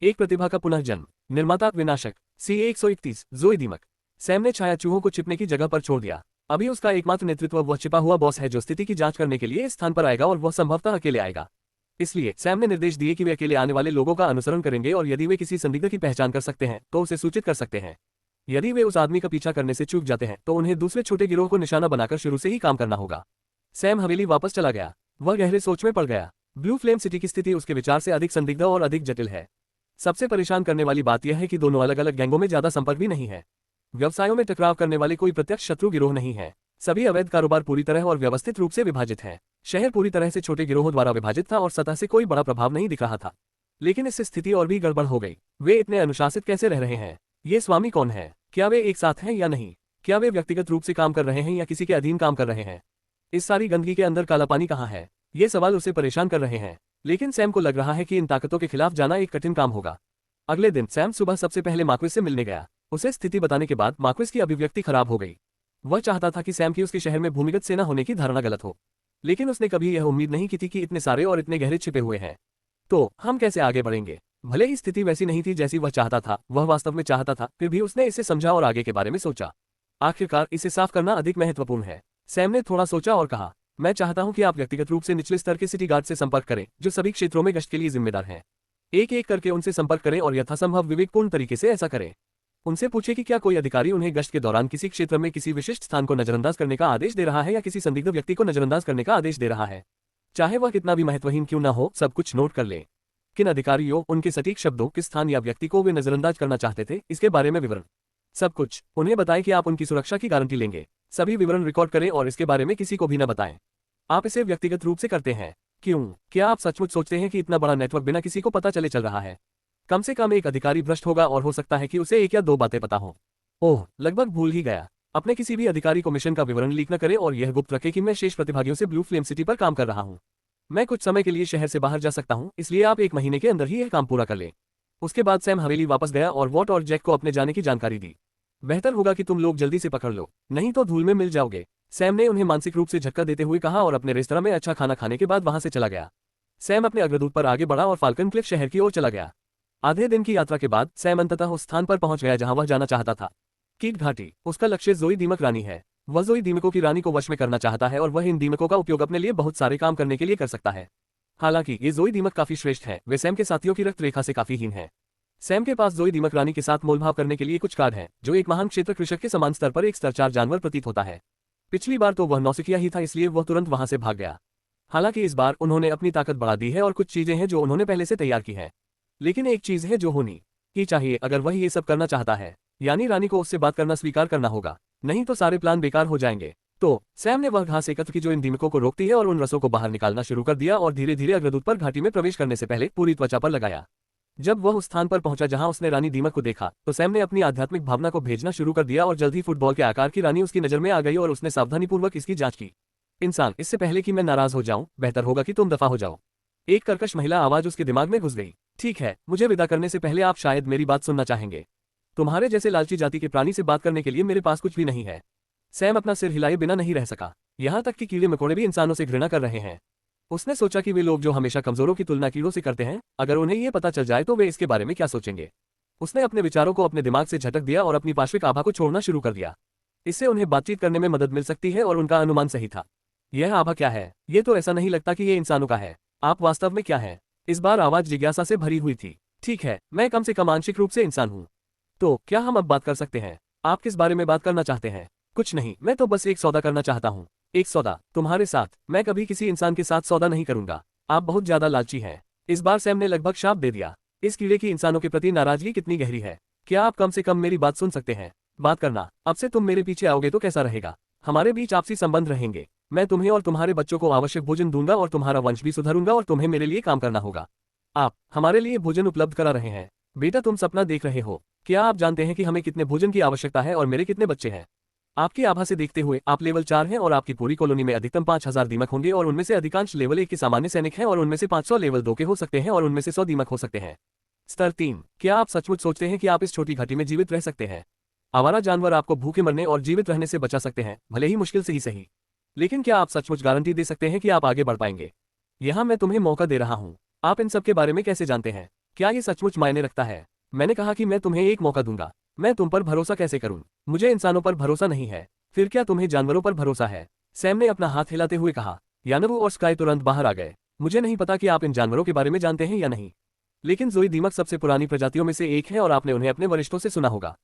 एक प्रतिभा का पुनर्जन्म। निर्माता विनाशक C131 जोई दीमक। सैम ने छाया चूहों को छिपने की जगह पर छोड़ दिया। अभी उसका एकमात्र नेतृत्व वह छिपा हुआ बॉस है जो स्थिति की जांच करने के लिए इस स्थान पर आएगा और वह संभवतः अकेले आएगा। इसलिए सैम ने निर्देश दिए कि वे अकेले आने वाले लोगों का अनुसरण करेंगे और यदि वे किसी संदिग्ध की पहचान कर सकते हैं तो उसे सूचित कर सकते हैं। यदि वे उस आदमी का पीछा करने से चूक जाते हैं तो उन्हें दूसरे छोटे गिरोह को निशाना बनाकर शुरू से ही काम करना होगा। सैम हवेली वापस चला गया। वह गहरे सोच में पड़ गया। ब्लू फ्लेम सिटी की स्थिति उसके विचार से अधिक संदिग्ध और अधिक जटिल है। सबसे परेशान करने वाली बात यह है कि दोनों अलग अलग गैंगों में ज्यादा संपर्क भी नहीं है। व्यवसायों में टकराव करने वाले कोई प्रत्यक्ष शत्रु गिरोह नहीं है। सभी अवैध कारोबार पूरी तरह और व्यवस्थित रूप से विभाजित है। शहर पूरी तरह से छोटे गिरोहों द्वारा विभाजित था और सतह से कोई बड़ा प्रभाव नहीं दिख रहा था। लेकिन इससे स्थिति और भी गड़बड़ हो गई। वे इतने अनुशासित कैसे रह रहे हैं? ये स्वामी कौन है? क्या वे एक साथ हैं या नहीं? क्या वे व्यक्तिगत रूप से काम कर रहे हैं या किसी के अधीन काम कर रहे हैं? इस सारी गंदगी के अंदर काला पानी कहाँ है? ये सवाल उसे परेशान कर रहे हैं। लेकिन सैम को लग रहा है कि इन ताकतों के खिलाफ जाना एक कठिन काम होगा। अगले दिन सैम सुबह सबसे पहले मार्क्विस से मिलने गया। उसे स्थिति बताने के बाद मार्क्विस की अभिव्यक्ति खराब हो गई। वह चाहता था कि सैम की उसके शहर में भूमिगत सेना होने की धारणा गलत हो, लेकिन उसने कभी यह उम्मीद नहीं की थी कि इतने सारे और इतने गहरे छिपे हुए हैं। तो हम कैसे आगे बढ़ेंगे? भले ही स्थिति वैसी नहीं थी जैसी वह चाहता था, वह वास्तव में चाहता था, फिर भी उसने इसे समझा और आगे के बारे में सोचा। आखिरकार इसे साफ करना अधिक महत्वपूर्ण है। सैम ने थोड़ा सोचा और कहा, मैं चाहता हूं कि आप व्यक्तिगत रूप से निचले स्तर के सिटी गार्ड से संपर्क करें जो सभी क्षेत्रों में गश्त के लिए जिम्मेदार हैं। एक एक करके उनसे संपर्क करें और यथासंभव विवेकपूर्ण तरीके से ऐसा करें। उनसे पूछे कि क्या कोई अधिकारी उन्हें गश्त के दौरान किसी क्षेत्र में किसी विशिष्ट स्थान को नजरअंदाज करने का आदेश दे रहा है या किसी संदिग्ध व्यक्ति को नजरअंदाज करने का आदेश दे रहा है। चाहे वह कितना भी महत्वहीन क्यों न हो, सब कुछ नोट कर ले। किन अधिकारियों, उनके सटीक शब्दों, किस स्थान या व्यक्ति को वे नजरअंदाज करना चाहते थे, इसके बारे में विवरण। सब कुछ उन्हें बताएं कि आप उनकी सुरक्षा की गारंटी लेंगे। सभी विवरण रिकॉर्ड करें और इसके बारे में किसी को भी न बताएं। आप इसे व्यक्तिगत रूप से करते हैं। क्यों? क्या आप सचमुच सोचते हैं कि इतना बड़ा नेटवर्क बिना किसी को पता चले चल रहा है? कम से कम एक अधिकारी भ्रष्ट होगा और हो सकता है कि उसे एक या दो बातें पता हो। ओह, लगभग भूल ही गया। अपने किसी भी अधिकारी को मिशन का विवरण लीक न करें और यह गुप्त रखें कि मैं शेष प्रतिभागियों से ब्लू फ्लेम सिटी पर काम कर रहा हूं। मैं कुछ समय के लिए शहर से बाहर जा सकता हूं, इसलिए आप 1 महीने के अंदर ही यह काम पूरा कर लें। उसके बाद सैम हवेली वापस गया और वॉट और जैक को अपने जाने की जानकारी दी। बेहतर होगा कि तुम लोग जल्दी से पकड़ लो, नहीं तो धूल में मिल जाओगे, सैम ने उन्हें मानसिक रूप से झटका देते हुए कहा और अपने रेस्तरां में अच्छा खाना खाने के बाद वहां से चला गया। सैम अपने अग्रदूत पर आगे बढ़ा और फाल्कन क्लिफ शहर की ओर चला गया। आधे दिन की यात्रा के बाद सैम अंततः उस स्थान पर पहुंच गया जहां वह जाना चाहता था, कीट घाटी। उसका लक्ष्य जोई दीमक रानी है। वह जोई दीमकों की रानी को वश में करना चाहता है और वह इन दीमकों का उपयोग अपने लिए बहुत सारे काम करने के लिए कर सकता है। हालांकि ये जोई दीमक काफी श्रेष्ठ है, वे सैम के साथियों की रक्त रेखा से काफी हीन है। सैम के पास जोई दीमक रानी के साथ मोलभाव करने के लिए कुछ कार्ड हैं, जो एक महान क्षेत्र कृषक के समान स्तर पर एक स्तर 4 जानवर प्रतीत होता है। पिछली बार तो वह नौसिखिया ही था, इसलिए वह तुरंत वहां से भाग गया। हालांकि इस बार उन्होंने अपनी ताकत बढ़ा दी है और कुछ चीजें हैं जो उन्होंने पहले से तैयार की है। लेकिन एक चीज है जो होनी ही चाहिए अगर वह ये सब करना चाहता है, यानी रानी को उससे बात करना स्वीकार करना होगा, नहीं तो सारे प्लान बेकार हो जाएंगे। तो सैम ने वह घास एकत्र की जो इन दीमकों को रोकती है और उन रसों को बाहर निकालना शुरू कर दिया और धीरे धीरे अग्रदूत पर घाटी में प्रवेश करने से पहले पूरी त्वचा पर लगाया। जब वह उस स्थान पर पहुंचा जहां उसने रानी दीमक को देखा तो सैम ने अपनी आध्यात्मिक भावना को भेजना शुरू कर दिया और जल्द ही फुटबॉल के आकार की रानी उसकी नजर में आ गई और उसने सावधानीपूर्वक इसकी जांच की। इंसान, इससे पहले कि मैं नाराज हो जाऊं, बेहतर होगा कि तुम दफा हो जाओ। एक कर्कश महिला आवाज उसके दिमाग में घुस गई। ठीक है, मुझे विदा करने से पहले आप शायद मेरी बात सुनना चाहेंगे। तुम्हारे जैसे लालची जाति के प्राणी से बात करने के लिए मेरे पास कुछ भी नहीं है। सैम अपना सिर हिलाए बिना नहीं रह सका। यहाँ तक कि कीड़े मकोड़े भी इंसानों से घृणा कर रहे हैं। उसने सोचा कि वे लोग जो हमेशा कमजोरों की तुलना कीड़ों से करते हैं, अगर उन्हें यह पता चल जाए तो वे इसके बारे में क्या सोचेंगे। उसने अपने विचारों को अपने दिमाग से झटक दिया और अपनी पार्श्विक आभा को छोड़ना शुरू कर दिया। इससे उन्हें बातचीत करने में मदद मिल सकती है और उनका अनुमान सही था। यह आभा क्या है? ये तो ऐसा नहीं लगता कि ये इंसानों का है। आप वास्तव में क्या है? इस बार आवाज जिज्ञासा से भरी हुई थी। ठीक है, मैं कम से कम आंशिक रूप से इंसान हूँ। तो क्या हम अब बात कर सकते हैं? आप किस बारे में बात करना चाहते हैं? कुछ नहीं, मैं तो बस एक सौदा करना चाहता हूँ। एक सौदा? तुम्हारे साथ? मैं कभी किसी इंसान के साथ सौदा नहीं करूंगा। आप बहुत ज्यादा लालची हैं। इस बार सैम ने लगभग शाप दे दिया। इस कीड़े की इंसानों के प्रति नाराजगी कितनी गहरी है। क्या आप कम से कम मेरी बात सुन सकते हैं? बात करना। अब से तुम मेरे पीछे आओगे तो कैसा रहेगा? हमारे बीच आपसी संबंध रहेंगे। मैं तुम्हें और तुम्हारे बच्चों को आवश्यक भोजन दूंगा और तुम्हारा वंश भी सुधारूंगा और तुम्हें मेरे लिए काम करना होगा। आप हमारे लिए भोजन उपलब्ध करा रहे हैं। बेटा, तुम सपना देख रहे हो। क्या आप जानते हैं कि हमें कितने भोजन की आवश्यकता है और मेरे कितने बच्चे हैं? आपकी आभा से देखते हुए आप लेवल 4 हैं और आपकी पूरी कॉलोनी में अधिकतम 5000 दीमक होंगे और उनमें से अधिकांश लेवल 1 के सामान्य सैनिक हैं और उनमें से 500 लेवल 2 के हो सकते हैं और उनमें से 100 दीमक हो सकते हैं। स्तर 3। क्या आप सचमुच सोचते हैं कि आप इस छोटी घाटी में जीवित रह सकते हैं? आवारा जानवर आपको भूखे मरने और जीवित रहने से बचा सकते हैं, भले ही मुश्किल से ही सही। लेकिन क्या आप सचमुच गारंटी दे सकते हैं कि आप आगे बढ़ पाएंगे? यहाँ मैं तुम्हें मौका दे रहा हूँ। आप इन सब के बारे में कैसे जानते हैं? क्या ये सचमुच मायने रखता है? मैंने कहा कि मैं तुम्हें एक मौका दूंगा। मैं तुम पर भरोसा कैसे करूं? मुझे इंसानों पर भरोसा नहीं है। फिर क्या तुम्हें जानवरों पर भरोसा है? सैम ने अपना हाथ हिलाते हुए कहा। यानवू और स्काई तुरंत बाहर आ गए। मुझे नहीं पता कि आप इन जानवरों के बारे में जानते हैं या नहीं, लेकिन जोई दीमक सबसे पुरानी प्रजातियों में से एक है और आपने उन्हें अपने वरिष्ठों से सुना होगा।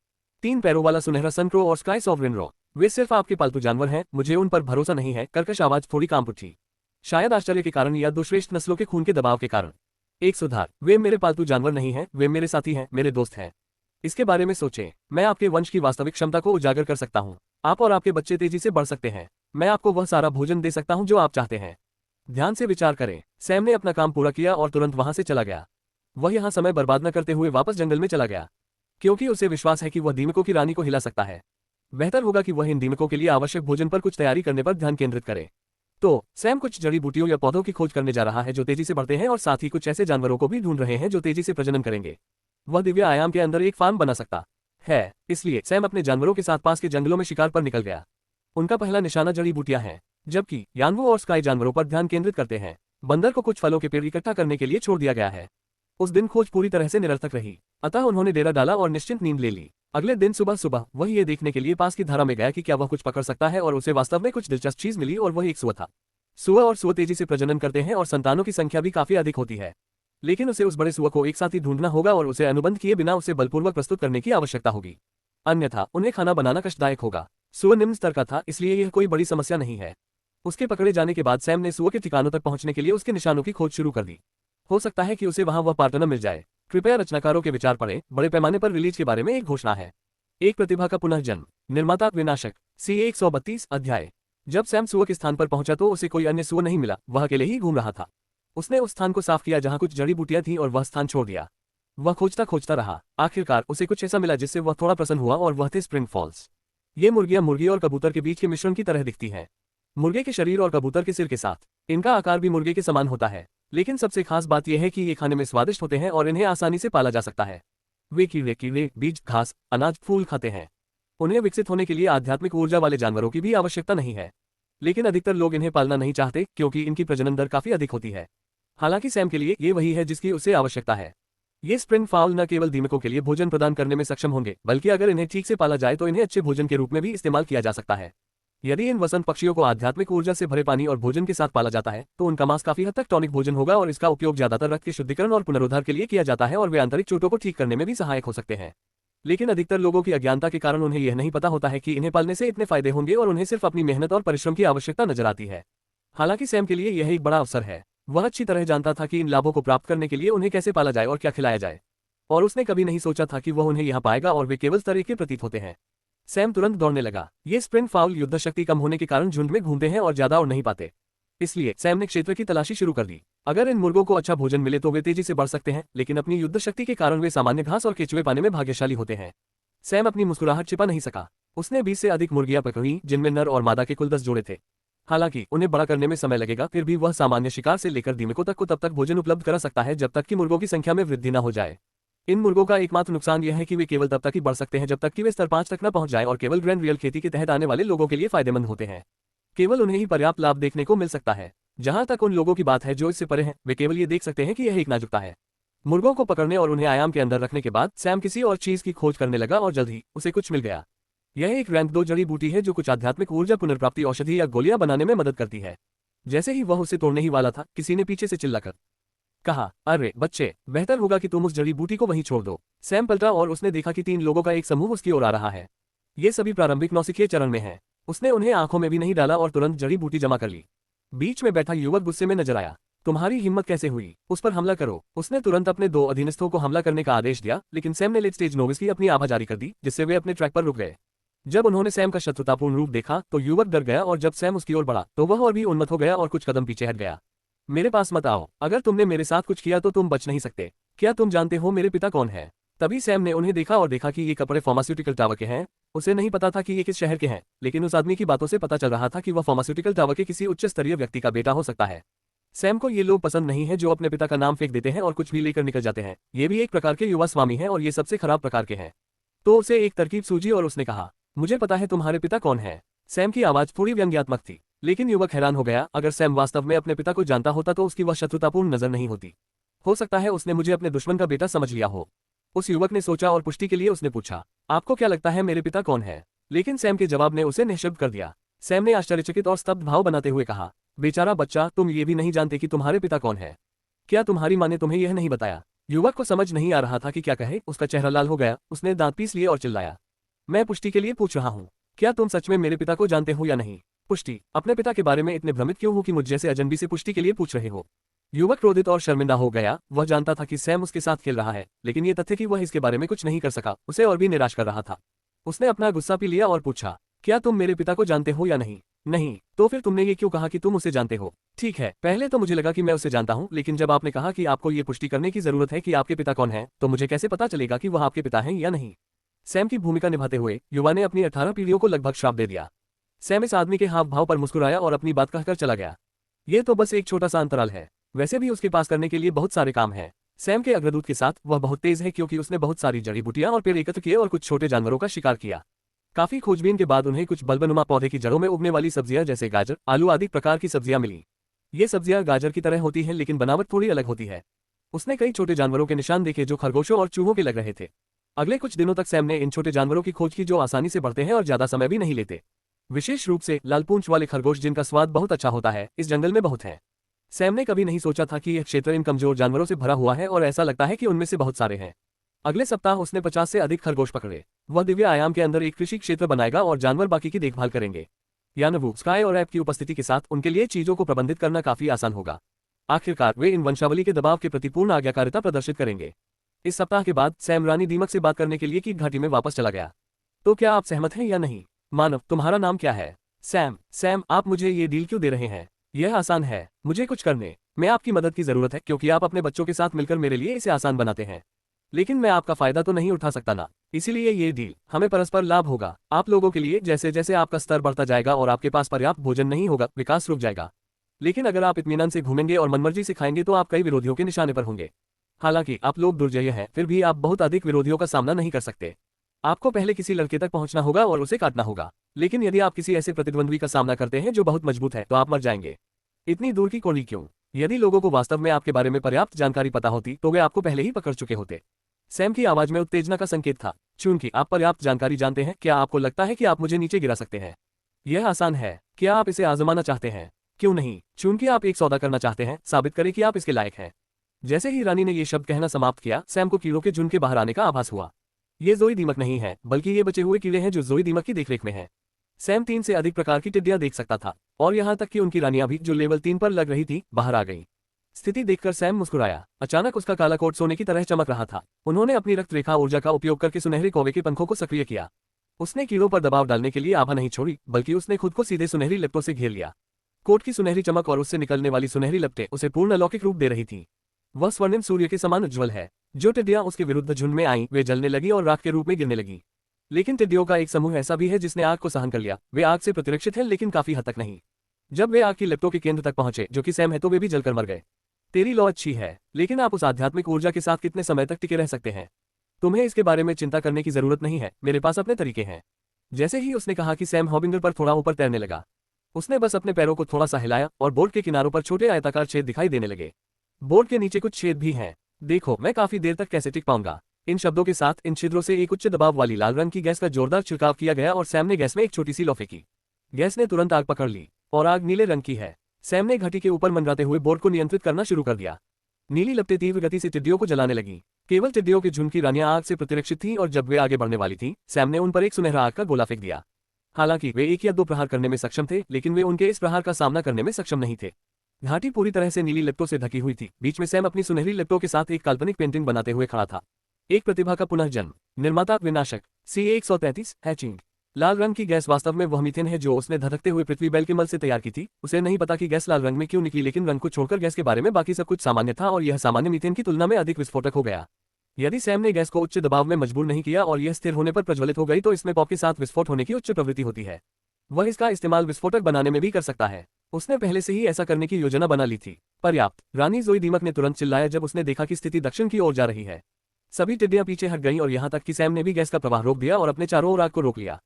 3 पैरों वाला सुनहरा सनक्रो और स्काई सॉवरिन रो, वे सिर्फ आपके पालतू जानवर हैं। मुझे उन पर भरोसा नहीं है। कर्कश आवाज थोड़ी कांप उठी, शायद आश्चर्य के कारण या दुश्रेष्ठ नस्लों के खून के दबाव के कारण। एक सुधार, वे मेरे पालतू जानवर नहीं हैं, वे मेरे साथी हैं, मेरे दोस्त हैं। इसके बारे में सोचें। मैं आपके वंश की वास्तविक क्षमता को उजागर कर सकता हूं। आप और आपके बच्चे तेजी से बढ़ सकते हैं। मैं आपको वह सारा भोजन दे सकता हूं जो आप चाहते हैं। ध्यान से विचार करें। सैम ने अपना काम पूरा किया और तुरंत वहां से चला गया। वह यहां समय बर्बाद न करते हुए वापस जंगल में चला गया, क्योंकि उसे विश्वास है कि वह दीमकों की रानी को हिला सकता है। बेहतर होगा कि वह इन दीमकों के लिए आवश्यक भोजन पर कुछ तैयारी करने पर ध्यान केंद्रित करे। तो सैम कुछ जड़ी बूटियों या पौधों की खोज करने जा रहा है जो तेजी से बढ़ते हैं और साथ ही कुछ ऐसे जानवरों को भी ढूंढ रहे हैं जो तेजी से प्रजनन करेंगे। वह दिव्य आयाम के अंदर एक फार्म बना सकता है। इसलिए सैम अपने जानवरों के साथ पास के जंगलों में शिकार पर निकल गया। उनका पहला निशाना जड़ी बूटियां हैं, जबकि यानवू और स्काई जानवरों पर ध्यान केंद्रित करते हैं। बंदर को कुछ फलों के पेड़ इकट्ठा करने के लिए छोड़ दिया गया है। उस दिन खोज पूरी तरह से निरर्थक रही, अतः उन्होंने डेरा डाला और निश्चिंत नींद ले ली। अगले दिन सुबह सुबह वह ये देखने के लिए पास की धारा में गया कि क्या वह कुछ पकड़ सकता है, और उसे वास्तव में कुछ दिलचस्प चीज मिली और वह एक सुअर था। सुअर और सुअर तेजी से प्रजनन करते हैं और संतानों की संख्या भी काफी अधिक होती है, लेकिन उसे उस बड़े सुअर को एक साथ ही ढूंढना होगा और उसे अनुबंध किए बिना उसे बलपूर्वक प्रस्तुत करने की आवश्यकता होगी, अन्यथा उन्हें खाना बनाना कष्टदायक होगा। सुअर निम्न स्तर का था, इसलिए यह कोई बड़ी समस्या नहीं है। उसके पकड़े जाने के बाद सैम ने सुअर के ठिकानों तक पहुंचने के लिए उसके निशानों की खोज शुरू कर दी। हो सकता है कि उसे वहां वह पार्टनर मिल जाए। कृपया रचनाकारों के विचार पढ़ें। बड़े पैमाने पर रिलीज के बारे में एक घोषणा है। एक प्रतिभा का पुनर्जन्म। निर्माता विनाशक। सी 132 अध्याय। जब सैम सुअर के स्थान पर पहुंचा तो उसे कोई अन्य सुअर नहीं मिला। वह अकेले ही घूम रहा था। उसने उस स्थान को साफ किया जहां कुछ जड़ी बूटियां थीं और वह स्थान छोड़ दिया। वह खोजता खोजता रहा। आखिरकार उसे कुछ ऐसा मिला जिससे वह थोड़ा प्रसन्न हुआ, और वह थे स्प्रिंग फॉल्स। ये मुर्गियां मुर्गी और कबूतर के बीच के मिश्रण की तरह दिखती हैं। मुर्गे के शरीर और कबूतर के सिर के साथ। इनका आकार भी मुर्गे के समान होता है, लेकिन सबसे खास बात यह है कि ये खाने में स्वादिष्ट होते हैं और इन्हें आसानी से पाला जा सकता है। वे कीड़े, बीज, घास, अनाज, फूल खाते हैं। उन्हें विकसित होने के लिए आध्यात्मिक ऊर्जा वाले जानवरों की भी आवश्यकता नहीं है, लेकिन अधिकतर लोग इन्हें पालना नहीं चाहते क्योंकि इनकी प्रजनन दर काफी अधिक होती है। हालांकि सैम के लिए ये वही है जिसकी उसे आवश्यकता है। ये स्प्रिंग फाउल न केवल दीमकों के लिए भोजन प्रदान करने में सक्षम होंगे, बल्कि अगर इन्हें ठीक से पाला जाए तो इन्हें अच्छे भोजन के रूप में भी इस्तेमाल किया जा सकता है। यदि इन वसंत पक्षियों को आध्यात्मिक ऊर्जा से भरे पानी और भोजन के साथ पाला जाता है तो उनका मांस काफी हद तक टॉनिक भोजन होगा, और इसका उपयोग ज्यादातर रक्त के शुद्धिकरण और पुनरुद्धार के लिए किया जाता है, और वे आंतरिक चोटों को ठीक करने में भी सहायक हो सकते हैं। लेकिन अधिकतर लोगों की अज्ञानता के कारण उन्हें यह नहीं पता होता है कि इन्हें पालने से इतने फायदे होंगे, और उन्हें सिर्फ अपनी मेहनत और परिश्रम की आवश्यकता नजर आती है। हालांकि सैम के लिए यह एक बड़ा अवसर है। वह अच्छी तरह जानता था कि इन लाभों को प्राप्त करने के लिए उन्हें कैसे पाला जाए और क्या खिलाया जाए, और उसने कभी नहीं सोचा था कि वह उन्हें यहाँ पाएगा, और वे केवल तरह के प्रतीत होते हैं। सैम तुरंत दौड़ने लगा। ये स्प्रिंग फाउल युद्ध शक्ति कम होने के कारण झुंड में घूमते हैं और ज्यादा उड़ नहीं पाते, इसलिए सैम ने क्षेत्र की तलाशी शुरू कर दी। अगर इन मुर्गों को अच्छा भोजन मिले तो वे तेजी से बढ़ सकते हैं, लेकिन अपनी युद्ध शक्ति के कारण वे सामान्य घास और केचुए पाने में भाग्यशाली होते हैं। सैम अपनी मुस्कुराहट छिपा नहीं सका। उसने 20 से अधिक मुर्गियां पकड़ी, जिनमें नर और मादा के कुल 10 जोड़े थे। हालांकि उन्हें बड़ा करने में समय लगेगा, फिर भी वह सामान्य शिकार से लेकर दीमकों तक को तब तक भोजन उपलब्ध करा सकता है जब तक कि मुर्गों की संख्या में वृद्धि न हो जाए। इन मुर्गों का एकमात्र नुकसान यह है कि वे केवल तब तक ही बढ़ सकते हैं जब तक कि वे स्तर 5 तक न पहुंच जाए, और केवल ग्रैंड रियल खेती के तहत आने वाले लोगों के लिए फायदेमंद होते हैं। केवल उन्हें ही पर्याप्त लाभ देखने को मिल सकता है। जहां तक उन लोगों की बात है जो इससे परे हैं, वे केवल ये देख सकते हैं कि यह एक नाजुकता है। मुर्गों को पकड़ने और उन्हें आयाम के अंदर रखने के बाद सैम किसी और चीज की खोज करने लगा, और जल्द ही उसे कुछ मिल गया। यह एक रैंक 2 जड़ी बूटी है जो कुछ आध्यात्मिक ऊर्जा पुनर्प्राप्ति औषधि या गोलियां बनाने में मदद करती है। जैसे ही वह उसे तोड़ने ही वाला था, किसी ने पीछे से चिल्लाकर कहा, अरे बच्चे, बेहतर होगा कि तुम उस जड़ी बूटी को वहीं छोड़ दो। सैम पलटा और उसने देखा कि 3 लोगों का एक समूह उसकी ओर आ रहा है। ये सभी प्रारंभिक नौसिखिए चरण में हैं। उसने उन्हें आंखों में भी नहीं डाला और तुरंत जड़ी बूटी जमा कर ली। बीच में बैठा युवक गुस्से में नजर आया। तुम्हारी हिम्मत कैसे हुई? उस पर हमला करो। उसने तुरंत अपने 2 अधीनस्थों को हमला करने का आदेश दिया, लेकिन सैम ने लेट स्टेज नोविस की अपनी आभा जारी कर दी, जिससे वे अपने ट्रैक पर रुक गए। जब उन्होंने सैम का शत्रुतापूर्ण रूप देखा तो युवक डर गया, और जब सैम उसकी ओर बढ़ा तो वह और भी उन्मत्त हो गया और कुछ कदम पीछे हट गया। मेरे पास मत आओ। अगर तुमने मेरे साथ कुछ किया तो तुम बच नहीं सकते। क्या तुम जानते हो मेरे पिता कौन है? तभी सैम ने उन्हें देखा और देखा कि ये कपड़े फार्मास्यूटिकल टावर के हैं। उसे नहीं पता था कि ये किस शहर के हैं, लेकिन उस आदमी की बातों से पता चल रहा था कि वह फार्मास्यूटिकल टावर के किसी उच्च स्तरीय व्यक्ति का बेटा हो सकता है। सैम को ये लोग पसंद नहीं है जो अपने पिता का नाम फेंक देते हैं और कुछ भी लेकर निकल जाते हैं। ये भी एक प्रकार के युवा स्वामी हैं, और ये सबसे खराब प्रकार के हैं। तो उसे एक तरकीब सूझी और उसने कहा, मुझे पता है तुम्हारे पिता कौन है। सैम की आवाज थोड़ी व्यंग्यात्मक थी, लेकिन युवक हैरान हो गया। अगर सैम वास्तव में अपने पिता को जानता होता तो उसकी वह शत्रुतापूर्ण नजर नहीं होती। हो सकता है उसने मुझे अपने दुश्मन का बेटा समझ लिया हो। उस युवक ने सोचा और पुष्टि के लिए उसने पूछा, आपको क्या लगता है मेरे पिता कौन है? लेकिन सैम के जवाब ने उसे निःशब्द कर दिया। सैम ने आश्चर्यचकित और स्तब्ध भाव बनाते हुए कहा, बेचारा बच्चा, तुम ये भी नहीं जानते कि तुम्हारे पिता कौन है? क्या तुम्हारी माँ ने तुम्हें यह नहीं बताया? युवक को समझ नहीं आ रहा था कि क्या कहे। उसका चेहरा लाल हो गया। उसने दांत पीस लिए और चिल्लाया, मैं पुष्टि के लिए पूछ रहा हूँ, क्या तुम सच में मेरे पिता को जानते हो या नहीं? पुष्टि, अपने पिता के बारे में इतने भ्रमित क्यों हो कि मुझ जैसे अजनबी से पुष्टि के लिए पूछ रहे हो? युवक क्रोधित और शर्मिंदा हो गया। वह जानता था कि सैम उसके साथ खेल रहा है, लेकिन ये तथ्य कि वह इसके बारे में कुछ नहीं कर सका उसे और भी निराश कर रहा था। उसने अपना गुस्सा पी लिया और पूछा, क्या तुम मेरे पिता को जानते हो या नहीं? नहीं, तो फिर तुमने ये क्यों कहा कि तुम उसे जानते हो? ठीक है, पहले तो मुझे लगा कि मैं उसे जानता हूँ, लेकिन जब आपने कहा कि आपको ये पुष्टि करने की जरूरत है कि आपके पिता कौन है, तो मुझे कैसे पता चलेगा कि वह आपके पिता हैं या नहीं? सैम की भूमिका निभाते हुए युवा ने अपनी 18 पीढ़ियों को लगभग श्राप दे दिया। सैम इस आदमी के हाव भाव पर मुस्कुराया और अपनी बात कहकर चला गया। ये तो बस एक छोटा सा अंतराल है, वैसे भी उसके पास करने के लिए बहुत सारे काम हैं। सैम के अग्रदूत के साथ वह बहुत तेज है क्योंकि उसने बहुत सारी जड़ी बूटियां और पेड़ एकत्र किए और कुछ छोटे जानवरों का शिकार किया। काफी खोजबीन के बाद उन्हें कुछ बल्बनुमा पौधे की जड़ों में उगने वाली सब्जियां जैसे गाजर, आलू आदि प्रकार की सब्जियां मिली। ये सब्जियां गाजर की तरह होती हैं, लेकिन बनावट थोड़ी अलग होती है। उसने कई छोटे जानवरों के निशान देखे जो खरगोशों और चूहों के लग रहे थे। अगले कुछ दिनों तक सैम ने इन छोटे जानवरों की खोज की जो आसानी से बढ़ते हैं और ज्यादा समय भी नहीं लेते। विशेष रूप से लाल पूंछ वाले खरगोश जिनका स्वाद बहुत अच्छा होता है, इस जंगल में बहुत हैं। सैम ने कभी नहीं सोचा था कि यह क्षेत्र इन कमजोर जानवरों से भरा हुआ है और ऐसा लगता है कि उनमें से बहुत सारे हैं। अगले सप्ताह उसने 50 से अधिक खरगोश पकड़े। वह दिव्य आयाम के अंदर एक कृषि क्षेत्र बनाएगा और जानवर बाकी की देखभाल करेंगे। यानवू, स्काई और ऐप की उपस्थिति के साथ उनके लिए चीजों को प्रबंधित करना काफी आसान होगा। आखिरकार वे इन वंशावली के दबाव के प्रति पूर्ण आज्ञाकारिता प्रदर्शित करेंगे। इस सप्ताह के बाद सैम रानी दीमक से बात करने के लिए कीट घाटी में वापस चला गया। तो क्या आप सहमत हैं या नहीं? मानव, तुम्हारा नाम क्या है? सैम, आप मुझे ये डील क्यों दे रहे हैं? यह आसान है मुझे कुछ करने में आपकी मदद की जरूरत है क्योंकि आप अपने बच्चों के साथ मिलकर मेरे लिए इसे आसान बनाते हैं। लेकिन मैं आपका फायदा तो नहीं उठा सकता ना, इसीलिए ये डील हमें परस्पर लाभ होगा। आप लोगों के लिए जैसे जैसे आपका स्तर बढ़ता जाएगा और आपके पास पर्याप्त भोजन नहीं होगा, विकास रुक जाएगा। लेकिन अगर आप इत्मीनान से घूमेंगे और मनमर्जी से खाएंगे तो आप कई विरोधियों के निशाने पर होंगे। हालांकि आप लोग दुर्जय हैं, फिर भी आप बहुत अधिक विरोधियों का सामना नहीं कर सकते। आपको पहले किसी लड़के तक पहुंचना होगा और उसे काटना होगा। लेकिन यदि आप किसी ऐसे प्रतिद्वंद्वी का सामना करते हैं जो बहुत मजबूत है तो आप मर जाएंगे। इतनी दूर की कोड़ी क्यों? यदि लोगों को वास्तव में आपके बारे में पर्याप्त जानकारी पता होती तो वे आपको पहले ही पकड़ चुके होते। सैम की आवाज में उत्तेजना का संकेत था। चूंकि आप पर्याप्त जानकारी जानते हैं, क्या आपको लगता है कि आप मुझे नीचे गिरा सकते हैं? यह आसान है। क्या आप इसे आजमाना चाहते हैं? क्यों नहीं? चूंकि आप एक सौदा करना चाहते हैं, साबित करें कि आप इसके लायक हैं। जैसे ही रानी ने ये शब्द कहना समाप्त किया, सैम को कीड़ों के झुंड के बाहर आने का आभास हुआ। ये जोई दीमक नहीं है, बल्कि ये बचे हुए कीड़े हैं जो जोई दीमक की देखरेख में हैं। सैम 3 से अधिक प्रकार की टिड्डियां देख सकता था और यहाँ तक कि उनकी रानियां भी, जो लेवल 3 पर लग रही थी, बाहर आ गईं। स्थिति देखकर सैम मुस्कुराया। अचानक उसका काला कोट सोने की तरह चमक रहा था। उन्होंने अपनी रक्त रेखा ऊर्जा का उपयोग करके सुनहरे कौवे के पंखों को सक्रिय किया। उसने कीड़ों पर दबाव डालने के लिए आभा नहीं छोड़ी, बल्कि उसने खुद को सीधे सुनहरी लपटों से घेर लिया। कोट की सुनहरी चमक और उससे निकलने वाली सुनहरी लपटें उसे पूर्ण अलौकिक रूप दे रही थीं। वह स्वर्णिम सूर्य के समान उज्ज्वल है। जो टिड्डियां उसके विरुद्ध झुंड में आईं, वे जलने लगी और राख के रूप में गिरने लगी। लेकिन टिड्डियों का एक समूह ऐसा भी है जिसने आग को सहन कर लिया। वे आग से प्रतिरक्षित हैं, लेकिन काफी हद तक नहीं। जब वे आग की लपटों के केंद्र तक पहुंचे, जो कि सैम है, तो वे भी जलकर मर गए। तेरी लौ अच्छी है, लेकिन आप उस आध्यात्मिक ऊर्जा के साथ कितने समय तक टिके रह सकते हैं? तुम्हें इसके बारे में चिंता करने की जरूरत नहीं है, मेरे पास अपने तरीके हैं। जैसे ही उसने कहा कि सैम हॉबिंगर पर थोड़ा ऊपर तैरने लगा। उसने बस अपने पैरों को थोड़ा सा हिलाया और बोर्ड के किनारों पर छोटे आयताकार छेद दिखाई देने लगे। बोर्ड के नीचे कुछ छेद भी हैं। देखो, मैं काफी देर तक कैसे टिक पाऊंगा। इन शब्दों के साथ इन छिद्रों से एक उच्च दबाव वाली लाल रंग की गैस का जोरदार छिड़काव किया गया और सैम ने गैस में एक छोटी सी लौ फेंकी। गैस ने तुरंत आग पकड़ ली और आग नीले रंग की है। सैम ने घटी के ऊपर मंडराते हुए बोर्ड को नियंत्रित करना शुरू कर दिया। नीली लपटें तीव्र गति से टिड्डियों को जलाने लगी। केवल टिड्डियों के झुंड की रानियां आग से प्रतिरक्षित थीं और जब वे आगे बढ़ने वाली थीं, सैम ने उन पर एक सुनहरा आग का गोला फेंक दिया। हालांकि वे 1 या 2 प्रहार करने में सक्षम थे, लेकिन वे उनके इस प्रहार का सामना करने में सक्षम नहीं थे। घाटी पूरी तरह से नीली लपटों से ढकी हुई थी। बीच में सैम अपनी सुनहरी लपटों के साथ एक काल्पनिक पेंटिंग बनाते हुए खड़ा था। एक प्रतिभा का पुनर्जन्म। निर्माता विनाशक। C133 hatching. लाल रंग की गैस वास्तव में वह मीथेन है जो उसने धधकते हुए पृथ्वी बैल के मल से तैयार की थी। उसे नहीं पता कि गैस लाल रंग में क्यों निकली, लेकिन रंग को छोड़कर गैस के बारे में बाकी सब कुछ सामान्य था और यह सामान्य मीथेन की तुलना में अधिक विस्फोटक हो गया। यदि सैम ने गैस को उच्च दबाव में मजबूर नहीं किया और यह स्थिर होने पर प्रज्वलित हो गई तो इसमें पॉप के साथ विस्फोट होने की उच्च प्रवृत्ति होती है। वह इसका इस्तेमाल विस्फोटक बनाने में भी कर सकता है। उसने पहले से ही ऐसा करने की योजना बना ली थी। पर्याप्त, रानी जोई दीमक ने तुरंत चिल्लाया जब उसने देखा कि स्थिति दक्षिण की ओर जा रही है। सभी टिड्डियां पीछे हट गईं और यहां तक कि सैम ने भी गैस का प्रवाह रोक दिया और अपने चारों ओर आग को रोक लिया।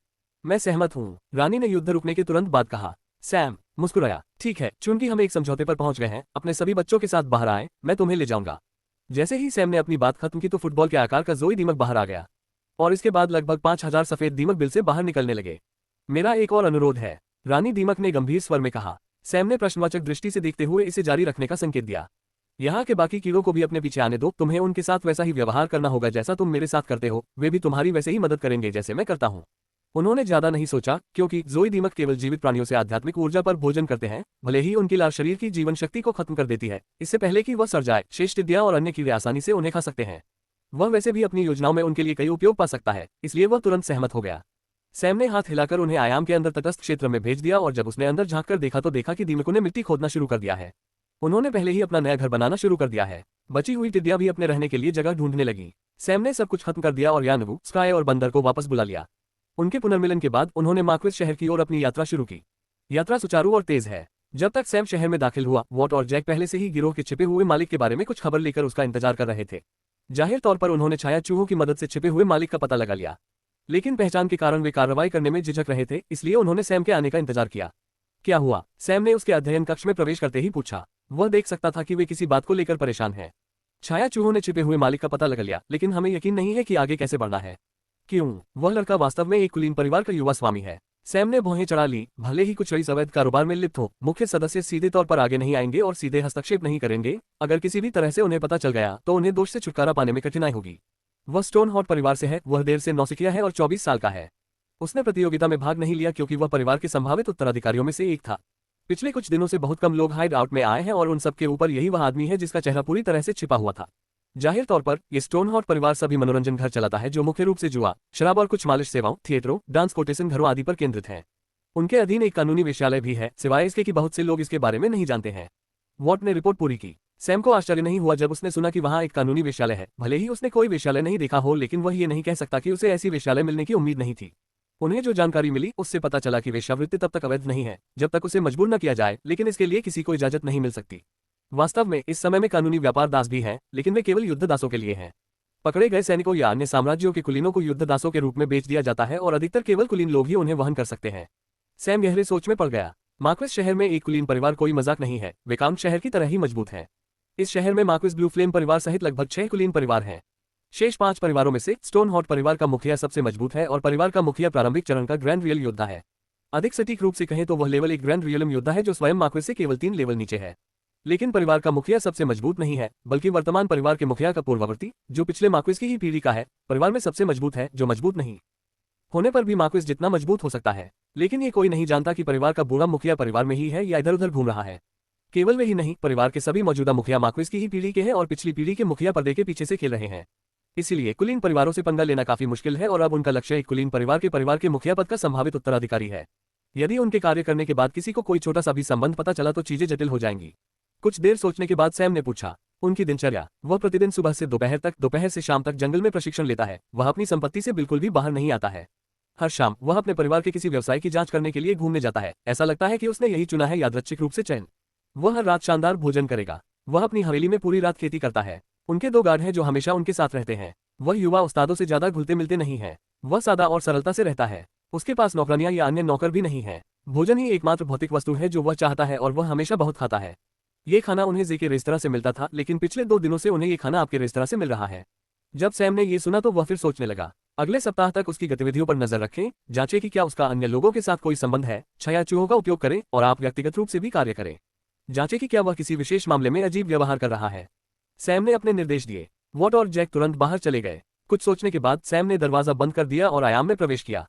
मैं सहमत हूं, रानी ने युद्ध रुकने के तुरंत बाद कहा। सैम मुस्कुराया। ठीक है, चूंकि हम एक समझौते पर पहुंच गए हैं, अपने सभी बच्चों के साथ बाहर आए, मैं तुम्हें ले जाऊंगा। जैसे ही सैम ने अपनी बात खत्म की तो फुटबॉल के आकार का जोई दीमक बाहर आ गया और इसके बाद लगभग 5000 सफेद दीमक बिल से बाहर निकलने लगे। मेरा एक और अनुरोध है, रानी दीमक ने गंभीर स्वर में कहा। सैम ने प्रश्नवाचक दृष्टि से देखते हुए इसे जारी रखने का संकेत दिया। यहाँ के बाकी कीड़ों को भी अपने पीछे आने दो, तुम्हें उनके साथ वैसा ही व्यवहार करना होगा जैसा तुम मेरे साथ करते हो, वे भी तुम्हारी वैसे ही मदद करेंगे जैसे मैं करता हूँ। उन्होंने ज्यादा नहीं सोचा, क्योंकि जोई दीमक केवल जीवित प्राणियों से आध्यात्मिक ऊर्जा पर भोजन करते हैं, भले ही उनकी लाल शरीर की जीवन शक्ति को खत्म कर देती है, इससे पहले कि वह सड़ जाए। शेष टिड्डियां और अन्य कीड़े आसानी से उन्हें खा सकते हैं। वह वैसे भी अपनी योजनाओं में उनके लिए कई उपयोग पा सकता है, इसलिए वह तुरंत सहमत हो गया। सैम ने हाथ हिलाकर उन्हें आयाम के अंदर तटस्थ क्षेत्र में भेज दिया और जब उसने अंदर झांककर देखा तो देखा कि दीमकों ने मिट्टी खोदना शुरू कर दिया है। उन्होंने पहले ही अपना नया घर बनाना शुरू कर दिया है। बची हुई टिड्डियां भी अपने रहने के लिए जगह ढूंढने लगी। सैम ने सब कुछ खत्म कर दिया और यानवू, स्काई और बंदर को वापस बुला लिया। उनके पुनर्मिलन के बाद उन्होंने मार्क्विस शहर की ओर अपनी यात्रा शुरू की। यात्रा सुचारू और तेज है। जब तक सैम शहर में दाखिल हुआ, वॉट और जैक पहले से ही गिरोह के छिपे हुए मालिक के बारे में कुछ खबर लेकर उसका इंतजार कर रहे थे। जाहिर तौर पर उन्होंने छाया चूहों की मदद से छिपे हुए मालिक का पता लगा लिया, लेकिन पहचान के कारण वे कार्रवाई करने में झिझक रहे थे, इसलिए उन्होंने सैम के आने का इंतजार किया। क्या हुआ? सैम ने उसके अध्ययन कक्ष में प्रवेश करते ही पूछा। वह देख सकता था कि वे किसी बात को लेकर परेशान हैं। छाया चूहों ने छिपे हुए मालिक का पता लगा लिया, लेकिन हमें यकीन नहीं है कि आगे कैसे बढ़ना है। क्यों? वह लड़का वास्तव में एक कुलीन परिवार का युवा स्वामी है। सैम ने भौहें चढ़ा ली। भले ही कुछ रईस अवैध कारोबार में लिप्त हो, मुख्य सदस्य सीधे तौर पर आगे नहीं आएंगे और सीधे हस्तक्षेप नहीं करेंगे। अगर किसी भी तरह से उन्हें पता चल गया तो उन्हें दोष से छुटकारा पाने में कठिनाई होगी। वह स्टोन हॉट परिवार से है। वह देर से नौसिखिया है और 24 साल का है। उसने प्रतियोगिता में भाग नहीं लिया क्योंकि वह परिवार के संभावित उत्तराधिकारियों में से एक था। पिछले कुछ दिनों से बहुत कम लोग हाइड आउट में आए हैं और उन सबके ऊपर यही वह आदमी है जिसका चेहरा पूरी तरह से छिपा हुआ था। जाहिर तौर पर ये स्टोन हॉट परिवार सभी मनोरंजन घर चलाता है जो मुख्य रूप से जुआ, शराब और कुछ मालिश सेवाओं, थिएटरों, डांस कोटेशन घरों आदि पर केंद्रित है। उनके अधीन एक कानूनी वेश्यालय भी है, सिवाय इसके कि बहुत से लोग इसके बारे में नहीं जानते हैं। वॉट ने रिपोर्ट पूरी की। सैम को आश्चर्य नहीं हुआ जब उसने सुना कि वहां एक कानूनी वेश्यालय है। भले ही उसने कोई वेश्यालय नहीं देखा हो, लेकिन वह ये नहीं कह सकता कि उसे ऐसी वेश्यालय मिलने की उम्मीद नहीं थी। उन्हें जो जानकारी मिली उससे पता चला कि वेश्यावृत्ति तब तक अवैध नहीं है जब तक उसे मजबूर न किया जाए, लेकिन इसके लिए किसी को इजाजत नहीं मिल सकती। वास्तव में इस समय में कानूनी व्यापार दास भी हैं, लेकिन वे केवल युद्ध दासों के लिए हैं। पकड़े गए सैनिकों या अन्य साम्राज्यों के कुलीनों को युद्ध दासों के रूप में बेच दिया जाता है और अधिकतर केवल कुलीन लोग ही उन्हें वहन कर सकते हैं। सैम गहरे सोच में पड़ गया। मार्क्विस शहर में एक कुलीन परिवार कोई मजाक नहीं है। वे काम शहर की तरह ही मजबूत है। इस शहर में मार्क्विस ब्लू फ्लेम परिवार सहित लगभग 6 कुलीन परिवार हैं। शेष 5 परिवारों में से स्टोन हॉट परिवार का मुखिया सबसे मजबूत है और परिवार का मुखिया प्रारंभिक चरण का ग्रैंड रियल योद्धा है। अधिक सटीक रूप से कहें तो वह लेवल 1 ग्रैंड रियलम योद्धा है जो स्वयं मार्क्विस से केवल 3 लेवल नीचे है। लेकिन परिवार का मुखिया सबसे मजबूत नहीं है, बल्कि वर्तमान परिवार के मुखिया का पूर्ववर्ती, जो पिछले मार्क्विस की ही पीढ़ी का है, परिवार में सबसे मजबूत है, जो मजबूत नहीं होने पर भी मार्क्विस जितना मजबूत हो सकता है। लेकिन ये कोई नहीं जानता कि परिवार का बूढ़ा मुखिया परिवार में ही है या इधर उधर घूम रहा है। केवल वे ही नहीं, परिवार के सभी मौजूदा मुखिया मार्क्विस की ही पीढ़ी के हैं और पिछली पीढ़ी के मुखिया पर्दे के पीछे से खेल रहे हैं। इसीलिए कुलीन परिवारों से पंगा लेना काफी मुश्किल है और अब उनका लक्ष्य एक कुलीन परिवार के मुखिया पद का संभावित उत्तराधिकारी है। यदि उनके कार्य करने के बाद किसी को कोई छोटा सा भी संबंध पता चला तो चीजें जटिल हो जाएंगी। कुछ देर सोचने के बाद सैम ने पूछा, उनकी दिनचर्या? वह प्रतिदिन सुबह से दोपहर तक, दोपहर से शाम तक जंगल में प्रशिक्षण लेता है। वह अपनी संपत्ति से बिल्कुल भी बाहर नहीं आता है। हर शाम वह अपने परिवार के किसी व्यवसाय की जांच करने के लिए घूमने जाता है। ऐसा लगता है कि उसने यही चुना है, यादृच्छिक रूप से चयन। वह हर रात शानदार भोजन करेगा। वह अपनी हवेली में पूरी रात खेती करता है। उनके 2 गार्ड हैं जो हमेशा उनके साथ रहते हैं। वह युवा उस्तादों से ज्यादा घुलते मिलते नहीं है। वह सादा और सरलता से रहता है। उसके पास नौकरानियां या अन्य नौकर भी नहीं है। भोजन ही एकमात्र भौतिक वस्तु है जो वह चाहता है और वह हमेशा बहुत खाता है। ये खाना उन्हें जे के रेस्तरां से मिलता था, लेकिन पिछले 2 दिनों से उन्हें ये खाना आपके रेस्तरां से मिल रहा है। जब सैम ने ये सुना तो वह फिर सोचने लगा। अगले सप्ताह तक उसकी गतिविधियों पर नजर रखें, जांचें कि क्या उसका अन्य लोगों के साथ कोई संबंध है, छाया चूहों का उपयोग करें और आप व्यक्तिगत रूप से भी कार्य करें। जांचें कि क्या वह किसी विशेष मामले में अजीब व्यवहार कर रहा है। सैम ने अपने निर्देश दिए। वॉट और जैक तुरंत बाहर चले गए। कुछ सोचने के बाद सैम ने दरवाजा बंद कर दिया और आयाम में प्रवेश किया।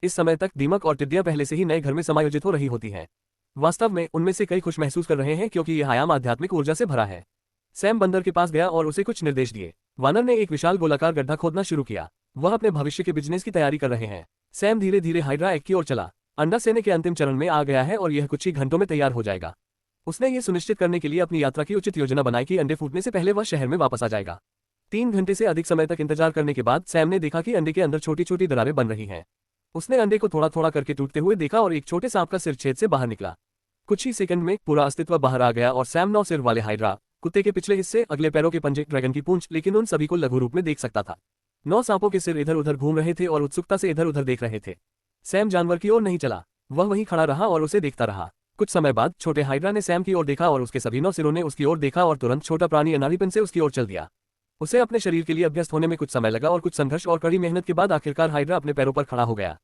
इस समय तक दीमक और टिड्डियां पहले से ही नए घर में समायोजित हो रही होती हैं। वास्तव में उनमें से कई खुश महसूस कर रहे हैं क्योंकि यह आयाम आध्यात्मिक ऊर्जा से भरा है। सैम बंदर के पास गया और उसे कुछ निर्देश दिए। वानर ने एक विशाल गोलाकार गड्ढा खोदना शुरू किया। वह अपने भविष्य के बिजनेस की तैयारी कर रहे हैं। सैम धीरे धीरे हाइड्रा एग की ओर चला। अंडा सेने के अंतिम चरण में आ गया है और यह कुछ ही घंटों में तैयार हो जाएगा। उसने ये सुनिश्चित करने के लिए अपनी यात्रा की उचित योजना बनाई कि अंडे फूटने से पहले वह शहर में वापस आ जाएगा। 3 घंटे से अधिक समय तक इंतजार करने के बाद सैम ने देखा कि अंडे के अंदर छोटी छोटी दरारें बन रही हैं। उसने अंडे को थोड़ा थोड़ा करके टूटते हुए देखा और एक छोटे सांप का सिर छेद से बाहर निकला। कुछ ही सेकंड में पूरा अस्तित्व बाहर आ गया और सैम 9 सिर वाले हाइड्रा, कुत्ते के पिछले हिस्से, अगले पैरों के पंजे, ड्रैगन की पूंछ, लेकिन उन सभी को लघु रूप में देख सकता था। 9 सांपों के सिर इधर उधर घूम रहे थे और उत्सुकता से इधर उधर देख रहे थे। सैम जानवर की ओर नहीं चला। वह वहीं खड़ा रहा और उसे देखता रहा। कुछ समय बाद छोटे हाइड्रा ने सैम की ओर देखा और उसके सभी 9 सिरों ने उसकी ओर देखा और तुरंत छोटा प्राणी अनाड़ीपन से उसकी ओर चल दिया। उसे अपने शरीर के लिए अभ्यस्त होने में कुछ समय लगा और कुछ संघर्ष और कड़ी मेहनत के बाद आखिरकार हाइड्रा अपने पैरों पर खड़ा हो गया।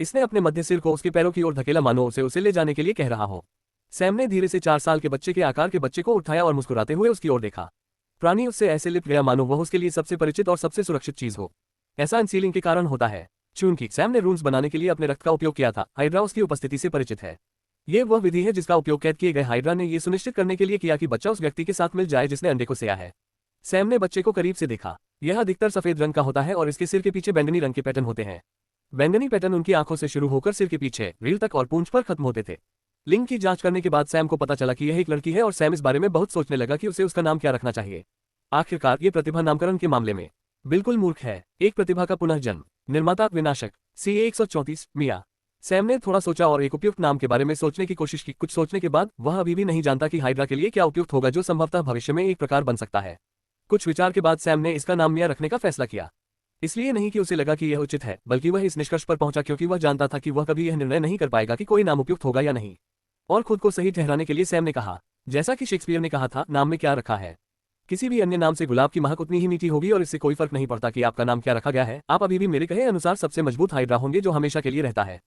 इसने अपने मध्य सिर को उसके पैरों की ओर धकेला, मानो उसे ले जाने के लिए कह रहा हो। सैम ने धीरे से 4 साल के बच्चे के आकार के बच्चे को उठाया और मुस्कुराते हुए उसकी ओर देखा। प्राणी उससे ऐसे लिपट गया मानो वह उसके लिए सबसे परिचित और सबसे सुरक्षित चीज हो। ऐसा अनसीलिंग के कारण होता है। चूंकि सैम ने रूल्स बनाने के लिए अपने रक्त का उपयोग किया था, हाइड्रा उसकी उपस्थिति से परिचित है। ये वह विधि है जिसका उपयोग कैद किए गए हाइड्रा ने यह सुनिश्चित करने के लिए किया कि बच्चा उस व्यक्ति के साथ मिल जाए जिसने अंडे को सेया है। सैम ने बच्चे को करीब से देखा। यह अधिकतर सफेद रंग का होता है और इसके सिर के पीछे बैंगनी रंग के पैटर्न होते हैं। बैंगनी पैटर्न उनकी आंखों से शुरू होकर सिर के पीछे रीढ़ तक और पूंछ पर खत्म होते थे। लिंग की जांच करने के बाद सैम को पता चला कि यह एक लड़की है और सैम इस बारे में बहुत सोचने लगा कि उसे उसका नाम क्या रखना चाहिए। आखिरकार ये प्रतिभा नामकरण के मामले में बिल्कुल मूर्ख है। एक प्रतिभा का पुनर्जन्म। निर्माता विनाशक CA 134 मिया। सैम ने थोड़ा सोचा और एक उपयुक्त नाम के बारे में सोचने की कोशिश की। कुछ सोचने के बाद वह अभी भी नहीं जानता कि हाइड्रा के लिए क्या उपयुक्त होगा जो संभवतः भविष्य में एक प्रकार बन सकता है। कुछ विचार के बाद सैम ने इसका नाम मिया रखने का फैसला किया। इसलिए नहीं कि उसे लगा कि यह उचित है, बल्कि वह इस निष्कर्ष पर पहुंचा क्योंकि वह जानता था कि वह कभी यह निर्णय नहीं कर पाएगा कि कोई नाम उपयुक्त होगा या नहीं। और खुद को सही ठहराने के लिए सैम ने कहा, जैसा कि शेक्सपियर ने कहा था, नाम में क्या रखा है। किसी भी अन्य नाम से गुलाब की महक उतनी ही मीठी होगी और इससे कोई फर्क नहीं पड़ता कि आपका नाम क्या रखा गया है। आप अभी भी मेरे कहे अनुसार सबसे मजबूत हाइड्रा होंगे जो हमेशा के लिए रहता है।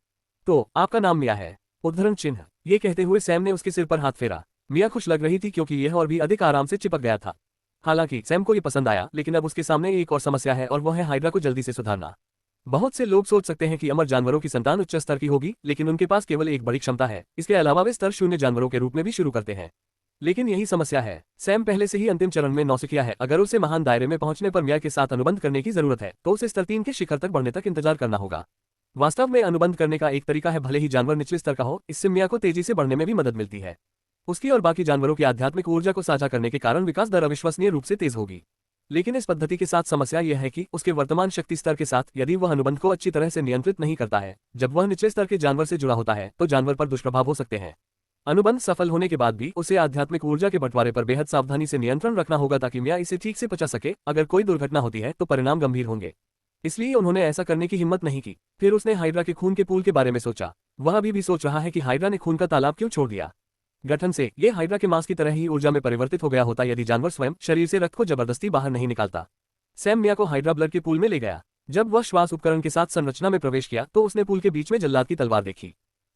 तो आपका नाम मिया है। उद्धरण चिन्ह। ये कहते हुए सैम ने उसके सिर पर हाथ फेरा। मिया खुश लग रही थी क्योंकि यह और भी अधिक आराम से चिपक गया था। हालांकि सैम को ये पसंद आया, लेकिन अब उसके सामने एक और समस्या है और वह है हाइड्रा को जल्दी से सुधारना। बहुत से लोग सोच सकते हैं कि अमर जानवरों की संतान उच्च स्तर की होगी, लेकिन उनके पास केवल एक बड़ी क्षमता है। इसके अलावा वे स्तर शून्य जानवरों के रूप में भी शुरू करते हैं। लेकिन यही समस्या है। सैम पहले से ही अंतिम चरण में नौसिखिया है। अगर उसे महान दायरे में पहुंचने पर मिया के साथ अनुबंध करने की जरूरत है तो उसे स्तर 3 के शिखर तक बढ़ने तक इंतजार करना होगा। वास्तव में अनुबंध करने का एक तरीका है, भले ही जानवर निचले स्तर का हो, इससे मिया को तेजी से बढ़ने में भी मदद मिलती है। उसकी और बाकी जानवरों की आध्यात्मिक ऊर्जा को साझा करने के कारण विकास दर अविश्वसनीय रूप से तेज होगी। लेकिन इस पद्धति के साथ समस्या यह है कि उसके वर्तमान शक्ति स्तर के साथ यदि वह अनुबंध को अच्छी तरह से नियंत्रित नहीं करता है, जब वह निचले स्तर के जानवर से जुड़ा होता है तो जानवर पर दुष्प्रभाव हो सकते हैं। अनुबंध सफल होने के बाद भी उसे आध्यात्मिक ऊर्जा के बंटवारे पर बेहद सावधानी से नियंत्रण रखना होगा ताकि मिया इसे ठीक से पचा सके। अगर कोई दुर्घटना होती है तो परिणाम गंभीर होंगे। इसलिए उन्होंने ऐसा करने की हिम्मत नहीं की। फिर उसने हाइड्रा के खून के पूल के बारे में सोचा। वह अभी भी सोच रहा है कि हाइड्रा ने खून का तालाब क्यों छोड़ दिया। गठन से ये हाइड्रा के मांस की तरह ही ऊर्जा में परिवर्तित हो गया होता यदि जानवर स्वयं शरीर से रक्त को जबरदस्ती बाहर नहीं निकालता। सैम मिया को हाइड्रा ब्लड के पूल में ले गया। जब वह श्वास उपकरण के साथ संरचना में प्रवेश किया तो उसने पूल के बीच में जल्लाद की तलवार देखी।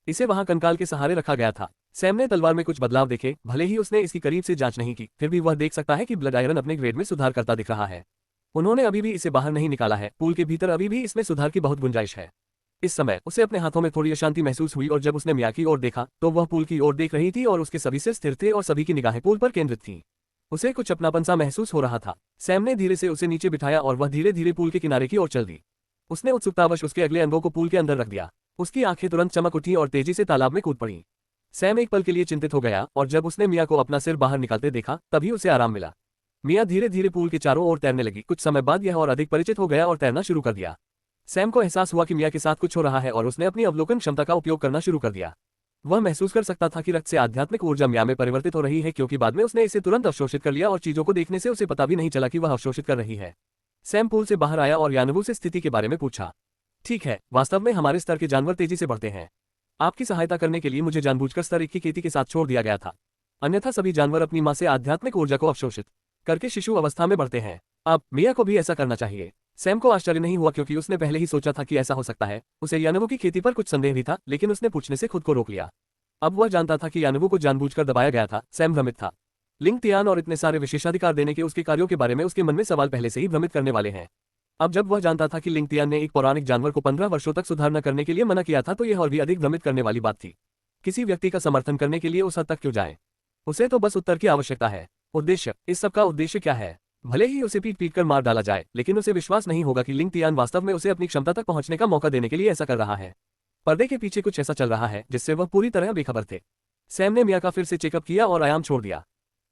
इसे वहां कंकाल के सहारे रखा गया था। सैम ने तलवार में कुछ बदलाव देखे। भले ही उसने इसकी करीब से जांच नहीं की, फिर भी वह देख सकता है कि ब्लड आयरन अपने ग्रेड में सुधार करता दिख रहा है। उन्होंने अभी भी इसे बाहर नहीं निकाला है। पूल के भीतर अभी भी इसमें सुधार की बहुत गुंजाइश है। इस समय उसे अपने हाथों में थोड़ी अशांति महसूस हुई और जब उसने मिया की ओर देखा तो वह पूल की ओर देख रही थी और उसके सभी सिर स्थिर थे और सभी की निगाहें पूल पर केंद्रित थीं। उसे कुछ अपनापन सा महसूस हो रहा था। सैम ने धीरे से उसे नीचे बिठाया और वह धीरे धीरे पूल के किनारे की ओर चल दी। उसने उत्सुकतावश उसके अगले अंगों को पूल के अंदर रख दिया। उसकी आंखें तुरंत चमक उठी और तेजी से तालाब में कूद पड़ी। सैम एक पल के लिए चिंतित हो गया और जब उसने मिया को अपना सिर बाहर निकालते देखा तभी उसे आराम मिला। मिया धीरे धीरे पूल के चारों ओर तैरने लगी। कुछ समय बाद यह और अधिक परिचित हो गया और तैरना शुरू कर दिया। सैम को एहसास हुआ कि मिया के साथ कुछ हो रहा है और उसने अपनी अवलोकन क्षमता का उपयोग करना शुरू कर दिया। वह महसूस कर सकता था कि रक्त से आध्यात्मिक ऊर्जा मिया में परिवर्तित हो रही है, क्योंकि बाद में उसने इसे तुरंत अवशोषित कर लिया और चीजों को देखने से उसे पता भी नहीं चला कि वह अवशोषित कर रही है। सैम पूल से बाहर आया और यानवू से स्थिति के बारे में पूछा। ठीक है, वास्तव में हमारे स्तर के जानवर तेजी से बढ़ते हैं। आपकी सहायता करने के लिए मुझे जानबूझकर स्तर 1 की खेती के साथ छोड़ दिया गया था। अन्यथा सभी जानवर अपनी मां से आध्यात्मिक ऊर्जा को अवशोषित करके शिशु अवस्था में बढ़ते हैं। अब मिया को भी ऐसा करना चाहिए। सैम को आश्चर्य नहीं हुआ क्योंकि उसने पहले ही सोचा था कि ऐसा हो सकता है। उसे यानवू की खेती पर कुछ संदेह भी था, लेकिन उसने पूछने से खुद को रोक लिया। अब वह जानता था कि यानवू को जानबूझकर दबाया गया था। सैम भ्रमित था। लिंग तियान और इतने सारे विशेषाधिकार देने के उसके कार्यों के बारे में उसके मन में सवाल पहले से ही भ्रमित करने वाले हैं। अब जब वह जानता था कि लिंग तियान ने एक पौराणिक जानवर को 15 वर्षों तक सुधार न करने के लिए मना किया था तो यह और भी अधिक भ्रमित करने वाली बात थी। किसी व्यक्ति का समर्थन करने के लिए उस हद तक क्यों जाए? उसे तो बस उत्तर की आवश्यकता है। उद्देश्य, इस सब का उद्देश्य क्या है? भले ही उसे पीट कर मार डाला जाए, लेकिन उसे विश्वास नहीं होगा कि लिंग तियान वास्तव में उसे अपनी क्षमता तक पहुंचने का मौका देने के लिए ऐसा कर रहा है। पर्दे के पीछे कुछ ऐसा चल रहा है जिससे वह पूरी तरह बेखबर थे। सैम ने मिया का फिर से चेकअप किया और आयाम छोड़ दिया।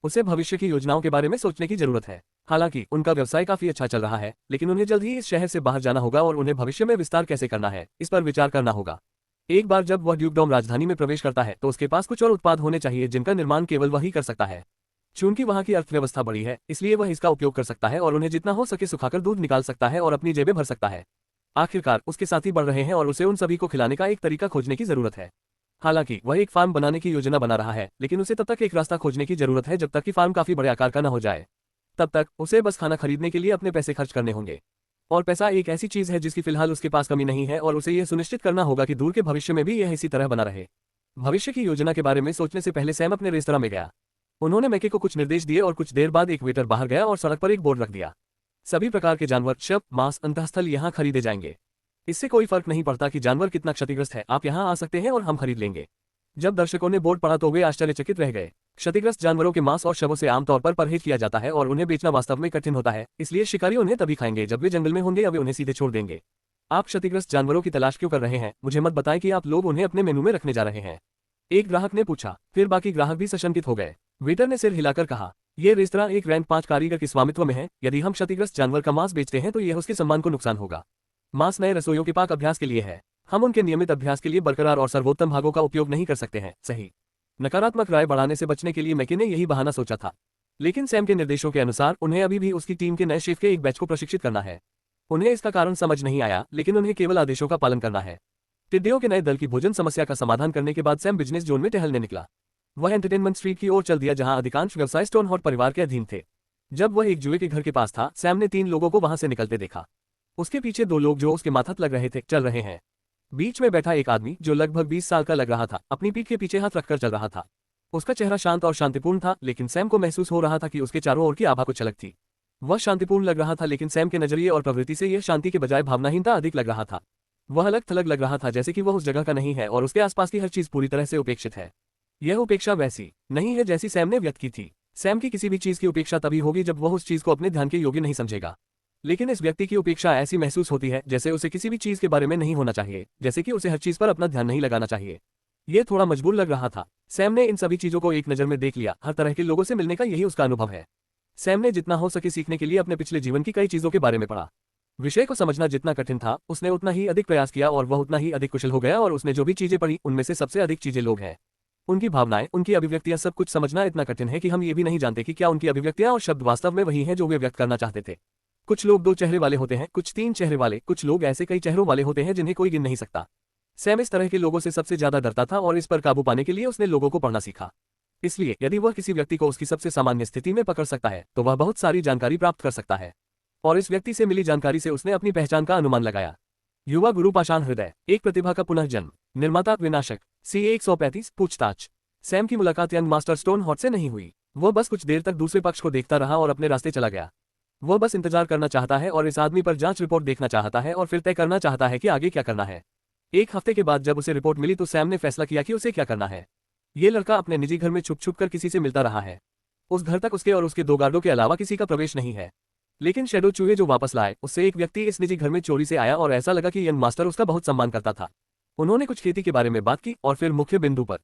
उसे भविष्य की योजनाओं के बारे में सोचने की जरूरत है। हालांकि उनका व्यवसाय काफी अच्छा चल रहा है, लेकिन उन्हें जल्द ही इस शहर से बाहर जाना होगा और उन्हें भविष्य में विस्तार कैसे करना है इस पर विचार करना होगा। एक बार जब वह ड्यूकडॉम राजधानी में प्रवेश करता है तो उसके पास कुछ और उत्पाद होने चाहिए जिनका निर्माण केवल वही कर सकता है। चूंकि वहां की अर्थव्यवस्था बड़ी है, इसलिए वह इसका उपयोग कर सकता है और उन्हें जितना हो सके सुखाकर दूध निकाल सकता है और अपनी जेबें भर सकता है। आखिरकार उसके साथी बढ़ रहे हैं और उसे उन सभी को खिलाने का एक तरीका खोजने की जरूरत है। हालांकि वह एक फार्म बनाने की योजना बना रहा है, लेकिन उसे तब तक एक रास्ता खोजने की जरूरत है जब तक कि फार्म काफी बड़े आकार का न हो जाए। तब तक उसे बस खाना खरीदने के लिए अपने पैसे खर्च करने होंगे। और पैसा एक ऐसी चीज है जिसकी फिलहाल उसके पास कमी नहीं है और उसे यह सुनिश्चित करना होगा कि दूर के भविष्य में भी यह इसी तरह बना रहे। भविष्य की योजना के बारे में सोचने से पहले सैम अपने रेस्तरां में गया। उन्होंने मैके को कुछ निर्देश दिए और कुछ देर बाद एक वेटर बाहर गया और सड़क पर एक बोर्ड रख दिया। सभी प्रकार के जानवर, शव, मांस, अंतःस्थल यहाँ खरीदे जाएंगे। इससे कोई फर्क नहीं पड़ता कि जानवर कितना क्षतिग्रस्त है, आप यहाँ आ सकते हैं और हम खरीद लेंगे। जब दर्शकों ने बोर्ड पढ़ा तो वे आश्चर्यचकित रह गए। क्षतिग्रस्त जानवरों के मांस और शवों से आमतौर पर परहेज किया जाता है और उन्हें बेचना वास्तव में कठिन होता है, इसलिए शिकारी उन्हें तभी खाएंगे जब वे जंगल में होंगे या वे उन्हें सीधे छोड़ देंगे। आप क्षतिग्रस्त जानवरों की तलाश क्यों कर रहे हैं? मुझे मत बताएं कि आप लोग उन्हें अपने मेनू में रखने जा रहे हैं, एक ग्राहक ने पूछा। फिर बाकी ग्राहक भी सशंकित हो गए। वेटर ने सिर हिलाकर कहा, यह रेस्तरां एक रैंक 5 कारीगर के स्वामित्व में है। यदि हम क्षतिग्रस्त जानवर का मांस बेचते हैं तो यह उसके सम्मान को नुकसान होगा। मांस नए रसोइयों के पाक अभ्यास के लिए है, हम उनके नियमित अभ्यास के लिए बरकरार और सर्वोत्तम भागों का उपयोग नहीं कर सकते हैं। सही। नकारात्मक राय बढ़ाने से बचने के लिए मैके ने यही बहाना सोचा था, लेकिन सैम के निर्देशों के अनुसार उन्हें अभी भी उसकी टीम के नए शेफ के एक बैच को प्रशिक्षित करना है। उन्हें इसका कारण समझ नहीं आया, लेकिन उन्हें केवल आदेशों का पालन करना है। टिड्डियों के नए दल की भोजन समस्या का समाधान करने के बाद सैम बिजनेस जोन में टहलने निकला। वह एंटरटेनमेंट स्ट्रीट की ओर चल दिया जहां अधिकांश व्यवसाय स्टोन हॉट परिवार के अधीन थे। जब वह एक जुए के घर के पास था, सैम ने 3 लोगों को वहां से निकलते देखा। उसके पीछे 2 लोग जो उसके माथत लग रहे थे चल रहे हैं। बीच में बैठा एक आदमी जो लगभग 20 साल का लग रहा था, अपनी पीठ के पीछे हाथ रखकर चल रहा था। उसका चेहरा शांत और शांतिपूर्ण था, लेकिन सैम को महसूस हो रहा था कि उसके चारों ओर की आभा कुछ अलग थी। वह शांतिपूर्ण लग रहा था, लेकिन सैम के नजरिए और प्रवृत्ति से यह शांति के बजाय भावनाहीनता अधिक लग रहा था। वह अलग थलग लग रहा था, जैसे कि वह उस जगह का नहीं है और उसके आसपास की हर चीज पूरी तरह से उपेक्षित है। यह उपेक्षा वैसी नहीं है जैसी सैम ने व्यक्त की थी। सैम की किसी भी चीज की उपेक्षा तभी होगी जब वह उस चीज को अपने ध्यान के योग्य नहीं समझेगा। लेकिन इस व्यक्ति की उपेक्षा ऐसी महसूस होती है जैसे उसे किसी भी चीज के बारे में नहीं होना चाहिए, जैसे कि उसे हर चीज पर अपना ध्यान नहीं लगाना चाहिए। यह थोड़ा मजबूर लग रहा था। सैम ने इन सभी चीजों को एक नजर में देख लिया। हर तरह के लोगों से मिलने का यही उसका अनुभव है। सैम ने जितना हो सके सीखने के लिए अपने पिछले जीवन की कई चीजों के बारे में पढ़ा। विषय को समझना जितना कठिन था, उसने उतना ही अधिक प्रयास किया और वह उतना ही अधिक कुशल हो गया। और उसने जो भी चीजें पढ़ी उनमें से सबसे अधिक चीजें लोग हैं, उनकी भावनाएं, उनकी अभिव्यक्तियां। सब कुछ समझना इतना कठिन है कि हम ये भी नहीं जानते कि क्या उनकी अभिव्यक्तियां और शब्द वास्तव में वही हैं जो वे व्यक्त करना चाहते थे। कुछ लोग 2 चेहरे वाले होते हैं, कुछ 3 चेहरे वाले, कुछ लोग ऐसे कई चेहरों वाले होते हैं जिन्हें कोई गिन नहीं सकता। सैम इस तरह के लोगों से सबसे ज्यादा डरता था और इस पर काबू पाने के लिए उसने लोगों को पढ़ना सीखा। इसलिए यदि वह किसी व्यक्ति को उसकी सबसे सामान्य स्थिति में पकड़ सकता है तो वह बहुत सारी जानकारी प्राप्त कर सकता है। और इस व्यक्ति से मिली जानकारी से उसने अपनी पहचान का अनुमान लगाया। युवा गुरु पाषाण हृदय, एक प्रतिभा का पुनर्जन्म, निर्माता विनाशक, CA 135। पूछताछ। सैम की मुलाकात यंग मास्टर स्टोन हॉट से नहीं हुई। वह बस कुछ देर तक दूसरे पक्ष को देखता रहा और अपने रास्ते चला गया। वह बस इंतजार करना चाहता है और इस आदमी पर जांच रिपोर्ट देखना चाहता है और फिर तय करना चाहता है कि आगे क्या करना है। 1 हफ्ते के बाद जब उसे रिपोर्ट मिली तो सैम ने फैसला किया कि उसे क्या करना है। ये लड़का अपने निजी घर में छुप छुप कर किसी से मिलता रहा है। उस घर तक उसके और उसके 2 गार्डों के अलावा किसी का प्रवेश नहीं है। लेकिन शैडो चूहे जो वापस लाए, उससे एक व्यक्ति इस निजी घर में चोरी से आया और ऐसा लगा कि यंग मास्टर उसका बहुत सम्मान करता था। उन्होंने कुछ खेती के बारे में बात की और फिर मुख्य बिंदु पर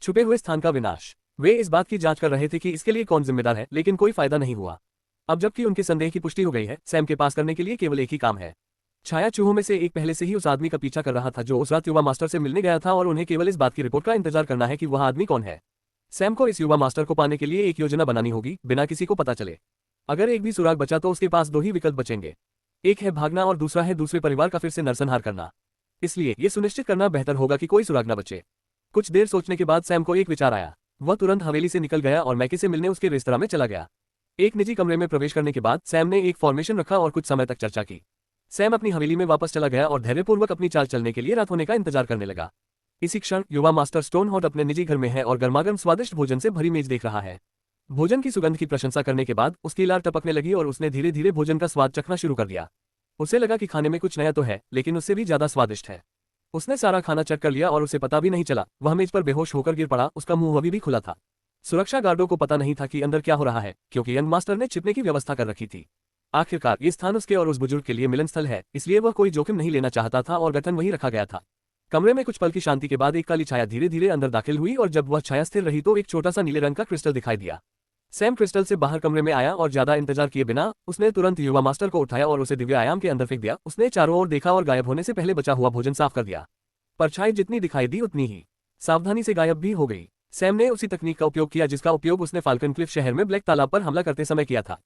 छुपे हुए स्थान का विनाश। वे इस बात की जांच कर रहे थे कि इसके लिए कौन जिम्मेदार है, लेकिन कोई फायदा नहीं हुआ। अब जबकि उनके संदेह की पुष्टि हो गई है, सैम के पास करने के लिए केवल एक ही काम है। छाया चूहों में से एक पहले से ही उस आदमी का पीछा कर रहा था जो उस रात युवा मास्टर से मिलने गया था और उन्हें केवल इस बात की रिपोर्ट का इंतजार करना है कि वह आदमी कौन है। सैम को इस युवा मास्टर को पाने के लिए एक योजना बनानी होगी, बिना किसी को पता चले। अगर एक भी सुराग बचा तो उसके पास 2 ही विकल्प बचेंगे, एक है भागना और दूसरा है दूसरे परिवार का फिर से नरसंहार करना। इसलिए यह सुनिश्चित करना बेहतर होगा कि कोई सुराग न बचे। कुछ देर सोचने के बाद सैम को एक विचार आया। वह तुरंत हवेली से निकल गया और मैके से मिलने उसके रेस्तरां में चला गया। एक निजी कमरे में प्रवेश करने के बाद सैम ने एक फॉर्मेशन रखा और कुछ समय तक चर्चा की। सैम अपनी हवेली में वापस चला गया और धैर्यपूर्वक अपनी चाल चलने के लिए रात होने का इंतजार करने लगा। इसी क्षण युवा मास्टर स्टोन हॉट अपने निजी घर में है और गर्मागर्म स्वादिष्ट भोजन से भरी मेज देख रहा है। भोजन की सुगंध की प्रशंसा करने के बाद उसकी लार टपकने लगी और उसने धीरे धीरे भोजन का स्वाद चखना शुरू कर दिया। उसे लगा कि खाने में कुछ नया तो है, लेकिन उससे भी ज्यादा स्वादिष्ट है। उसने सारा खाना चख कर लिया और उसे पता भी नहीं चला। वह मेज पर बेहोश होकर गिर पड़ा। उसका मुंह अभी भी खुला था। सुरक्षा गार्डों को पता नहीं था कि अंदर क्या हो रहा है, क्योंकि यंग मास्टर ने छिपने की व्यवस्था कर रखी थी। आखिरकार ये स्थान उसके और उस बुजुर्ग के लिए मिलन स्थल है, इसलिए वह कोई जोखिम नहीं लेना चाहता था और गठन वहीं रखा गया था। कमरे में कुछ पल की शांति के बाद एक काली छाया धीरे धीरे अंदर दाखिल हुई और जब वह छाया स्थिर रही तो एक छोटा सा नीले रंग का क्रिस्टल दिखाई दिया। सैम क्रिस्टल से बाहर कमरे में आया और ज्यादा इंतजार किए बिना उसने तुरंत युवा मास्टर को उठाया और उसे दिव्य आयाम के अंदर फेंक दिया। उसने चारों ओर देखा और गायब होने से पहले बचा हुआ भोजन साफ कर दिया। परछाई जितनी दिखाई दी उतनी ही सावधानी से गायब भी हो गई। सैम ने उसी तकनीक का उपयोग किया जिसका उपयोग उसने फाल्कन क्लिफ शहर में ब्लैक तालाब पर हमला करते समय किया था।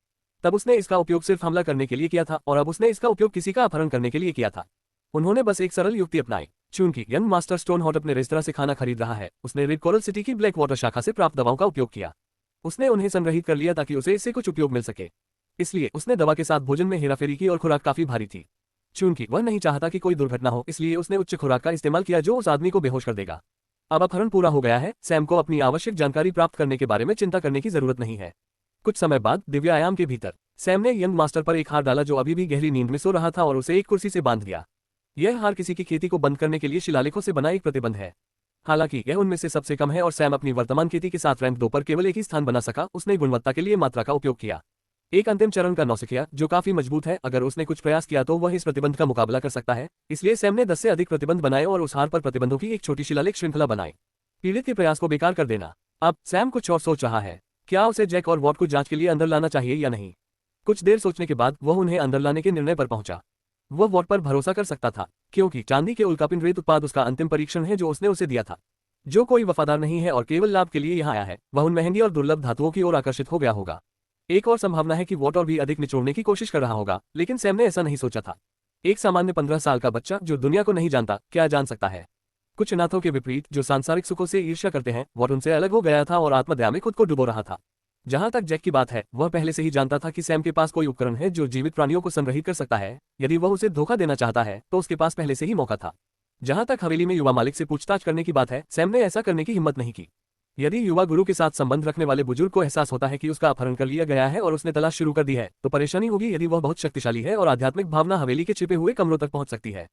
तब उसने इसका उपयोग सिर्फ हमला करने के लिए किया था और अब उसने इसका उपयोग किसी का अपहरण करने के लिए किया था। उन्होंने बस एक सरल युक्ति अपनाई। चूंकि यंग मास्टर स्टोन हॉट अपने रेस्तरां से खाना खरीद रहा है, उसने रेड कोरल सिटी की ब्लैक वाटर शाखा से प्राप्त दवाओं का उपयोग किया। उसने उन्हें संग्रहित कर लिया ताकि उसे इससे कुछ उपयोग मिल सके। इसलिए उसने दवा के साथ भोजन में हेराफेरी की और खुराक काफी भारी थी। चूंकि वह नहीं चाहता कि कोई दुर्घटना हो, इसलिए उसने उच्च खुराक का इस्तेमाल किया जो उस आदमी को बेहोश कर देगा। अब अपहरण पूरा हो गया है, सैम को अपनी आवश्यक जानकारी प्राप्त करने के बारे में चिंता करने की जरूरत नहीं है। कुछ समय बाद दिव्य आयाम के भीतर सैम ने यंग मास्टर पर एक हार डाला जो अभी भी गहरी नींद में सो रहा था और उसे एक कुर्सी से बांध दिया। यह हार किसी की खेती को बंद करने के लिए शिलालेखों से बना एक प्रतिबंध है। हालांकि यह उनमें से सबसे कम है और सैम अपनी वर्तमान खेती के साथ रैंक 2 पर केवल एक ही स्थान बना सका। उसने गुणवत्ता के लिए मात्रा का उपयोग किया। एक अंतिम चरण का नौसिखिया जो काफी मजबूत है, अगर उसने कुछ प्रयास किया तो वह इस प्रतिबंध का मुकाबला कर सकता है। इसलिए सैम ने 10 से अधिक प्रतिबंध बनाए और उस हार पर प्रतिबंधों की एक छोटी शिलालेख श्रृंखला बनाई। पीड़ित के प्रयास को बेकार कर देना। अब सैम कुछ और सोच रहा है। क्या उसे जैक और वॉट को जांच के लिए अंदर लाना चाहिए या नहीं? कुछ देर सोचने के बाद वह उन्हें अंदर लाने के निर्णय पर पहुंचा। वह वॉट पर भरोसा कर सकता था, क्योंकि चांदी के उल्कापिंड रेत उत्पाद उसका अंतिम परीक्षण है जो उसने उसे दिया था। जो कोई वफादार नहीं है और केवल लाभ के लिए यहाँ आया है, वह उन महंगी और दुर्लभ धातुओं की ओर आकर्षित हो गया होगा। एक और संभावना है कि वॉट और भी अधिक निचोड़ने की कोशिश कर रहा होगा, लेकिन सैम ने ऐसा नहीं सोचा था। एक सामान्य 15 साल का बच्चा जो दुनिया को नहीं जानता, क्या जान सकता है? कुछ अनाथों के विपरीत जो सांसारिक सुखों से ईर्ष्या करते हैं, वॉट उनसे अलग हो गया था और आत्मदया में खुद को डुबो रहा था। जहां तक जैक की बात है, वह पहले से ही जानता था कि सैम के पास कोई उपकरण है जो जीवित प्राणियों को संग्रहित कर सकता है। यदि वह उसे धोखा देना चाहता है तो उसके पास पहले से ही मौका था। जहां तक हवेली में युवा मालिक से पूछताछ करने की बात है, सैम ने ऐसा करने की हिम्मत नहीं की। यदि युवा गुरु के साथ संबंध रखने वाले बुजुर्ग को एहसास होता है कि उसका अपहरण कर लिया गया है और उसने तलाश शुरू कर दी है, तो परेशानी होगी। यदि वह बहुत शक्तिशाली है और आध्यात्मिक भावना हवेली के छिपे हुए कमरों तक पहुंच सकती है।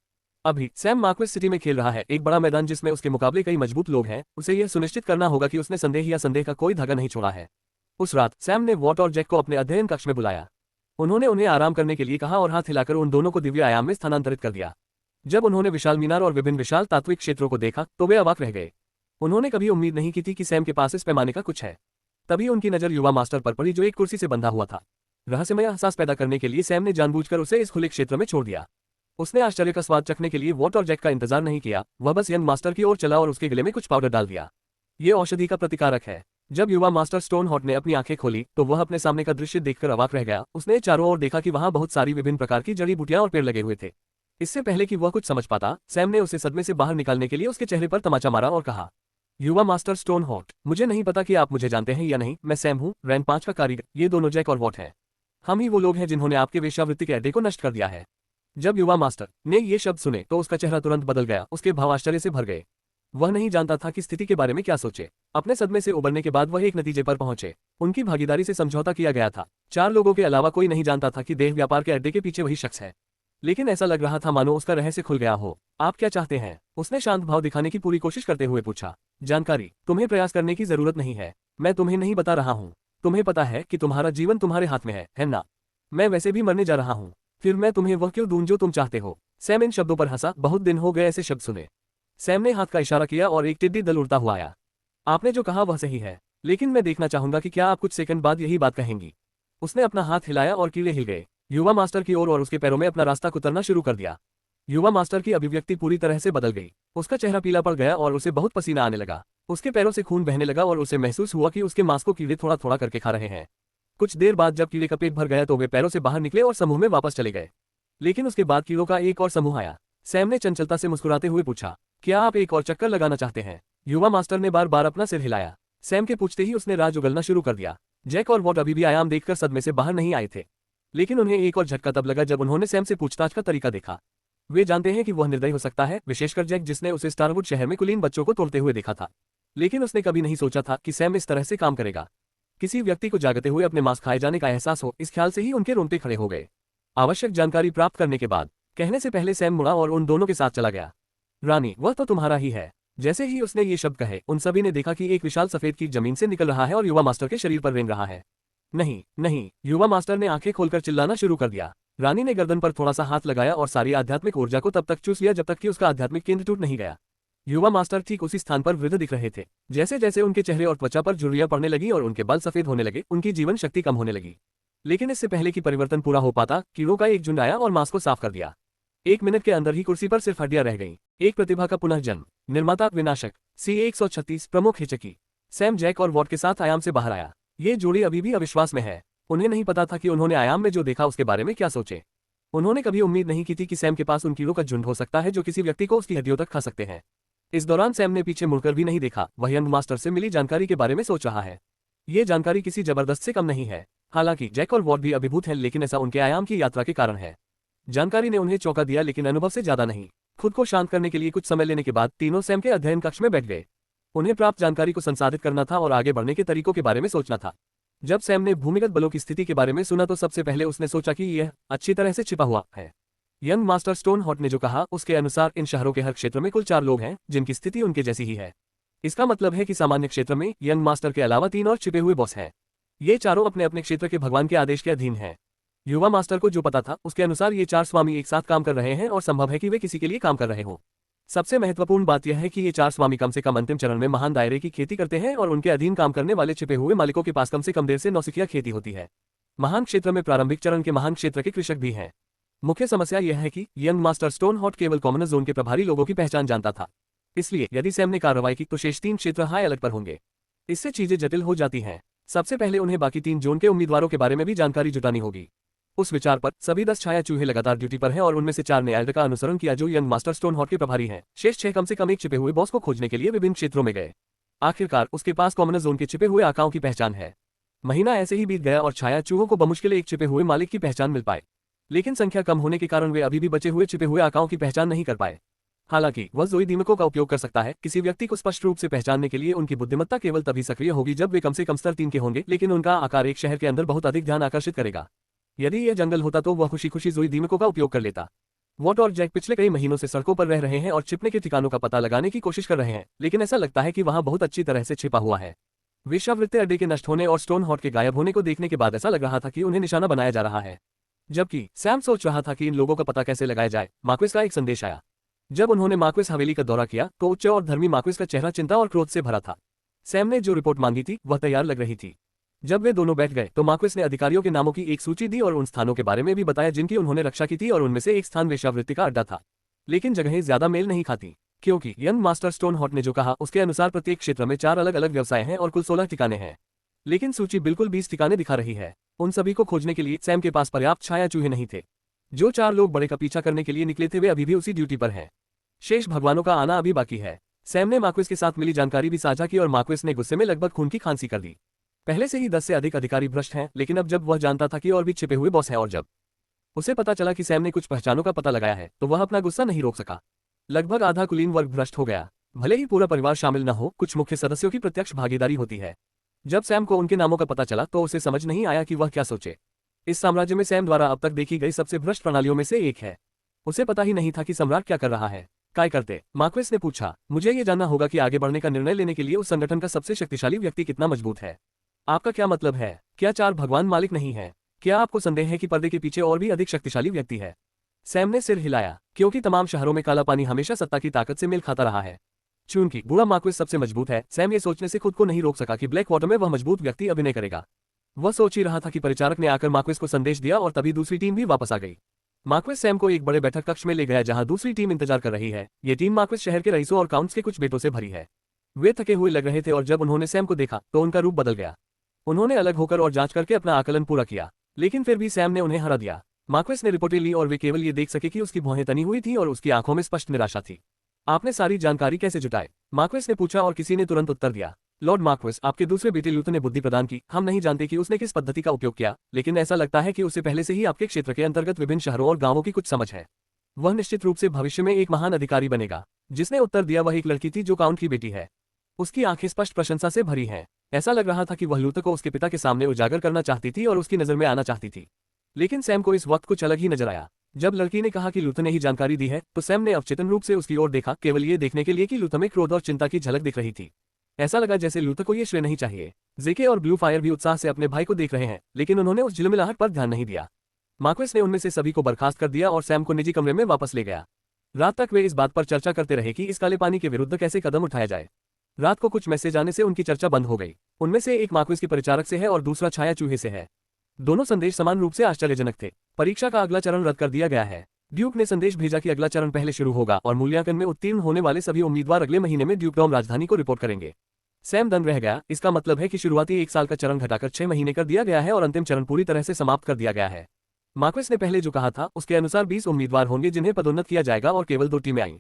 अभी सैम मार्क्वेस सिटी में खेल रहा है, एक बड़ा मैदान जिसमें उसके मुकाबले कई मजबूत लोग हैं। उसे यह सुनिश्चित करना होगा कि उसने संदेह या संदेह का कोई धागा नहीं छोड़ा है। उस रात सैम ने वॉट और जैक को अपने अध्ययन कक्ष में बुलाया। उन्होंने उन्हें आराम करने के लिए कहा और हाथ हिलाकर उन दोनों को दिव्य आयाम में स्थानांतरित कर दिया। जब उन्होंने विशाल मीनार और विभिन्न विशाल तात्विक क्षेत्रों को देखा तो वे अवाक रह गए। उन्होंने कभी उम्मीद नहीं की थी कि सैम के पास इस पैमाने का कुछ है। तभी उनकी नजर युवा मास्टर पर पड़ी जो एक कुर्सी से बंधा हुआ था। रहस्यमय एहसास पैदा करने के लिए सैम ने जानबूझकर उसे इस खुले क्षेत्र में छोड़ दिया। उसने आश्चर्य का स्वाद चखने के लिए वॉट और जैक का इंतजार नहीं किया, वह बस यंग मास्टर की ओर चला और उसके गले में कुछ पाउडर डाल दिया। ये औषधि का प्रतिकारक है। जब युवा मास्टर स्टोन हॉट ने अपनी आंखें खोली तो वह अपने सामने का दृश्य देखकर अवाक रह गया। उसने चारों ओर देखा कि वहां बहुत सारी विभिन्न प्रकार की जड़ी बूटियां और पेड़ लगे हुए थे। इससे पहले कि वह कुछ समझ पाता, सैम ने उसे सदमे से बाहर निकालने के लिए उसके चेहरे पर तमाचा मारा और कहा, युवा मास्टर स्टोन हॉट, मुझे नहीं पता कि आप मुझे जानते हैं या नहीं। मैं सैम हूँ, रैंक 5 का कारीगर। ये दोनों जैक और वॉट हैं। हम ही वो लोग हैं जिन्होंने आपके वेश्यावृत्ति के अड्डे को नष्ट कर दिया है। जब युवा मास्टर ने ये शब्द सुने तो उसका चेहरा तुरंत बदल गया। उसके भाव आश्चर्य से भर गए। वह नहीं जानता था कि स्थिति के बारे में क्या सोचे। अपने सदमे से उबरने के बाद वह एक नतीजे पर पहुंचे। उनकी भागीदारी से समझौता किया गया था। 4 लोगों के अलावा कोई नहीं जानता था कि देह व्यापार के अड्डे के पीछे वही शख्स है। लेकिन ऐसा लग रहा था मानो उसका रहस्य खुल गया हो। आप क्या चाहते हैं? उसने शांत भाव दिखाने की पूरी कोशिश करते हुए पूछा। जानकारी। तुम्हें प्रयास करने की जरूरत नहीं है। मैं तुम्हें नहीं बता रहा हूँ। तुम्हें पता है कि तुम्हारा जीवन तुम्हारे हाथ में है ना? मैं वैसे भी मरने जा रहा हूँ। फिर मैं तुम्हें वह क्यों दूं जो तुम चाहते हो? सैम इन शब्दों पर हंसा। बहुत दिन हो गए ऐसे शब्द सुने। सैम ने हाथ का इशारा किया और एक टिड्डी दल उड़ता हुआ आया। आपने जो कहा वह सही है, लेकिन मैं देखना चाहूंगा कि क्या आप कुछ सेकंड बाद यही बात कहेंगी। उसने अपना हाथ हिलाया और कीड़े हिल गए युवा मास्टर की ओर और उसके पैरों में अपना रास्ता कुतरना शुरू कर दिया। युवा मास्टर की अभिव्यक्ति पूरी तरह से बदल गई। उसका चेहरा पीला पड़ गया और उसे बहुत पसीना आने लगा। उसके पैरों से खून बहने लगा और उसे महसूस हुआ कि उसके मांस को कीड़े थोड़ा थोड़ा करके खा रहे हैं। कुछ देर बाद जब कीड़े का पेट भर गया तो वे पैरों से बाहर निकले और समूह में वापस चले गए। लेकिन उसके बाद कीड़ों का एक और समूह आया। सैम ने चंचलता से मुस्कुराते हुए पूछा, क्या आप एक और चक्कर लगाना चाहते हैं? युवा मास्टर ने बार बार अपना सिर हिलाया। सैम के पूछते ही उसने राज उगलना शुरू कर दिया। जैक और वॉट अभी भी आयाम देखकर सदमे से बाहर नहीं आए थे, लेकिन उन्हें एक और झटका तब लगा जब उन्होंने सैम से पूछताछ का तरीका देखा। वे जानते हैं कि वह निर्दयी हो सकता है, विशेषकर जैक जिसने उसे स्टारवुड शहर में कुलीन बच्चों को तोड़ते हुए देखा था। लेकिन उसने कभी नहीं सोचा था कि सैम इस तरह से काम करेगा। किसी व्यक्ति को जागते हुए अपने मांस खाए जाने का एहसास हो, इस ख्याल से ही उनके रोंगटे खड़े हो गए। आवश्यक जानकारी प्राप्त करने के बाद कहने से पहले सैम मुड़ा और उन दोनों के साथ चला गया। रानी, वह तो तुम्हारा ही है। जैसे ही उसने ये शब्द कहे, उन सभी ने देखा कि एक विशाल सफेद कीट जमीन से निकल रहा है और युवा मास्टर के शरीर पर रेंग रहा है। नहीं नहीं, युवा मास्टर ने आंखें खोलकर चिल्लाना शुरू कर दिया। रानी ने गर्दन पर थोड़ा सा हाथ लगाया और सारी आध्यात्मिक ऊर्जा को तब तक चूस लिया जब तक कि उसका आध्यात्मिक केंद्र टूट नहीं गया। युवा मास्टर ठीक उसी स्थान पर वृद्ध दिख रहे थे। जैसे जैसे उनके चेहरे और त्वचा पर झुर्रियां पड़ने लगी और उनके बाल सफेद होने लगे, उनकी जीवन शक्ति कम होने लगी। लेकिन इससे पहले कि परिवर्तन पूरा हो पाता, कीड़ों का एक झुंड आया और मांस को साफ कर दिया। 1 मिनट के अंदर ही कुर्सी पर सिर्फ हड्डियां रह गईं। एक प्रतिभा का पुनः जन्म। निर्माता विनाशक। C136 प्रमुख हिचकी। सैम जैक और वॉट के साथ आयाम से बाहर आया। ये जोड़ी अभी भी अविश्वास में है। उन्हें नहीं पता था कि उन्होंने आयाम में जो देखा उसके बारे में क्या सोचे। उन्होंने कभी उम्मीद नहीं की थी कि सैम के पास उन कीड़ों का झुंड हो सकता है जो किसी व्यक्ति को उसकी हड्डियों तक खा सकते हैं। इस दौरान सैम ने पीछे मुड़कर भी नहीं देखा। वह यंग मास्टर से मिली जानकारी के बारे में सोच रहा है। ये जानकारी किसी जबरदस्त से कम नहीं है। हालांकि जैक और वॉट भी अभिभूत हैं, लेकिन ऐसा उनके आयाम की यात्रा के कारण है। जानकारी ने उन्हें चौंका दिया, लेकिन अनुभव से ज्यादा नहीं। खुद को शांत करने के लिए कुछ समय लेने के बाद तीनों सैम के अध्ययन कक्ष में बैठ गए। उन्हें प्राप्त जानकारी को संसाधित करना था और आगे बढ़ने के तरीकों के बारे में सोचना था। जब सैम ने भूमिगत बलों की स्थिति के बारे में सुना तो सबसे पहले उसने सोचा कि यह अच्छी तरह से छिपा हुआ है। यंग मास्टर स्टोन हॉट ने जो कहा उसके अनुसार इन शहरों के हर क्षेत्र में कुल 4 लोग हैं जिनकी स्थिति उनके जैसी ही है। इसका मतलब है कि सामान्य क्षेत्र में यंग मास्टर के अलावा 3 और छिपे हुए बॉस हैं। ये चारों अपने अपने क्षेत्र के भगवान के आदेश के अधीन हैं। युवा मास्टर को जो पता था उसके अनुसार ये 4 स्वामी एक साथ काम कर रहे हैं और संभव है कि वे किसी के लिए काम कर रहे हों। सबसे महत्वपूर्ण बात यह है कि ये 4 स्वामी कम से कम अंतिम चरण में महान दायरे की खेती करते हैं और उनके अधीन काम करने वाले छिपे हुए मालिकों के पास कम से कम देर से नौसिखिया खेती होती है। महान क्षेत्र में प्रारंभिक चरण के महान क्षेत्र के कृषक भी हैं। मुख्य समस्या यह है कि यंग मास्टर स्टोन हॉट केवल कॉमनर जोन के प्रभारी लोगों की पहचान जानता था। इसलिए यदि सैम ने कार्रवाई की तो शेष 3 क्षेत्र हाई अलर्ट पर होंगे। इससे चीजें जटिल हो जाती हैं। सबसे पहले उन्हें बाकी 3 जोन के उम्मीदवारों के बारे में भी जानकारी जुटानी होगी। उस विचार पर सभी 10 छाया चूहे लगातार ड्यूटी पर हैं और उनमें से 4 ने एल्डर का अनुसरण किया जो यंग मास्टर स्टोन हॉट के प्रभारी हैं। शेष 6 कम से कम एक छिपे हुए बॉस को खोजने के लिए विभिन्न क्षेत्रों में गए। आखिरकार उसके पास कॉमनर जोन के छिपे हुए आकाओं की पहचान है। महीना ऐसे ही बीत गया और छाया चूहों को बमुश्किल एक छिपे हुए मालिक की पहचान मिल पाए, लेकिन संख्या कम होने के कारण वे अभी भी बचे हुए छिपे हुए आकाओं की पहचान नहीं कर पाए। हालांकि वह जोई दीमकों का उपयोग कर सकता है। किसी व्यक्ति को स्पष्ट रूप से पहचानने के लिए उनकी बुद्धिमत्ता केवल तभी सक्रिय होगी जब वे कम से कम स्तर 3 के होंगे, लेकिन उनका आकार एक शहर के अंदर बहुत अधिक ध्यान आकर्षित करेगा। यदि यह जंगल होता तो वह खुशी खुशी जोई दीमकों का उपयोग कर लेता। वॉट और जैक पिछले कई महीनों से सड़कों पर रह रहे हैं और छिपने के ठिकानों का पता लगाने की कोशिश कर रहे हैं, लेकिन ऐसा लगता है कि वहां बहुत अच्छी तरह से छिपा हुआ है। वेश्यावृत्ति अड्डे के नष्ट होने और स्टोन हॉट के गायब होने को देखने के बाद ऐसा लग रहा था कि उन्हें निशाना बनाया जा रहा है। जबकि सैम सोच रहा था कि इन लोगों का पता कैसे लगाया जाए, मार्क्वेस का एक संदेश आया। जब उन्होंने मार्क्वेस हवेली का दौरा किया तो उच्च और धर्मी मार्क्वेस का चेहरा चिंता और क्रोध से भरा था। सैम ने जो रिपोर्ट मांगी थी वह तैयार लग रही थी। जब वे दोनों बैठ गए तो मार्क्वेस ने अधिकारियों के नामों की एक सूची दी और उन स्थानों के बारे में भी बताया जिनकी उन्होंने रक्षा की थी, और उनमें से एक स्थान वेश्यावृत्ति का अड्डा था। लेकिन जगहें ज्यादा मेल नहीं खाती, क्योंकि यंग मास्टर स्टोन हॉट ने जो कहा उसके अनुसार प्रत्येक क्षेत्र में 4 अलग अलग व्यवसाय हैं और कुल 16 ठिकाने हैं। लेकिन सूची बिल्कुल 20 ठिकाने दिखा रही है। उन सभी को खोजने के लिए सैम के पास पर्याप्त छाया चूहे नहीं थे। जो 4 लोग बड़े का पीछा करने के लिए निकले थे वे अभी भी उसी ड्यूटी पर हैं। शेष भगवानों का आना अभी बाकी है। सैम ने मार्क्वेस के साथ मिली जानकारी भी साझा की और मार्क्वेस ने गुस्से में लगभग खून की खांसी कर दी। पहले से ही 10 से अधिक अधिकारी भ्रष्ट हैं, लेकिन अब जब वह जानता था कि और भी छिपे हुए बॉस हैं और जब उसे पता चला कि सैम ने कुछ पहचानों का पता लगाया है तो वह अपना गुस्सा नहीं रोक सका। लगभग आधा कुलीन वर्ग भ्रष्ट हो गया। भले ही पूरा परिवार शामिल न हो, कुछ मुख्य सदस्यों की प्रत्यक्ष भागीदारी होती है। जब सैम को उनके नामों का पता चला तो उसे समझ नहीं आया कि वह क्या सोचे। इस साम्राज्य में सैम द्वारा अब तक देखी गई सबसे भ्रष्ट प्रणालियों में से एक है। उसे पता ही नहीं था कि सम्राट क्या कर रहा है। काय करते? मार्क्वेस ने पूछा। मुझे ये जानना होगा कि आगे बढ़ने का निर्णय लेने के लिए उस संगठन का सबसे शक्तिशाली व्यक्ति कितना मजबूत है। आपका क्या मतलब है? क्या 4 भगवान मालिक नहीं है? क्या आपको संदेह है कि पर्दे के पीछे और भी अधिक शक्तिशाली व्यक्ति है? सैम ने सिर हिलाया, क्योंकि तमाम शहरों में काला पानी हमेशा सत्ता की ताकत से मेल खाता रहा है। चूंकि बूढ़ा मार्क्वेस सबसे मजबूत है, सैम ये सोचने से खुद को नहीं रोक सका कि ब्लैक वाटर में वह मजबूत व्यक्ति अभिनय करेगा। वह सोच ही रहा था कि परिचारक ने आकर मार्क्वेस को संदेश दिया और तभी दूसरी टीम भी वापस आ गई। मार्क्वेस सैम को एक बड़े बैठक कक्ष में ले गया जहां दूसरी टीम इंतजार कर रही है। ये टीम मार्क्वेस शहर के रईसों और काउंट्स के कुछ बेटों से भरी है। वे थके हुए लग रहे थे और जब उन्होंने सैम को देखा तो उनका रूप बदल गया। उन्होंने अलग होकर और जांच करके अपना आकलन पूरा किया, लेकिन फिर भी सैम ने उन्हें हरा दिया। मार्क्वेस ने रिपोर्टें ली और वे केवल ये देख सके कि उसकी भौहें तनी हुई थी और उसकी आंखों में स्पष्ट निराशा थी। आपने सारी जानकारी कैसे जुटाई? मार्क्वेस ने पूछा और किसी ने तुरंत उत्तर दिया। लॉर्ड मार्क्वेस, आपके दूसरे बेटे लूथर ने बुद्धि प्रदान की। हम नहीं जानते कि उसने किस पद्धति का उपयोग किया, लेकिन ऐसा लगता है कि उसे पहले से ही आपके क्षेत्र के अंतर्गत विभिन्न शहरों और गांवों की कुछ समझ है। वह निश्चित रूप से भविष्य में एक महान अधिकारी बनेगा। जिसने उत्तर दिया वह एक लड़की थी जो काउंट की बेटी है। उसकी आंखें स्पष्ट प्रशंसा से भरी हैं। ऐसा लग रहा था कि वह लूथर को उसके पिता के सामने उजागर करना चाहती थी और उसकी नजर में आना चाहती थी। लेकिन सैम को इस वक्त कुछ अलग ही नजर आया। जब लड़की ने कहा कि लूथर ने ही जानकारी दी है तो सैम ने अवचेतन रूप से उसकी ओर देखा, केवल ये देखने के लिए कि लूथर में क्रोध और चिंता की झलक दिख रही थी। ऐसा लगा जैसे लूथर को ये श्रेय नहीं चाहिए। जेके और ब्लू फायर भी उत्साह से अपने भाई को देख रहे हैं, लेकिन उन्होंने उस झिलमिलाहट पर ध्यान नहीं दिया। मार्क्वेस ने उनमें से सभी को बर्खास्त कर दिया और सैम को निजी कमरे में वापस ले गया। रात तक वे इस बात पर चर्चा करते रहे कि इस काले पानी के विरुद्ध कैसे कदम उठाया जाए। रात को कुछ मैसेज आने से उनकी चर्चा बंद हो गई। उनमें से एक मार्क्वेस के परिचारक से है और दूसरा छाया चूहे से है। दोनों संदेश समान रूप से आश्चर्यजनक थे। परीक्षा का अगला चरण रद्द कर दिया गया है। ड्यूक ने संदेश भेजा कि अगला चरण पहले शुरू होगा और मूल्यांकन में उत्तीर्ण होने वाले सभी उम्मीदवार अगले महीने में ड्यूकडॉम राजधानी को रिपोर्ट करेंगे। सैम दंग रह गया। इसका मतलब है कि शुरुआती 1 साल का चरण घटाकर 6 महीने कर दिया गया है और अंतिम चरण पूरी तरह से समाप्त कर दिया गया है। मार्क्वेस ने पहले जो कहा था उसके अनुसार 20 उम्मीदवार होंगे जिन्हें पदोन्नत किया जाएगा और केवल 2 टीमें आईं।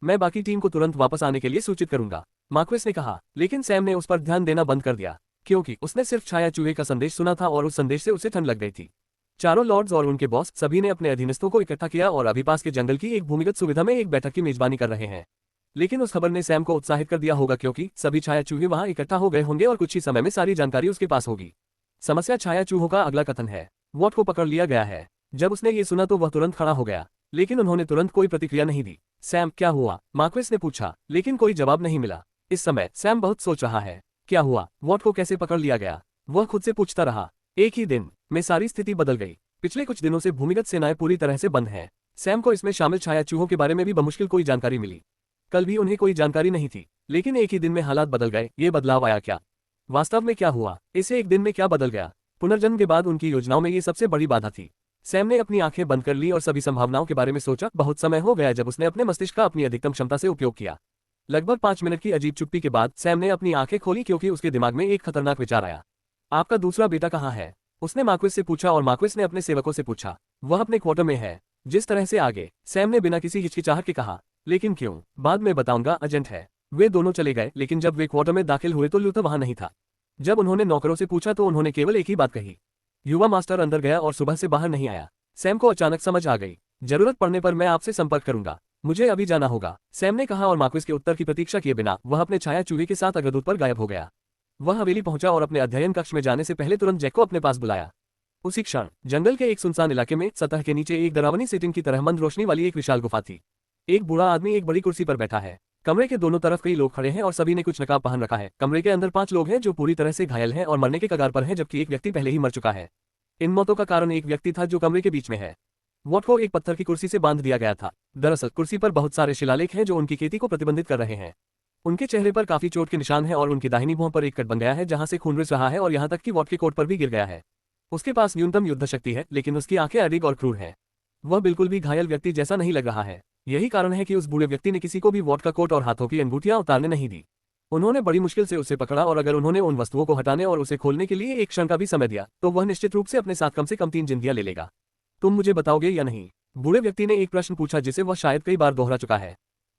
मैं बाकी टीम को तुरंत वापस आने के लिए सूचित करूंगा, मार्क्वेस ने कहा। लेकिन सैम ने उस पर ध्यान देना बंद कर दिया। क्योंकि उसने सिर्फ छाया चूहे का संदेश सुना था और उस संदेश से उसे ठंड लग गई थी। चारों लॉर्ड्स और उनके बॉस सभी ने अपने अधीनस्थों को इकट्ठा किया और अभी पास के जंगल की एक भूमिगत सुविधा में एक बैठक की मेजबानी कर रहे हैं। लेकिन उस खबर ने सैम को उत्साहित कर दिया होगा क्योंकि सभी छाया चूहे वहां इकट्ठा हो गए होंगे और कुछ ही समय में सारी जानकारी उसके पास होगी। समस्या छाया चूहों का अगला कथन है। वॉट को पकड़ लिया गया है। जब उसने ये सुना तो वह तुरंत खड़ा हो गया, लेकिन उन्होंने तुरंत कोई प्रतिक्रिया नहीं दी। सैम, क्या हुआ? मार्क्वेस ने पूछा, लेकिन कोई जवाब नहीं मिला। इस समय सैम बहुत सोच रहा है। क्या हुआ? वॉट को कैसे पकड़ लिया गया? वह खुद से पूछता रहा। एक ही दिन में सारी स्थिति बदल गई। पिछले कुछ दिनों से भूमिगत सेनाएं पूरी तरह से बंद हैं। सैम को इसमें शामिल छाया चूहों के बारे में भी बमुश्किल कोई जानकारी मिली। कल भी उन्हें कोई जानकारी नहीं थी, लेकिन एक ही दिन में हालात बदल गए। ये बदलाव आया क्या? वास्तव में क्या हुआ? इसे एक दिन में क्या बदल गया? पुनर्जन्म के बाद उनकी योजनाओं में ये सबसे बड़ी बाधा थी। सैम ने अपनी आंखें बंद कर ली और सभी संभावनाओं के बारे में सोचा। बहुत समय हो गया जब उसने अपने मस्तिष्क का अपनी अधिकतम क्षमता से उपयोग किया। लगभग 5 मिनट की अजीब चुप्पी के बाद सैम ने अपनी आंखें खोली क्योंकि उसके दिमाग में एक खतरनाक विचार आया। आपका दूसरा बेटा कहाँ है? उसने मार्क्वेस से पूछा और मार्क्वेस ने अपने सेवकों से पूछा। वह अपने क्वार्टर में है। जिस तरह से आगे, सैम ने बिना किसी हिचकिचाहट के कहा। लेकिन क्यों? बाद में बताऊंगा, अर्जेंट है। वे दोनों चले गए, लेकिन जब वे क्वार्टर में दाखिल हुए तो लूथर वहां नहीं था। जब उन्होंने नौकरों से पूछा तो उन्होंने केवल एक ही बात कही। युवा मास्टर अंदर गया और सुबह से बाहर नहीं आया। सैम को अचानक समझ आ गई। जरूरत पड़ने पर मैं आपसे संपर्क करूंगा। मुझे अभी जाना होगा, सैम ने कहा और मार्क्वेस के उत्तर की प्रतीक्षा किए बिना वह अपने छाया चूहे के साथ अग्रदूत पर गायब हो गया। वह हवेली पहुंचा और अपने अध्ययन कक्ष में जाने से पहले तुरंत जैक को अपने पास बुलाया। उसी क्षण जंगल के एक सुनसान इलाके में सतह के नीचे एक डरावनी सेटिंग की तरह मंद रोशनी वाली एक विशाल गुफा थी। एक बूढ़ा आदमी एक बड़ी कुर्सी पर बैठा है। कमरे के दोनों तरफ कई लोग खड़े हैं और सभी ने कुछ नकाब पहन रखा है। कमरे के अंदर 5 लोग हैं जो पूरी तरह से घायल हैं और मरने के कगार पर हैं, जबकि एक व्यक्ति पहले ही मर चुका है। इन मौतों का कारण एक व्यक्ति था जो कमरे के बीच में है। वॉट को एक पत्थर की कुर्सी से बांध दिया गया था। दरअसल कुर्सी पर बहुत सारे शिलालेख हैं जो उनकी खेती को प्रतिबंधित कर रहे हैं। उनके चेहरे पर काफी चोट के निशान हैं और उनकी दाहिनी भौं पर एक कट बन गया है जहां से खून रिस रहा है और यहां तक कि वॉट के कोट पर भी गिर गया है। उसके पास न्यूनतम युद्ध शक्ति है, लेकिन उसकी आंखें अडिग और क्रूर हैं। वह बिल्कुल भी घायल व्यक्ति जैसा नहीं लग रहा है। यही कारण है कि उस बूढ़े व्यक्ति ने किसी को भी वॉट का कोट और हाथों की अंगूठियां उतारने नहीं दी। उन्होंने बड़ी मुश्किल से उसे पकड़ा और अगर उन्होंने उन वस्तुओं को हटाने और उसे खोलने के लिए एक क्षण का भी समय दिया तो वह निश्चित रूप से अपने साथ कम से कम 3 जिंदगियां ले लेगा। तुम मुझे बताओगे या नहीं? बूढ़े व्यक्ति ने एक प्रश्न पूछा जिसे वह शायद कई बार दोहरा चुका है।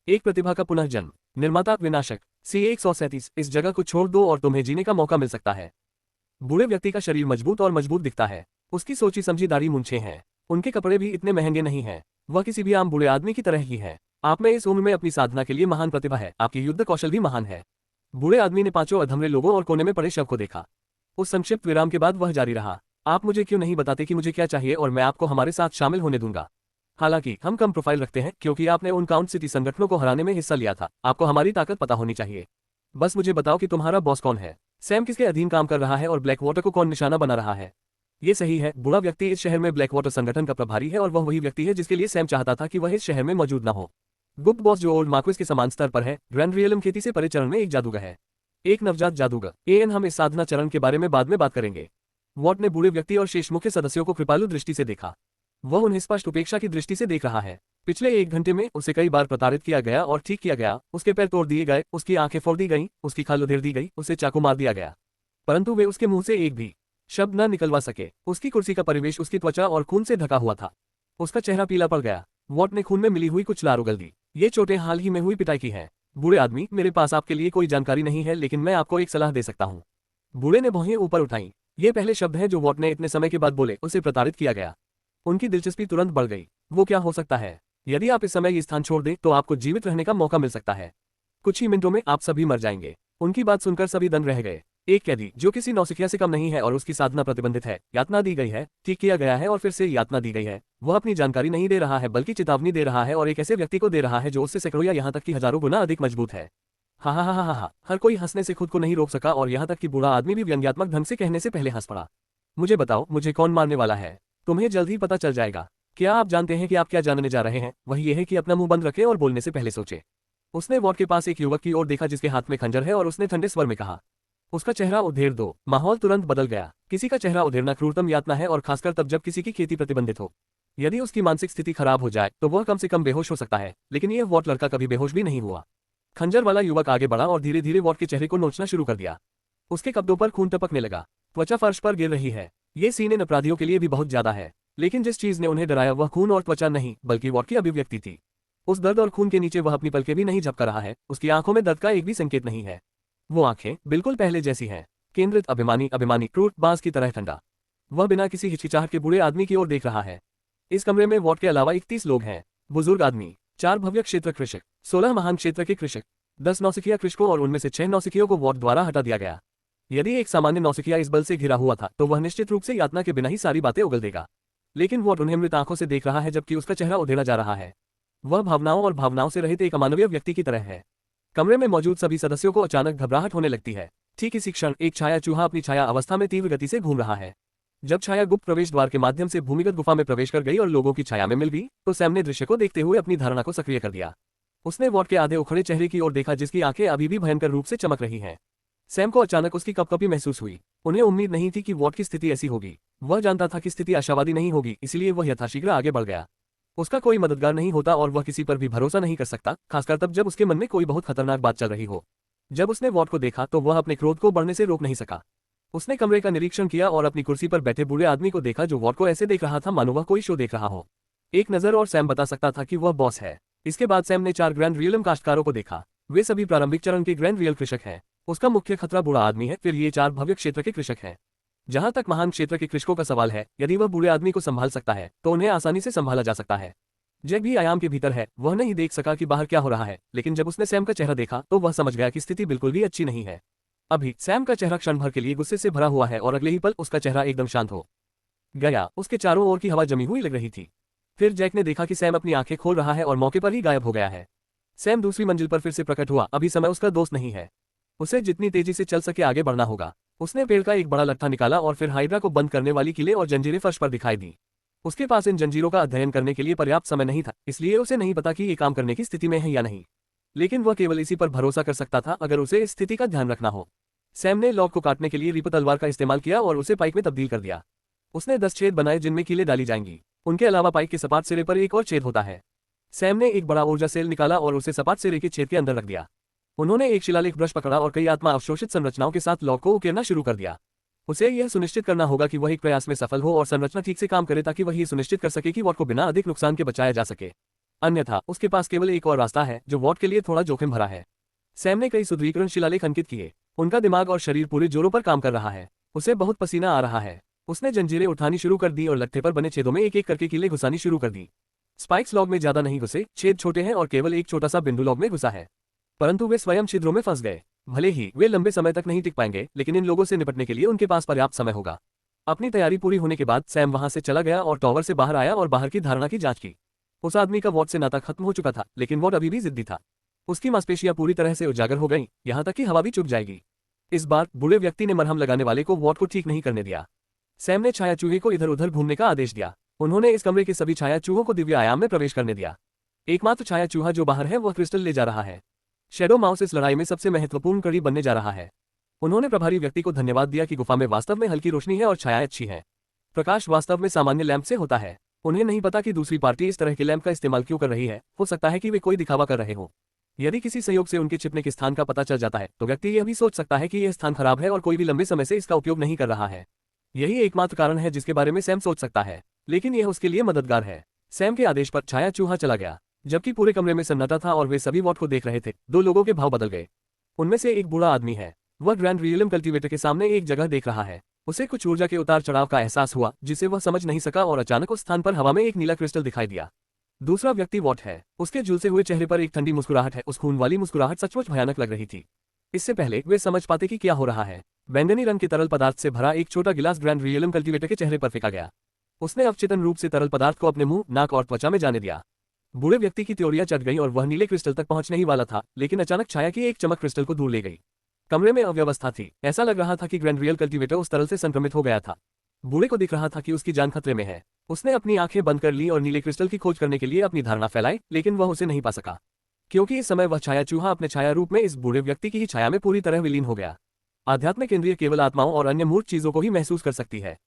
एक प्रतिभा का पुनर्जन्म। निर्माता विनाशक। C137। इस जगह को छोड़ दो और तुम्हें जीने का मौका मिल सकता है। बूढ़े व्यक्ति का शरीर मजबूत और मजबूत दिखता है। उसकी सोची समझी दाढ़ी मूंछें हैं। उनके कपड़े भी इतने महंगे नहीं हैं। वह किसी भी आम बूढ़े आदमी की तरह ही है। आप में इस उम्र में अपनी साधना के लिए महान प्रतिभा है। आपकी युद्ध कौशल भी महान है। बूढ़े आदमी ने 5 अधमरे लोगों और कोने में पड़े शव को देखा। उस संक्षिप्त विराम के बाद वह जारी रहा। आप मुझे क्यों नहीं बताते कि मुझे क्या चाहिए और मैं आपको हमारे साथ शामिल होने दूंगा। हालांकि हम कम प्रोफाइल रखते हैं क्योंकि आपने उन काउंट सिटी संगठनों को हराने में हिस्सा लिया था। आपको हमारी ताकत पता होनी चाहिए। बस मुझे बताओ कि तुम्हारा बॉस कौन है, सैम किसके अधीन काम कर रहा है और ब्लैक वाटर को कौन निशाना बना रहा है। ये सही है, बूढ़ा व्यक्ति इस शहर में ब्लैक वाटर संगठन का प्रभारी है और वह वही व्यक्ति है जिसके लिए सैम चाहता था कि वह इस शहर में मौजूद न हो। गुप्त बॉस जो ओल्ड मार्क्वेस के समान स्तर पर है, ग्रैंड रियलम खेती से परे चरण में एक जादूगर है, एक नवजात जादूगर। हम इस साधना चरण के बारे में बाद में बात करेंगे। वॉट ने बूढ़े व्यक्ति और शेष मुख्य सदस्यों को कृपालु दृष्टि से देखा। वह उन्हें स्पष्ट उपेक्षा की दृष्टि से देख रहा है। पिछले 1 घंटे में उसे कई बार प्रताड़ित किया गया और ठीक किया गया। उसके पैर तोड़ दिए गए, उसकी आंखें फोड़ दी गईं, उसकी खाल उधेड़ दी गई, उसे चाकू मार दिया गया, परंतु वे उसके मुंह से एक भी शब्द न निकलवा सके। उसकी कुर्सी का परिवेश उसकी त्वचा और खून से ढका हुआ था। उसका चेहरा पीला पड़ गया। वॉट ने खून में मिली हुई कुछ लार उगल दी। ये चोटें हाल ही में हुई पिटाई की हैं। बूढ़े आदमी, मेरे पास आपके लिए कोई जानकारी नहीं है, लेकिन मैं आपको एक सलाह दे सकता हूँ। बूढ़े ने भौहें ऊपर उठाई। ये पहले शब्द हैं जो वॉट ने इतने समय के बाद बोले। उसे प्रताड़ित किया गया। उनकी दिलचस्पी तुरंत बढ़ गई। वो क्या हो सकता है? यदि आप इस समय ये स्थान छोड़ दें तो आपको जीवित रहने का मौका मिल सकता है। कुछ ही मिनटों में आप सभी मर जाएंगे। उनकी बात सुनकर सभी दंग रह गए। एक कैदी जो किसी नौसिखिया से कम नहीं है और उसकी साधना प्रतिबंधित है, यातना दी गई है, ठीक किया गया है और फिर से यातना दी गई है। वह अपनी जानकारी नहीं दे रहा है बल्कि चेतावनी दे रहा है और एक ऐसे व्यक्ति को दे रहा है जो उससे सैकड़ों या यहाँ तक कि हजारों गुना अधिक मजबूत है। हा हा हा हा हा। हर कोई हंसने से खुद को नहीं रोक सका और यहाँ तक कि बूढ़ा आदमी भी व्यंग्यात्मक ढंग से कहने से पहले हंस पड़ा। मुझे बताओ, मुझे कौन मारने वाला है? तुम्हें जल्द ही पता चल जाएगा। क्या आप जानते हैं कि आप क्या जानने जा रहे हैं? वही ये है कि अपना मुंह बंद रखें और बोलने से पहले सोचें। उसने वॉट के पास एक युवक की ओर देखा जिसके हाथ में खंजर है और उसने ठंडे स्वर में कहा, उसका चेहरा उधेड़ दो। माहौल तुरंत बदल गया। किसी का चेहरा उधेड़ना क्रूरतम यातना है और खासकर तब जब किसी की खेती प्रतिबंधित हो। यदि उसकी मानसिक स्थिति खराब हो जाए तो वह कम से कम बेहोश हो सकता है, लेकिन यह वॉट लड़का कभी बेहोश भी नहीं हुआ। खंजर वाला युवक आगे बढ़ा और धीरे धीरे वॉट के चेहरे को नोचना शुरू कर दिया। उसके कब्जों पर खून टपकने लगा। त्वचा फर्श पर गिर रही है। ये सीन अपराधियों के लिए भी बहुत ज्यादा है, लेकिन जिस चीज ने उन्हें डराया वह खून और त्वचा नहीं बल्कि वॉट की अभिव्यक्ति थी। उस दर्द और खून के नीचे वह अपनी पलकें भी नहीं झपका रहा है। उसकी आंखों में दर्द का एक भी संकेत नहीं है। वो आंखें बिल्कुल पहले जैसी हैं। केंद्रित, अभिमानी, क्रूर, बांस की तरह ठंडा। वह बिना किसी हिचकिचाहट के बूढ़े आदमी की ओर देख रहा है। इस कमरे में वॉट के अलावा 31 लोग हैं। बुजुर्ग आदमी, 4 भव्य क्षेत्र कृषक, 16 महान क्षेत्र के कृषक, 10 नौसिखिया कृषकों और उनमें से 6 नौसिखियों को वॉट द्वारा हटा दिया गया। यदि एक सामान्य नौसिखिया इस बल से घिरा हुआ था तो वह निश्चित रूप से यातना के बिना ही सारी बातें उगल देगा। लेकिन वॉट उन्हें मृत आंखों से देख रहा है जबकि उसका चेहरा उधेड़ा जा रहा है। वह भावनाओं से रहित एक अमानवीय व्यक्ति की तरह है। कमरे में मौजूद सभी सदस्यों को अचानक घबराहट होने लगती है। ठीक इसी क्षण एक छाया चूहा अपनी छाया अवस्था में तीव्र गति से घूम रहा है। जब छाया गुप्त प्रवेश द्वार के माध्यम से भूमिगत गुफा में प्रवेश कर गई और लोगों की छाया में मिल गई तो सैम ने दृश्य को देखते हुए अपनी धारणा को सक्रिय कर दिया। उसने वॉट के आधे उखड़े चेहरे की ओर देखा जिसकी आंखें अभी भी भयंकर रूप से चमक रही हैं। सैम को अचानक उसकी कपकपी महसूस हुई। उन्हें उम्मीद नहीं थी कि वॉट की स्थिति ऐसी होगी। वह जानता था कि स्थिति आशावादी नहीं होगी, इसलिए वह यथाशीघ्र आगे बढ़ गया। उसका कोई मददगार नहीं होता और वह किसी पर भी भरोसा नहीं कर सकता, खासकर तब जब उसके मन में कोई बहुत खतरनाक बात चल रही हो। जब उसने वॉट को देखा तो वह अपने क्रोध को बढ़ने से रोक नहीं सका। उसने कमरे का निरीक्षण किया और अपनी कुर्सी पर बैठे बूढ़े आदमी को देखा जो वॉट को ऐसे देख रहा था मानो वह कोई शो देख रहा हो। एक नजर और सैम बता सकता था कि वह बॉस है। इसके बाद सैम ने 4 ग्रैंड रियलम काश्तकारों को देखा। वे सभी प्रारंभिक चरण के ग्रैंड रियल कृषक हैं। उसका मुख्य खतरा बूढ़ा आदमी है, फिर ये 4 भव्य क्षेत्र के कृषक हैं। जहां तक महान क्षेत्र के कृषकों का सवाल है, यदि वह बूढ़े आदमी को संभाल सकता है तो उन्हें आसानी से संभाला जा सकता है। जैक भी आयाम के भीतर है, वह नहीं देख सका कि बाहर क्या हो रहा है, लेकिन जब उसने सैम का चेहरा देखा तो वह समझ गया कि स्थिति बिल्कुल भी अच्छी नहीं है। अभी सैम का चेहरा क्षण भर के लिए गुस्से से भरा हुआ है और अगले ही पल उसका चेहरा एकदम शांत हो गया। उसके चारों ओर की हवा जमी हुई लग रही थी। फिर जैक ने देखा कि सैम अपनी आंखें खोल रहा है और मौके पर ही गायब हो गया है। सैम दूसरी मंजिल पर फिर से प्रकट हुआ। अभी समय उसका दोस्त नहीं है। उसे जितनी तेजी से चल सके आगे बढ़ना होगा। उसने पेड़ का एक बड़ा लट्ठा निकाला और फिर हाइड्रा को बंद करने वाली किले और जंजीरें फर्श पर दिखाई दी। उसके पास इन जंजीरों का अध्ययन करने के लिए पर्याप्त समय नहीं था, इसलिए उसे नहीं पता कि ये काम करने की स्थिति में है या नहीं। लेकिन वह केवल इसी पर भरोसा कर सकता था अगर उसे इस स्थिति का ध्यान रखना हो। सैम ने लॉक को काटने के लिए रिपर तलवार का इस्तेमाल किया और उसे पाइक में तब्दील कर दिया। उसने 10 छेद बनाए जिनमें कीलें डाली जाएंगी। उनके अलावा पाइक के सपाट सिरे पर एक और छेद होता है। सैम ने एक बड़ा ऊर्जा सेल निकाला और उसे सपाट सिरे के छेद के अंदर रख दिया। उन्होंने एक शिलालेख ब्रश पकड़ा और कई आत्मा अवशोषित संरचनाओं के साथ लॉक को उकेरना शुरू कर दिया। उसे यह सुनिश्चित करना होगा कि वह एक प्रयास में सफल हो और संरचना ठीक से काम करे ताकि वह ये सुनिश्चित कर सके कि वॉट को बिना अधिक नुकसान के बचाया जा सके। अन्यथा उसके पास केवल एक और रास्ता है जो वॉट के लिए थोड़ा जोखिम भरा है। सैम ने कई सुदृढ़ीकरण शिलालेख अंकित किए। उनका दिमाग और शरीर पूरे जोरों पर काम कर रहा है। उसे बहुत पसीना आ रहा है। उसने जंजीरें उठानी शुरू कर दी और लट्ठे पर बने छेदों में एक एक करके कीलें घुसानी शुरू कर दी। स्पाइक्स लॉग में ज्यादा नहीं घुसे, छेद छोटे हैं और केवल एक छोटा सा बिंदु लॉग में घुसा है, परंतु वे स्वयं छिद्रों में फंस गए। भले ही वे लंबे समय तक नहीं टिक पाएंगे, लेकिन इन लोगों से निपटने के लिए उनके पास पर्याप्त समय होगा। अपनी तैयारी पूरी होने के बाद सैम वहां से चला गया और टॉवर से बाहर आया और बाहर की धारणा की जांच की। उस आदमी का वॉट से नाता खत्म हो चुका था, लेकिन वॉट अभी भी जिद्दी था। उसकी मांसपेशियां पूरी तरह से उजागर हो गईं, यहां तक कि हवा भी चुप जाएगी। इस बार बूढ़े व्यक्ति ने मरहम लगाने वाले को वॉट को ठीक नहीं करने दिया। सैम ने छाया चूहे को इधर उधर घूमने का आदेश दिया। उन्होंने इस कमरे के सभी छाया चूहों को दिव्य आयाम में प्रवेश करने दिया। एकमात्र छाया चूहा जो बाहर है वह क्रिस्टल ले जा रहा है। शैडो माउस इस लड़ाई में सबसे महत्वपूर्ण कड़ी बनने जा रहा है। उन्होंने प्रभारी व्यक्ति को धन्यवाद दिया कि गुफा में वास्तव में हल्की रोशनी है और छाया अच्छी है। प्रकाश वास्तव में सामान्य लैंप से होता है। उन्हें नहीं पता कि दूसरी पार्टी इस तरह के लैंप का इस्तेमाल क्यों कर रही है। हो सकता है कि वे कोई दिखावा कर रहे हो। यदि किसी संयोग से उनके छिपने के स्थान का पता चल जाता है तो व्यक्ति यह भी सोच सकता है कि यह स्थान खराब है और कोई भी लंबे समय से इसका उपयोग नहीं कर रहा है। यही एकमात्र कारण है जिसके बारे में सैम सोच सकता है, लेकिन यह उसके लिए मददगार है। सैम के आदेश पर छाया चूहा चला गया। जबकि पूरे कमरे में सन्नाटा था और वे सभी वॉट को देख रहे थे, 2 लोगों के भाव बदल गए। उनमें से एक बूढ़ा आदमी है। वह ग्रैंड रियलम कल्टीवेटर के सामने एक जगह देख रहा है। उसे कुछ ऊर्जा के उतार चढ़ाव का एहसास हुआ जिसे वह समझ नहीं सका और अचानक उस स्थान पर हवा में एक नीला क्रिस्टल दिखाई दिया। दूसरा व्यक्ति वॉट है। उसके झुलसे हुए चेहरे पर एक ठंडी मुस्कुराहट है। उस खून वाली मुस्कुराहट सचमुच भयानक लग रही थी। इससे पहले वे समझ पाते कि क्या हो रहा है, बैंगनी रंग के तरल पदार्थ से भरा एक छोटा गिलास ग्रैंड रियलम कल्टीवेटर के चेहरे पर फेंका गया। उसने अवचेतन रूप से तरल पदार्थ को अपने मुंह, नाक और त्वचा में जाने दिया। बूढ़े व्यक्ति की त्योरियां चढ़ गईं और वह नीले क्रिस्टल तक पहुंचने ही वाला था, लेकिन अचानक छाया की एक चमक क्रिस्टल को दूर ले गई। कमरे में अव्यवस्था थी। ऐसा लग रहा था कि ग्रैंड रियल कल्टीवेटर उस तरल से संक्रमित हो गया था। बूढ़े को दिख रहा था कि उसकी जान खतरे में है। उसने अपनी आंखें बंद कर ली और नीले क्रिस्टल की खोज करने के लिए अपनी धारणा फैलाई, लेकिन वह उसे नहीं पा सका, क्योंकि इस समय वह छाया चूहा अपने छाया रूप में इस बूढ़े व्यक्ति की ही छाया में पूरी तरह विलीन हो गया। आध्यात्मिक इंद्रिय केवल आत्माओं और अन्य मूर्त चीजों को ही महसूस कर सकती है।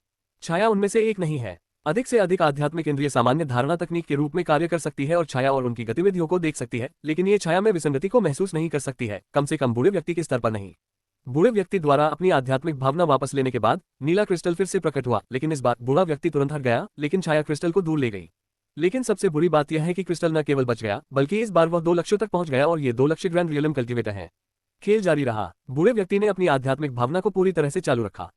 छाया उनमें से एक नहीं है। अधिक से अधिक आध्यात्मिक इंद्रिय सामान्य धारणा तकनीक के रूप में कार्य कर सकती है और छाया और उनकी गतिविधियों को देख सकती है, लेकिन ये छाया में विसंगति को महसूस नहीं कर सकती है, कम से कम बूढ़े व्यक्ति के स्तर पर नहीं। बूढ़े व्यक्ति द्वारा अपनी आध्यात्मिक भावना वापस लेने के बाद नीला क्रिस्टल फिर से प्रकट हुआ, लेकिन इस बार बूढ़ा व्यक्ति तुरंत हट गया, लेकिन छाया क्रिस्टल को दूर ले गई। लेकिन सबसे बुरी बात यह है कि क्रिस्टल न केवल बच गया, बल्कि इस बार वह 2 लक्ष्यों तक पहुंच गया और ये 2 लक्ष्य ग्रैंड रियलम कल्टीवेटर हैं। खेल जारी रहा। बूढ़े व्यक्ति ने अपनी आध्यात्मिक भावना को पूरी तरह से चालू रखा,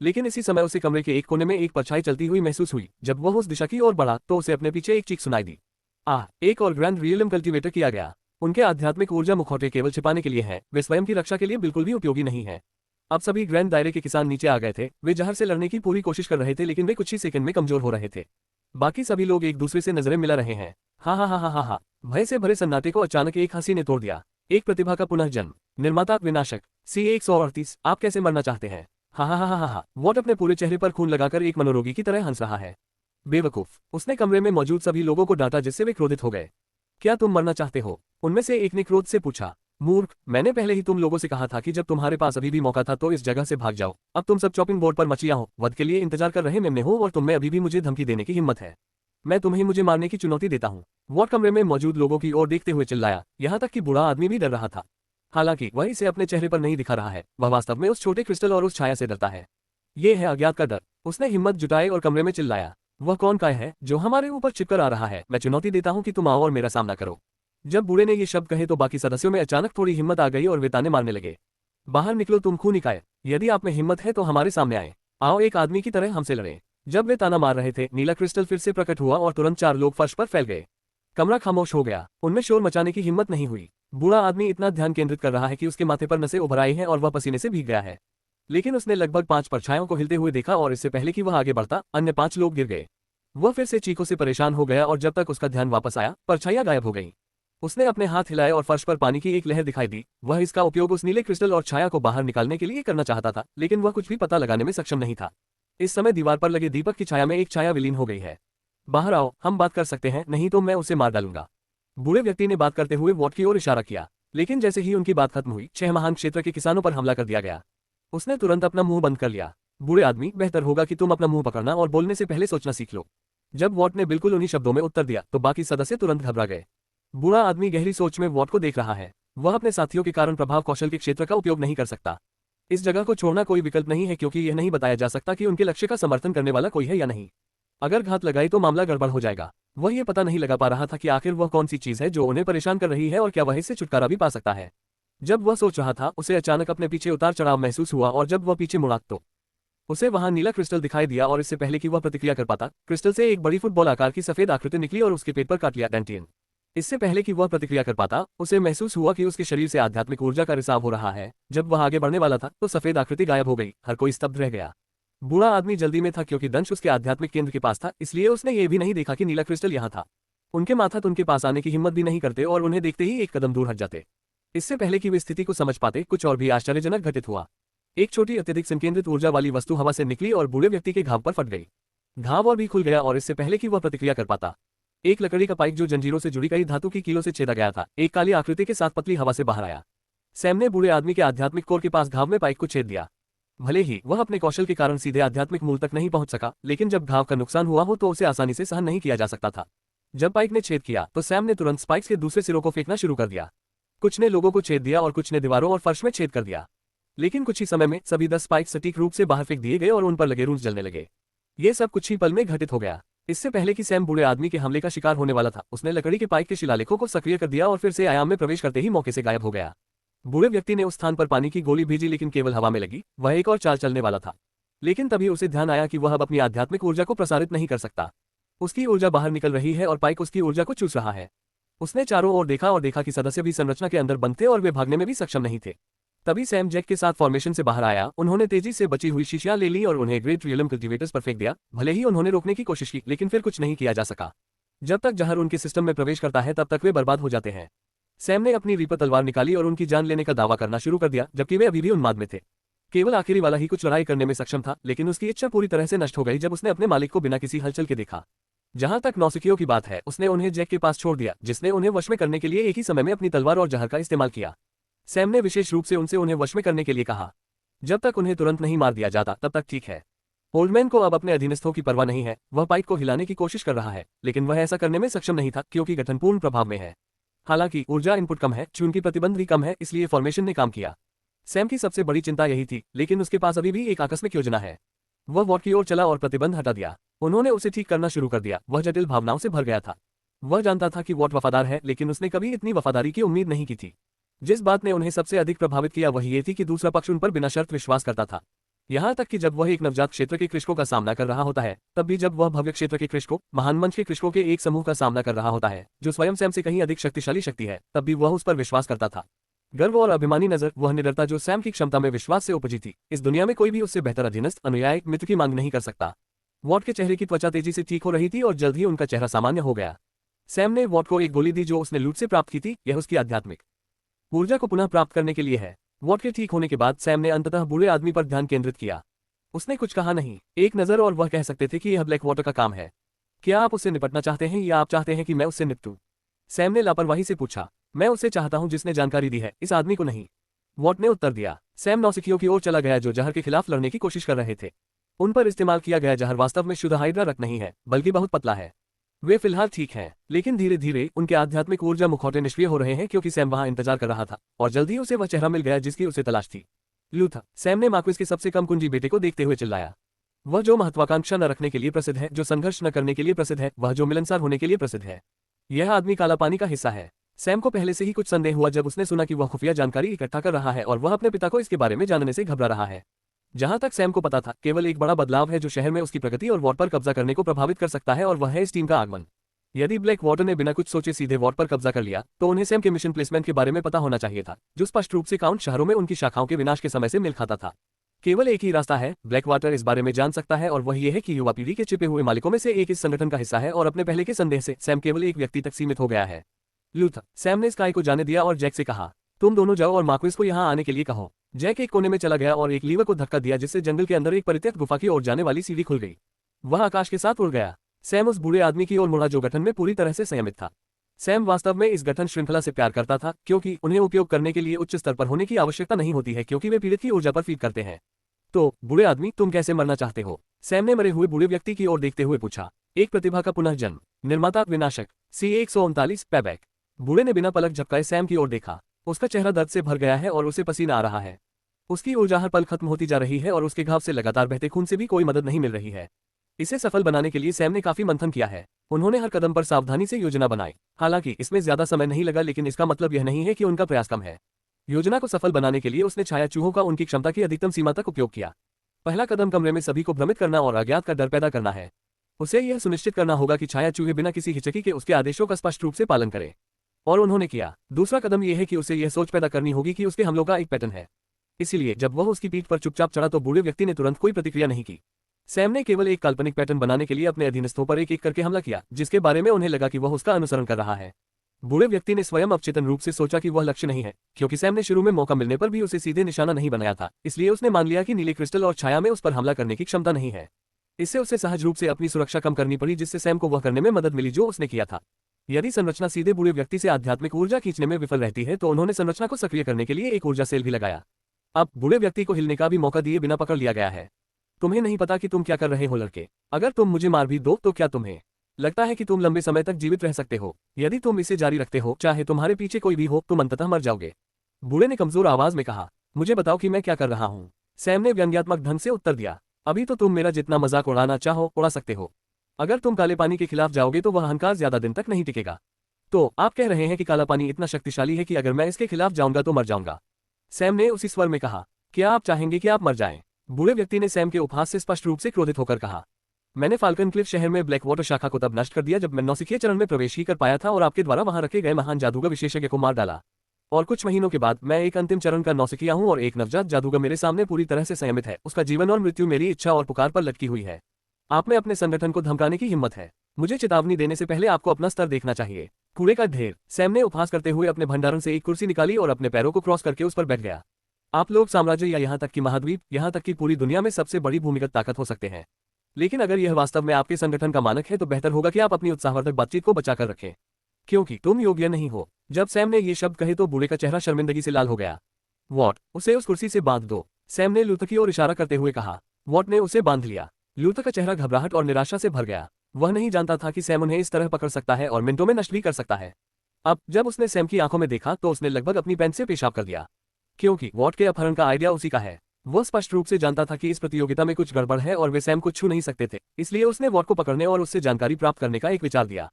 लेकिन इसी समय उसे कमरे के एक कोने में एक परछाई चलती हुई महसूस हुई। जब वह उस दिशा की ओर बढ़ा तो उसे अपने पीछे एक चीख सुनाई दी। एक और ग्रैंड रियलम कल्टीवेटर किया गया। उनके आध्यात्मिक ऊर्जा मुखौटे केवल छिपाने के लिए हैं, वे स्वयं की रक्षा के लिए बिल्कुल भी उपयोगी नहीं है। अब सभी ग्रैंड दायरे के किसान नीचे आ गए थे। वे जहर से लड़ने की पूरी कोशिश कर रहे थे, लेकिन वे कुछ ही सेकंड में कमजोर हो रहे थे। बाकी सभी लोग एक दूसरे से नजरें मिला रहे हैं। हा हा हा हा हा हा। भय से भरे सन्नाटे को अचानक एक हंसी ने तोड़ दिया। एक प्रतिभा का पुनर्जन्म। निर्माता विनाशक C138, आप कैसे मरना चाहते हैं? हा हा हा हा हा। वॉट अपने पूरे चेहरे पर खून लगाकर एक मनोरोगी की तरह हंस रहा है। बेवकूफ, उसने कमरे में मौजूद सभी लोगों को डांटा, जिससे वे क्रोधित हो गए। क्या तुम मरना चाहते हो? उनमें से एक ने क्रोध से पूछा। मूर्ख, मैंने पहले ही तुम लोगों से कहा था कि जब तुम्हारे पास अभी भी मौका था तो इस जगह से भाग जाओ। अब तुम सब चॉपिंग बोर्ड पर मचिया हो, वध के लिए इंतजार कर रहे मेमने हो, और तुम में अभी भी मुझे धमकी देने की हिम्मत है। मैं तुम्हें मुझे मारने की चुनौती देता हूँ। वॉट कमरे में मौजूद लोगों की ओर देखते हुए चिल्लाया, यहाँ तक कि बूढ़ा आदमी भी डर रहा था। हालांकि वह इसे अपने चेहरे पर नहीं दिखा रहा है, वह वास्तव में उस छोटे क्रिस्टल और उस छाया से डरता है। ये है अज्ञात का डर। उसने हिम्मत जुटाई और कमरे में चिल्लाया, वह कौन काय है जो हमारे ऊपर चिपकर आ रहा है? मैं चुनौती देता हूँ कि तुम आओ और मेरा सामना करो। जब बूढ़े ने ये शब्द कहे तो बाकी सदस्यों में अचानक थोड़ी हिम्मत आ गई और वे ताने मारने लगे। बाहर निकलो तुम खूनिकाय, यदि आप में हिम्मत है तो हमारे सामने आए। आओ एक आदमी की तरह हमसे लड़े। जब वे ताना मार रहे थे, नीला क्रिस्टल फिर से प्रकट हुआ और तुरंत 4 लोग फर्श पर फैल गए। कमरा खामोश हो गया। उनमें शोर मचाने की हिम्मत नहीं हुई। बूढ़ा आदमी इतना ध्यान केंद्रित कर रहा है कि उसके माथे पर नसें उभर आई हैं और वह पसीने से भीग गया है। लेकिन उसने लगभग 5 परछाइयों को हिलते हुए देखा और इससे पहले कि वह आगे बढ़ता, अन्य 5 लोग गिर गए। वह फिर से चीखों से परेशान हो गया और जब तक उसका ध्यान वापस आया, परछाइयां गायब हो गईं। उसने अपने हाथ हिलाए और फर्श पर पानी की एक लहर दिखाई दी। वह इसका उपयोग उस नीले क्रिस्टल और छाया को बाहर निकालने के लिए करना चाहता था, लेकिन वह कुछ भी पता लगाने में सक्षम नहीं था। इस समय दीवार पर लगे दीपक की छाया में एक छाया विलीन हो गई है। बाहर आओ, हम बात कर सकते हैं, नहीं तो मैं उसे मार डालूंगा। बूढ़े व्यक्ति ने बात करते हुए वॉट की ओर इशारा किया, लेकिन जैसे ही उनकी बात खत्म हुई, 6 महान क्षेत्र के किसानों पर हमला कर दिया गया। उसने तुरंत अपना मुंह बंद कर लिया। बूढ़े आदमी, बेहतर होगा कि तुम अपना मुंह पकड़ना और बोलने से पहले सोचना सीख लो। जब वॉट ने बिल्कुल उन्हीं शब्दों में उत्तर दिया तो बाकी सदस्य तुरंत घबरा गए। बूढ़ा आदमी गहरी सोच में वॉट को देख रहा है। वह अपने साथियों के कारण प्रभाव कौशल के क्षेत्र का उपयोग नहीं कर सकता। इस जगह को छोड़ना कोई विकल्प नहीं है, क्योंकि यह नहीं बताया जा सकता कि उनके लक्ष्य का समर्थन करने वाला कोई है या नहीं। अगर घात लगाई तो मामला गड़बड़ हो जाएगा। वह ये पता नहीं लगा पा रहा था कि आखिर वह कौन सी चीज है जो उन्हें परेशान कर रही है और क्या वह इससे छुटकारा भी पा सकता है। जब वह सोच रहा था, उसे अचानक अपने पीछे उतार चढ़ाव महसूस हुआ और जब वह पीछे मुड़ा तो उसे वहां नीला क्रिस्टल दिखाई दिया और इससे पहले कि वह प्रतिक्रिया कर पाता, क्रिस्टल से एक बड़ी फुटबॉल आकार की सफेद आकृति निकली और उसके पेट पर काट लिया। डेंटियन। इससे पहले कि वह प्रतिक्रिया कर पाता, उसे महसूस हुआ कि उसके शरीर से आध्यात्मिक ऊर्जा का रिसाव हो रहा है। जब वह आगे बढ़ने वाला था तो सफेद आकृति गायब हो गई। हर कोई स्तब्ध रह गया। बूढ़ा आदमी जल्दी में था क्योंकि दंश उसके आध्यात्मिक केंद्र के पास था, इसलिए उसने ये भी नहीं देखा कि नीला क्रिस्टल यहाँ था। उनके माथा उनके पास आने की हिम्मत भी नहीं करते और उन्हें देखते ही एक कदम दूर हट जाते। इससे पहले कि वे स्थिति को समझ पाते, कुछ और भी आश्चर्यजनक घटित हुआ। एक छोटी अत्यधिक संकेंद्रित ऊर्जा वाली वस्तु हवा से निकली और बूढ़े व्यक्ति के घाव पर फट गई। घाव और भी खुल गया और इससे पहले कि वह प्रतिक्रिया कर पाता, एक लकड़ी का पाइप जो जंजीरों से जुड़ी कई धातु की कीलों से छेदा गया था, एक काली आकृति के साथ पतली हवा से बाहर आया। सैम ने बूढ़े आदमी के आध्यात्मिक कोर के पास घाव में पाइप को छेद दिया। भले ही वह अपने कौशल के कारण सीधे आध्यात्मिक मूल तक नहीं पहुंच सका, लेकिन जब घाव का नुकसान हुआ हो तो उसे आसानी से सहन नहीं किया जा सकता था। जब पाइप ने छेद किया तो सैम ने तुरंत स्पाइक्स के दूसरे सिरों को फेंकना शुरू कर दिया। कुछ ने लोगों को छेद दिया और कुछ ने दीवारों और फर्श में छेद कर दिया। लेकिन कुछ ही समय में सभी 10 स्पाइक्स सटीक रूप से बाहर फेंक दिए गए और उन पर लगे रूंज जलने लगे। ये सब कुछ ही पल में घटित हो गया। इससे पहले कि सैम बूढ़े आदमी के हमले का शिकार होने वाला था, उसने लकड़ी के पाइप के शिलालेखों को सक्रिय कर दिया और फिर से आयाम में प्रवेश करते ही मौके से गायब हो गया। बूढ़े व्यक्ति ने उस स्थान पर पानी की गोली भेजी, लेकिन केवल हवा में लगी। वह एक और चाल चलने वाला था, लेकिन तभी उसे ध्यान आया कि वह अब अपनी आध्यात्मिक ऊर्जा को प्रसारित नहीं कर सकता। उसकी ऊर्जा बाहर निकल रही है और पाइप उसकी ऊर्जा को चूस रहा है। उसने चारों ओर देखा और देखा कि सदस्य भी संरचना के अंदर बंद थे और वे भागने में भी सक्षम नहीं थे। तभी सैम जैक के साथ फॉर्मेशन से बाहर आया। उन्होंने तेजी से बची हुई शीशियां ले ली और उन्हें ग्रेट रियलम कल्टीवेटर्स पर फेंक दिया। भले ही उन्होंने रोकने की कोशिश की, लेकिन फिर कुछ नहीं किया जा सका। जब तक जहर उनके सिस्टम में प्रवेश करता है तब तक वे बर्बाद हो जाते हैं। सैम ने अपनी रीपर तलवार निकाली और उनकी जान लेने का दावा करना शुरू कर दिया, जबकि वे अभी भी उन्माद में थे। केवल आखिरी वाला ही कुछ लड़ाई करने में सक्षम था, लेकिन उसकी इच्छा पूरी तरह से नष्ट हो गई जब उसने अपने मालिक को बिना किसी हलचल के देखा। जहां तक नौसिखियों की बात है, उसने उन्हें जैक के पास छोड़ दिया, जिसने उन्हें वश में करने के लिए एक ही समय में अपनी तलवार और जहर का इस्तेमाल किया। सैम ने विशेष रूप से उनसे उन्हें वश में करने के लिए कहा। जब तक उन्हें तुरंत नहीं मार दिया जाता तब तक ठीक है। ओल्डमैन को अब अपने अधीनस्थों की परवाह नहीं है। वह पाइप को हिलाने की कोशिश कर रहा है, लेकिन वह ऐसा करने में सक्षम नहीं था क्योंकि गठन पूर्ण प्रभाव में है। हालांकि ऊर्जा इनपुट कम है, चूंकि प्रतिबंध भी कम है, इसलिए फॉर्मेशन ने काम किया। सैम की सबसे बड़ी चिंता यही थी, लेकिन उसके पास अभी भी एक आकस्मिक योजना है। वह वॉट की ओर चला और प्रतिबंध हटा दिया। उन्होंने उसे ठीक करना शुरू कर दिया। वह जटिल भावनाओं से भर गया था। वह जानता था कि वॉट वफादार है, लेकिन उसने कभी इतनी वफादारी की उम्मीद नहीं की थी। जिस बात ने उन्हें सबसे अधिक प्रभावित किया वह ये थी कि दूसरा पक्ष उन पर बिना शर्त विश्वास करता था। यहाँ तक कि जब वह एक नवजात क्षेत्र के कृषकों का सामना कर रहा होता है, तब भी जब वह भव्य क्षेत्र के कृषकों, महान मंच के कृषकों के एक समूह का सामना कर रहा होता है जो स्वयं सैम से कहीं अधिक शक्तिशाली शक्ति है, तब भी वह उस पर विश्वास करता था। गर्व और अभिमानी नजर, वह निडरता जो सैम की क्षमता में विश्वास से उपजी थी। इस दुनिया में कोई भी उससे बेहतर अधीनस्थ, अनुयायी, मित्र की मांग नहीं कर सकता। वॉट के चेहरे की त्वचा तेजी से ठीक हो रही थी और जल्द ही उनका चेहरा सामान्य हो गया। सैम ने वॉट को एक गोली दी जो उसने लूट से प्राप्त की थी। यह उसकी आध्यात्मिक ऊर्जा को पुनः प्राप्त करने के लिए है। वॉट के ठीक होने के बाद सैम ने अंततः बूढ़े आदमी पर ध्यान केंद्रित किया। उसने कुछ कहा नहीं, एक नजर और वह कह सकते थे कि यह ब्लैक वाटर का काम है। क्या आप उससे निपटना चाहते हैं या आप चाहते हैं कि मैं उससे निपटूं? सैम ने लापरवाही से पूछा। मैं उससे चाहता हूं जिसने जानकारी दी है, इस आदमी को नहीं। वॉट ने उत्तर दिया। सैम नौसिखियों की ओर चला गया जो जहर के खिलाफ लड़ने की कोशिश कर रहे थे। उन पर इस्तेमाल किया गया जहर वास्तव में शुद्ध हाइड्रा रक्त नहीं है, बल्कि बहुत पतला है। वे फिलहाल ठीक हैं, लेकिन धीरे धीरे उनके आध्यात्मिक ऊर्जा मुखौटे निष्क्रिय हो रहे हैं क्योंकि सैम वहां इंतजार कर रहा था और जल्दी उसे वह चेहरा मिल गया जिसकी उसे तलाश थी। लूथा। सैम ने मार्क्विस के सबसे कम कुंजी बेटे को देखते हुए चिल्लाया। वह जो महत्वाकांक्षा न रखने के लिए प्रसिद्ध है, जो संघर्ष न करने के लिए प्रसिद्ध है, वह जो मिलनसार होने के लिए प्रसिद्ध है। यह आदमी काला पानी का हिस्सा है। सैम को पहले से ही कुछ संदेह हुआ जब उसने सुना कि वह खुफिया जानकारी इकट्ठा कर रहा है और वह अपने पिता को इसके बारे में जानने से घबरा रहा है। जहां तक सैम को पता था, केवल एक बड़ा बदलाव है जो शहर में उसकी प्रगति और वॉट पर कब्जा करने को प्रभावित कर सकता है, और वह है इस टीम का आगमन। यदि ब्लैक वाटर ने बिना कुछ सोचे सीधे वॉट पर कब्जा कर लिया, तो उन्हें सैम के मिशन प्लेसमेंट के बारे में पता होना चाहिए था, जो स्पष्ट रूप से काउंट शहरों में उनकी शाखाओं के विनाश के समय से मेल खाता था। केवल एक ही रास्ता है, ब्लैक वाटर इस बारे में जान सकता है, और वह ये है कि युवा पीढ़ी के छिपे हुए मालिकों में से एक इस संगठन का हिस्सा है, और अपने पहले के संदेह से सैम केवल एक व्यक्ति तक सीमित हो गया है। लूथा। सैम ने स्काई को जाने दिया और जैक से कहा, तुम दोनों जाओ और मार्क्विस को यहाँ आने के लिए कहो। जैक एक कोने में चला गया और एक लीवर को धक्का दिया जिससे जंगल के अंदर एक परित्यक्त गुफा की ओर जाने वाली सीढ़ी खुल गई। वह आकाश के साथ उड़ गया। सैम उस बूढ़े आदमी की ओर मुड़ा जो गठन में पूरी तरह से संयमित था। सैम वास्तव में इस गठन श्रृंखला से प्यार करता था क्योंकि उन्हें उपयोग करने के लिए उच्च स्तर पर होने की आवश्यकता नहीं होती है क्योंकि वे पीड़ित की ऊर्जा पर फीड करते हैं। तो बूढ़े आदमी, तुम कैसे मरना चाहते हो? सैम ने मरे हुए बूढ़े व्यक्ति की ओर देखते हुए पूछा। एक प्रतिभा का पुनर्जन्म। निर्माता विनाशक। C139 पैबैक। बूढ़े ने बिना पलक झपकाए सैम की ओर देखा। उसका चेहरा दर्द से भर गया है और उसे पसीना आ रहा है। उसकी ऊर्जा हर पल खत्म होती जा रही है और उसके घाव से लगातार बहते खून से भी कोई मदद नहीं मिल रही है। इसे सफल बनाने के लिए सैम ने काफी मंथन किया है। उन्होंने हर कदम पर सावधानी से योजना बनाई। हालांकि इसमें ज्यादा समय नहीं लगा, लेकिन इसका मतलब यह नहीं है कि उनका प्रयास कम है। योजना को सफल बनाने के लिए उसने छाया चूहों का उनकी क्षमता की अधिकतम सीमा तक उपयोग किया। पहला कदम कमरे में सभी को भ्रमित करना और अज्ञात का डर पैदा करना है। उसे यह सुनिश्चित करना होगा कि छाया चूहे बिना किसी हिचकी के उसके आदेशों का स्पष्ट रूप से पालन करें, और उन्होंने किया। दूसरा कदम यह है कि उसे यह सोच पैदा करनी होगी कि उसके हमलों का एक पैटर्न है। इसीलिए जब वह उसकी पीठ पर चुपचाप चढ़ा तो बूढ़े व्यक्ति ने तुरंत कोई प्रतिक्रिया नहीं की। सैम ने केवल एक काल्पनिक पैटर्न बनाने के लिए अपने अधीनस्थों पर एक एक करके हमला किया, जिसके बारे में उन्हें लगा कि वह उसका अनुसरण कर रहा है। बूढ़े व्यक्ति ने स्वयं अवचेतन रूप से सोचा कि वह लक्ष्य नहीं है, क्योंकि सैम ने शुरू में मौका मिलने पर भी उसे सीधे निशाना नहीं बनाया था। इसलिए उसने मान लिया कि नीले क्रिस्टल और छाया में उस पर हमला करने की क्षमता नहीं है। इससे उसे सहज रूप से अपनी सुरक्षा कम करनी पड़ी, जिससे सैम को वह करने में मदद मिली जो उसने किया था। यदि संरचना सीधे बूढ़े व्यक्ति से आध्यात्मिक ऊर्जा खींचने में विफल रहती है तो उन्होंने संरचना को सक्रिय करने के लिए एक ऊर्जा सेल भी लगाया। अब बूढ़े व्यक्ति को हिलने का भी मौका दिए बिना पकड़ लिया गया है। तुम्हें नहीं पता कि तुम क्या कर रहे हो लड़के। अगर तुम मुझे मार भी दो तो क्या तुम्हें लगता है कि तुम लंबे समय तक जीवित रह सकते हो? यदि तुम इसे जारी रखते हो, चाहे तुम्हारे पीछे कोई भी हो, तुम अंततः मर जाओगे। बूढ़े ने कमजोर आवाज में कहा। मुझे बताओ कि मैं क्या कर रहा हूँ। सैम ने व्यंग्यात्मक ढंग से उत्तर दिया। अभी तो तुम मेरा जितना मजाक उड़ाना चाहो उड़ा सकते हो। अगर तुम काले पानी के खिलाफ जाओगे तो वह अहंकार ज्यादा दिन तक नहीं टिकेगा। तो आप कह रहे हैं कि काला पानी इतना शक्तिशाली है कि अगर मैं इसके खिलाफ जाऊंगा तो मर जाऊंगा? सैम ने उसी स्वर में कहा। क्या आप चाहेंगे कि आप मर जाएं? बूढ़े व्यक्ति ने सैम के उपहास से स्पष्ट रूप से क्रोधित होकर कहा। मैंने फाल्कन क्लिफ शहर में ब्लैक वाटर शाखा को तब नष्ट कर दिया जब मैं नौसिखिए चरण में प्रवेश ही कर पाया था और आपके द्वारा वहां रखे गए महान जादूगर विशेषज्ञ को मार डाला। और कुछ महीनों के बाद मैं एक अंतिम चरण का नौसिखिया हूं और एक नवजात जादूगर मेरे सामने पूरी तरह से संयमित है। उसका जीवन और मृत्यु मेरी इच्छा और पुकार पर लटकी हुई है। आप में अपने संगठन को धमकाने की हिम्मत है। मुझे चेतावनी देने से पहले आपको अपना स्तर देखना चाहिए। कूड़े का ढेर। सैम ने उपहास करते हुए अपने भंडारण से एक कुर्सी निकाली और अपने पैरों को क्रॉस करके उस पर बैठ गया। आप लोग साम्राज्य या यहाँ तक कि महाद्वीप, यहाँ तक कि पूरी दुनिया में सबसे बड़ी भूमिगत ताकत हो सकते हैं, लेकिन अगर यह वास्तव में आपके संगठन का मानक है तो बेहतर होगा कि आप अपनी उत्साहवर्धक बातचीत को बचाकर रखें, क्योंकि तुम योग्य नहीं हो। जब सैम ने ये शब्द कहे तो बूढ़े का चेहरा शर्मिंदगी से लाल हो गया। वॉट, उसे उस कुर्सी से बांध दो। सैम ने लूथा की ओर इशारा करते हुए कहा। वॉट ने उसे बांध लिया। लूथा का चेहरा घबराहट और निराशा से भर गया। वह नहीं जानता था कि सैम उन्हें इस तरह पकड़ सकता है और मिनटों में नष्ट भी कर सकता है। अब जब उसने सैम की आंखों में देखा तो उसने लगभग अपनी पैंट से पेशाब कर दिया, क्योंकि वॉट के अपहरण का आइडिया उसी का है। वह स्पष्ट रूप से जानता था कि इस प्रतियोगिता में कुछ गड़बड़ है और वे सैम को छू नहीं सकते थे, इसलिए उसने वॉट को पकड़ने और उससे जानकारी प्राप्त करने का एक विचार दिया।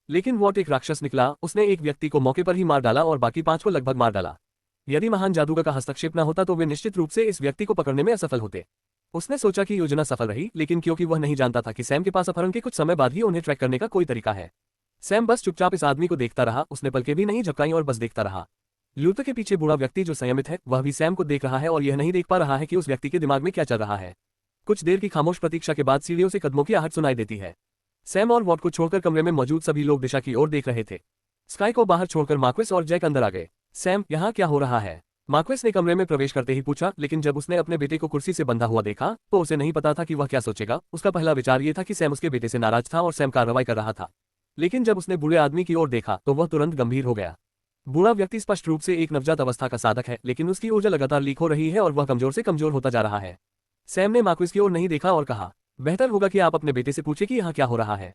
लेकिन वॉट एक राक्षस निकला। उसने एक व्यक्ति को मौके पर ही मार डाला और बाकी 5 को लगभग मार डाला। यदि महान जादूगर का हस्तक्षेप न होता तो वे निश्चित रूप से इस व्यक्ति को पकड़ने में असफल होते। उसने सोचा कि योजना सफल रही, लेकिन क्योंकि वह नहीं जानता था कि सैम के पास अपहरण के कुछ समय बाद ही उन्हें ट्रैक करने का कोई तरीका है। सैम बस चुपचाप इस आदमी को देखता रहा, उसने पलकें भी नहीं झपकाई और बस देखता रहा। लूथर के पीछे बूढ़ा व्यक्ति जो संयमित है, वह भी सैम को देख रहा है और यह नहीं देख पा रहा है कि उस व्यक्ति के दिमाग में क्या चल रहा है। कुछ देर की खामोश प्रतीक्षा के बाद सीढ़ियों से कदमों की आहट सुनाई देती है। सैम और वॉट को छोड़कर कमरे में मौजूद सभी लोग दिशा की ओर देख रहे थे। स्काई को बाहर छोड़कर मार्क्वेस और जैक अंदर आ गए। सैम, यहाँ क्या हो रहा है? मार्क्वेस ने कमरे में प्रवेश करते ही पूछा, लेकिन जब उसने अपने बेटे को कुर्सी से बंधा हुआ देखा तो उसे नहीं पता था कि वह क्या सोचेगा। उसका पहला विचार ये था कि सैम उसके बेटे से नाराज था और सैम कार्रवाई कर रहा था, लेकिन जब उसने बूढ़े आदमी की ओर देखा तो वह तुरंत गंभीर हो गया। बूढ़ा व्यक्ति स्पष्ट रूप से एक नवजात अवस्था का साधक है, लेकिन उसकी ऊर्जा लगातार लीक हो रही है और वह कमजोर से कमजोर होता जा रहा है। सैम ने मार्क्वेस की ओर नहीं देखा और कहा, बेहतर होगा कि आप अपने बेटे से पूछे कि यहाँ क्या हो रहा है।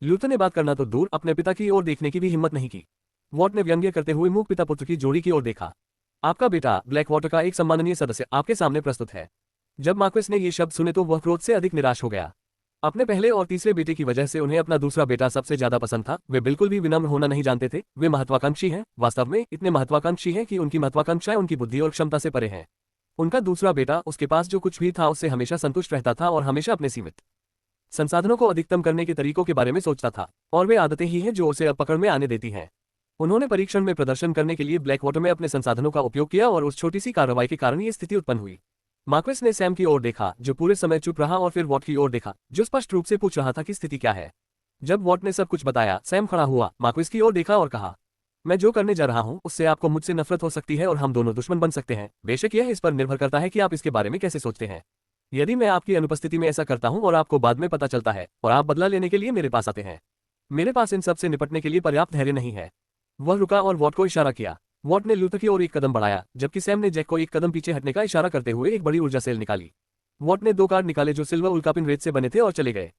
लूथर ने बात करना तो दूर, अपने पिता की ओर देखने की भी हिम्मत नहीं की। वॉट ने व्यंग्य करते हुए मूक पिता पुत्र की जोड़ी की ओर देखा। आपका बेटा ब्लैक वाटर का एक सम्माननीय सदस्य आपके सामने प्रस्तुत है। जब मार्क्वेस ने ये शब्द सुने तो वह क्रोध से अधिक निराश हो गया। अपने पहले और तीसरे बेटे की वजह से उन्हें अपना दूसरा बेटा सबसे ज्यादा पसंद था। वे बिल्कुल भी विनम्र होना नहीं जानते थे। वे महत्वाकांक्षी हैं, वास्तव में इतने महत्वाकांक्षी हैं कि उनकी महत्वाकांक्षाएं उनकी बुद्धि और क्षमता से परे हैं। उनका दूसरा बेटा, उसके पास जो कुछ भी था उससे हमेशा संतुष्ट रहता था और हमेशा अपने सीमित संसाधनों को अधिकतम करने के तरीकों के बारे में सोचता था, और वे आदतें ही हैं जो उसे अब पकड़ में आने देती हैं। उन्होंने परीक्षण में प्रदर्शन करने के लिए ब्लैक वाटर में अपने संसाधनों का उपयोग किया और उस छोटी सी कार्रवाई के कारण ये स्थिति उत्पन्न हुई। मार्क्वेस ने सैम की ओर देखा, जो पूरे समय चुप रहा, और फिर वॉट की ओर देखा, जो स्पष्ट रूप से पूछ रहा था कि स्थिति क्या है। जब वॉट ने सब कुछ बताया, सैम खड़ा हुआ, मार्क्वेस की ओर देखा और कहा, मैं जो करने जा रहा हूं उससे आपको मुझसे नफरत हो सकती है और हम दोनों दुश्मन बन सकते हैं। बेशक यह इस पर निर्भर करता है कि आप इसके बारे में कैसे सोचते हैं। यदि मैं आपकी अनुपस्थिति में ऐसा करता हूं और आपको बाद में पता चलता है और आप बदला लेने के लिए मेरे पास आते हैं, मेरे पास इन सब से निपटने के लिए पर्याप्त धैर्य नहीं है। वह रुका और वॉट को इशारा किया। वॉट ने लूथर की ओर एक कदम बढ़ाया, जबकि सैम ने जैक को एक कदम पीछे हटने का इशारा करते हुए एक बड़ी ऊर्जा सेल निकाली। वॉट ने 2 कार्ड निकाले जो सिल्वर उल्कापिन रेत से बने थे और चले गए।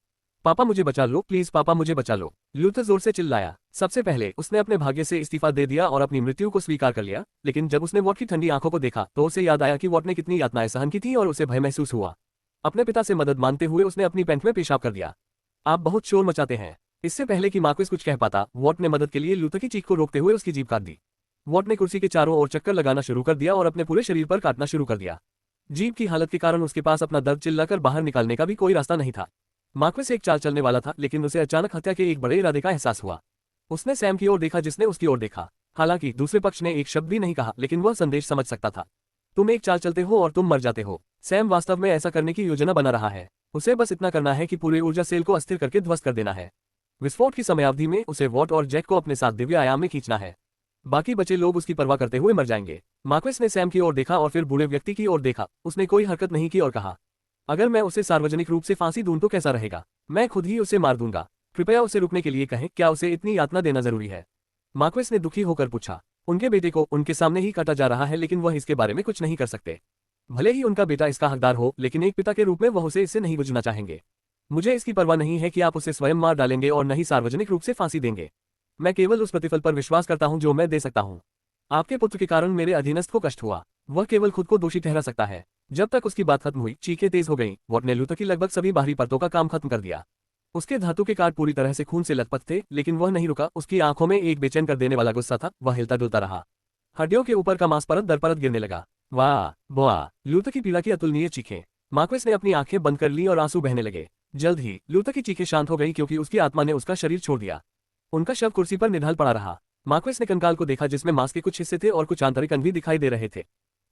पापा मुझे बचा लो, प्लीज पापा मुझे बचा लो, लूथर जोर से चिल्लाया। सबसे पहले उसने अपने भाग्य से इस्तीफा दे दिया और अपनी मृत्यु को स्वीकार कर लिया, लेकिन जब उसने वॉट की ठंडी आंखों को देखा तो उसे याद आया कि वॉट ने कितनी यातनाएं सहन की थी और उसे भय महसूस हुआ। अपने पिता से मदद मांगते हुए उसने अपनी पैंट में पेशाब कर दिया। आप बहुत शोर मचाते हैं। इससे पहले कि मार्क्वेस कुछ कह पाता, वॉट ने मदद के लिए लूथर की चीख को रोकते हुए उसकी जीभ काट दी। वॉट ने कुर्सी के चारों ओर चक्कर लगाना शुरू कर दिया और अपने पूरे शरीर पर काटना शुरू कर दिया। जीभ की हालत के कारण उसके पास अपना दर्द चिल्लाकर बाहर निकालने का भी कोई रास्ता नहीं था। मार्क्वेस एक चाल चलने वाला था, लेकिन उसे अचानक हत्या के एक बड़े इरादे का एहसास हुआ। उसने सैम की ओर देखा, जिसने उसकी ओर देखा। हालांकि दूसरे पक्ष ने एक शब्द भी नहीं कहा, लेकिन वह संदेश समझ सकता था। तुम एक चाल चलते हो और तुम मर जाते हो। सैम वास्तव में ऐसा करने की योजना बना रहा है। उसे बस इतना करना है कि पूरे ऊर्जा सेल को अस्थिर करके ध्वस्त कर देना है। विस्फोट की समयावधि में उसे वॉट और जैक को अपने साथ दिव्य आयाम में खींचना है। बाकी बचे लोग उसकी परवाह करते हुए मर जाएंगे। मार्क्वेस ने सैम की ओर देखा और फिर बूढ़े व्यक्ति की ओर देखा। उसने कोई हरकत नहीं की और कहा, अगर मैं उसे सार्वजनिक रूप से फांसी दूं तो कैसा रहेगा? मैं खुद ही उसे मार दूंगा। कृपया उसे रुकने के लिए कहें, क्या उसे इतनी यातना देना जरूरी है? मार्क्वेस ने दुखी होकर पूछा। उनके बेटे को उनके सामने ही काटा जा रहा है, लेकिन वह इसके बारे में कुछ नहीं कर सकते। भले ही उनका बेटा इसका हकदार हो, लेकिन एक पिता के रूप में वह उसे इससे नहीं बुझना चाहेंगे। मुझे इसकी परवाह नहीं है कि आप उसे स्वयं मार डालेंगे और न ही सार्वजनिक रूप से फांसी देंगे। मैं केवल उस प्रतिफल पर विश्वास करता हूं जो मैं दे सकता हूं। आपके पुत्र के कारण मेरे अधीनस्थ को कष्ट हुआ। वह केवल खुद को दोषी ठहरा सकता है। जब तक उसकी बात खत्म हुई, चीखें तेज हो गईं। वॉट ने लूथर की लगभग सभी बाहरी परतों का काम खत्म कर दिया। उसके धातु के कार्ड पूरी तरह से खून से लथपथ थे, लेकिन वह नहीं रुका। उसकी आंखों में एक बेचैन कर देने वाला गुस्सा था। वह हिलता डुलता रहा। हड्डियों के ऊपर का मांस परत दर परत गिरने लगा। वाह वाह! लूथर की पीड़ा की अतुलनीय चीखें। मार्क्वेस ने अपनी आंखें बंद कर ली और आंसू बहने लगे। जल्द ही लूथर की चीखें शांत हो गई, क्योंकि उसकी आत्मा ने उसका शरीर छोड़ दिया। उनका शव कुर्सी पर निढाल पड़ा रहा। मार्क्वेस ने कंकाल को देखा, जिसमें मांस के कुछ हिस्से थे और कुछ आंतरिक अंग भी दिखाई दे रहे थे।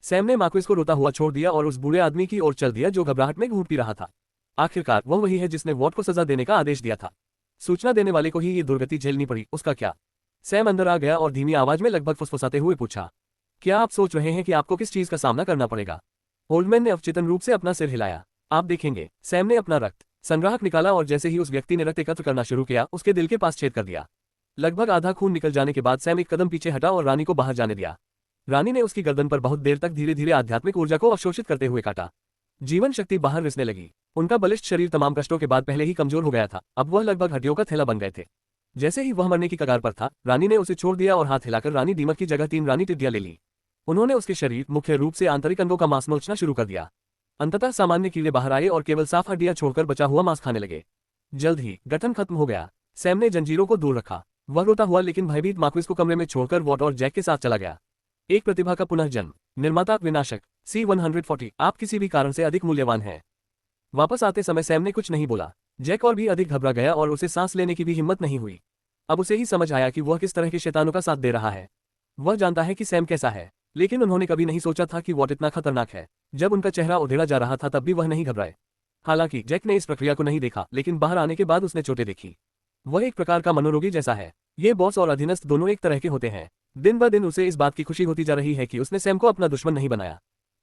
सैम ने मार्क्वेस को रोता हुआ छोड़ दिया और उस बूढ़े आदमी की ओर चल दिया जो घबराहट में घूट पी रहा था। आखिरकार वह वही है जिसने वॉट को सजा देने का आदेश दिया था। सूचना देने वाले को ही ये दुर्गति झेलनी पड़ी, उसका क्या? सैम अंदर आ गया और धीमी आवाज में लगभग फुसफुसाते हुए पूछा, क्या आप सोच रहे हैं कि आपको किस चीज का सामना करना पड़ेगा? ओल्डमैन ने अवचेतन रूप से अपना सिर हिलाया। आप देखेंगे। सैम ने अपना रक्त संग्राहक निकाला और जैसे ही उस व्यक्ति ने रक्त एकत्र करना शुरू किया, उसके दिल के पास छेद कर दिया। लगभग आधा खून निकल जाने के बाद सैम एक कदम पीछे हटा और रानी को बाहर जाने दिया। रानी ने उसकी गर्दन पर बहुत देर तक धीरे धीरे आध्यात्मिक ऊर्जा को अवशोषित करते हुए काटा। जीवन शक्ति बाहर रिसने लगी। उनका बलिष्ठ शरीर तमाम कष्टों के बाद पहले ही कमजोर हो गया था। अब वह लगभग हड्डियों का थैला बन गए थे। जैसे ही वह मरने की कगार पर था, रानी ने उसे छोड़ दिया और हाथ हिलाकर रानी दीमक की जगह 3 रानी टिड्डियां ले ली। उन्होंने उसके शरीर, मुख्य रूप से आंतरिक अंगों का मांस नोचना शुरू कर दिया। अंततः सामान्य कीड़े बाहर आए और केवल साफ हड्डियां छोड़कर बचा हुआ मांस खाने लगे। जल्द ही गठन खत्म हो गया। सैम ने जंजीरों को दूर रखा। वह रोता हुआ लेकिन भयभीत मार्क्वेस को कमरे में छोड़कर वॉट और जैक के साथ चला गया। एक प्रतिभा का पुनर्जन्म। निर्माता विनाशक C-140। आप किसी भी कारण से अधिक मूल्यवान हैं। वापस आते समय सैम ने कुछ नहीं बोला। जैक और भी अधिक घबरा गया और उसे सांस लेने की भी हिम्मत नहीं हुई। अब उसे ही समझ आया कि वह किस तरह के शैतानों का साथ दे रहा है। वह जानता है कि सैम कैसा है, लेकिन उन्होंने कभी नहीं सोचा था कि वॉट इतना खतरनाक है। जब उनका चेहरा उधेड़ा जा रहा था तब भी वह नहीं घबराए। हालांकि जैक ने इस प्रक्रिया को नहीं देखा, लेकिन बाहर आने के बाद उसने चोटें देखी। वह एक प्रकार का मनोरोगी जैसा है। ये बॉस और अधीनस्थ दोनों एक तरह के होते हैं। दिन ब दिन उसे इस बात की खुशी होती जा रही है कि उसने सैम को अपना दुश्मन नहीं बनाया,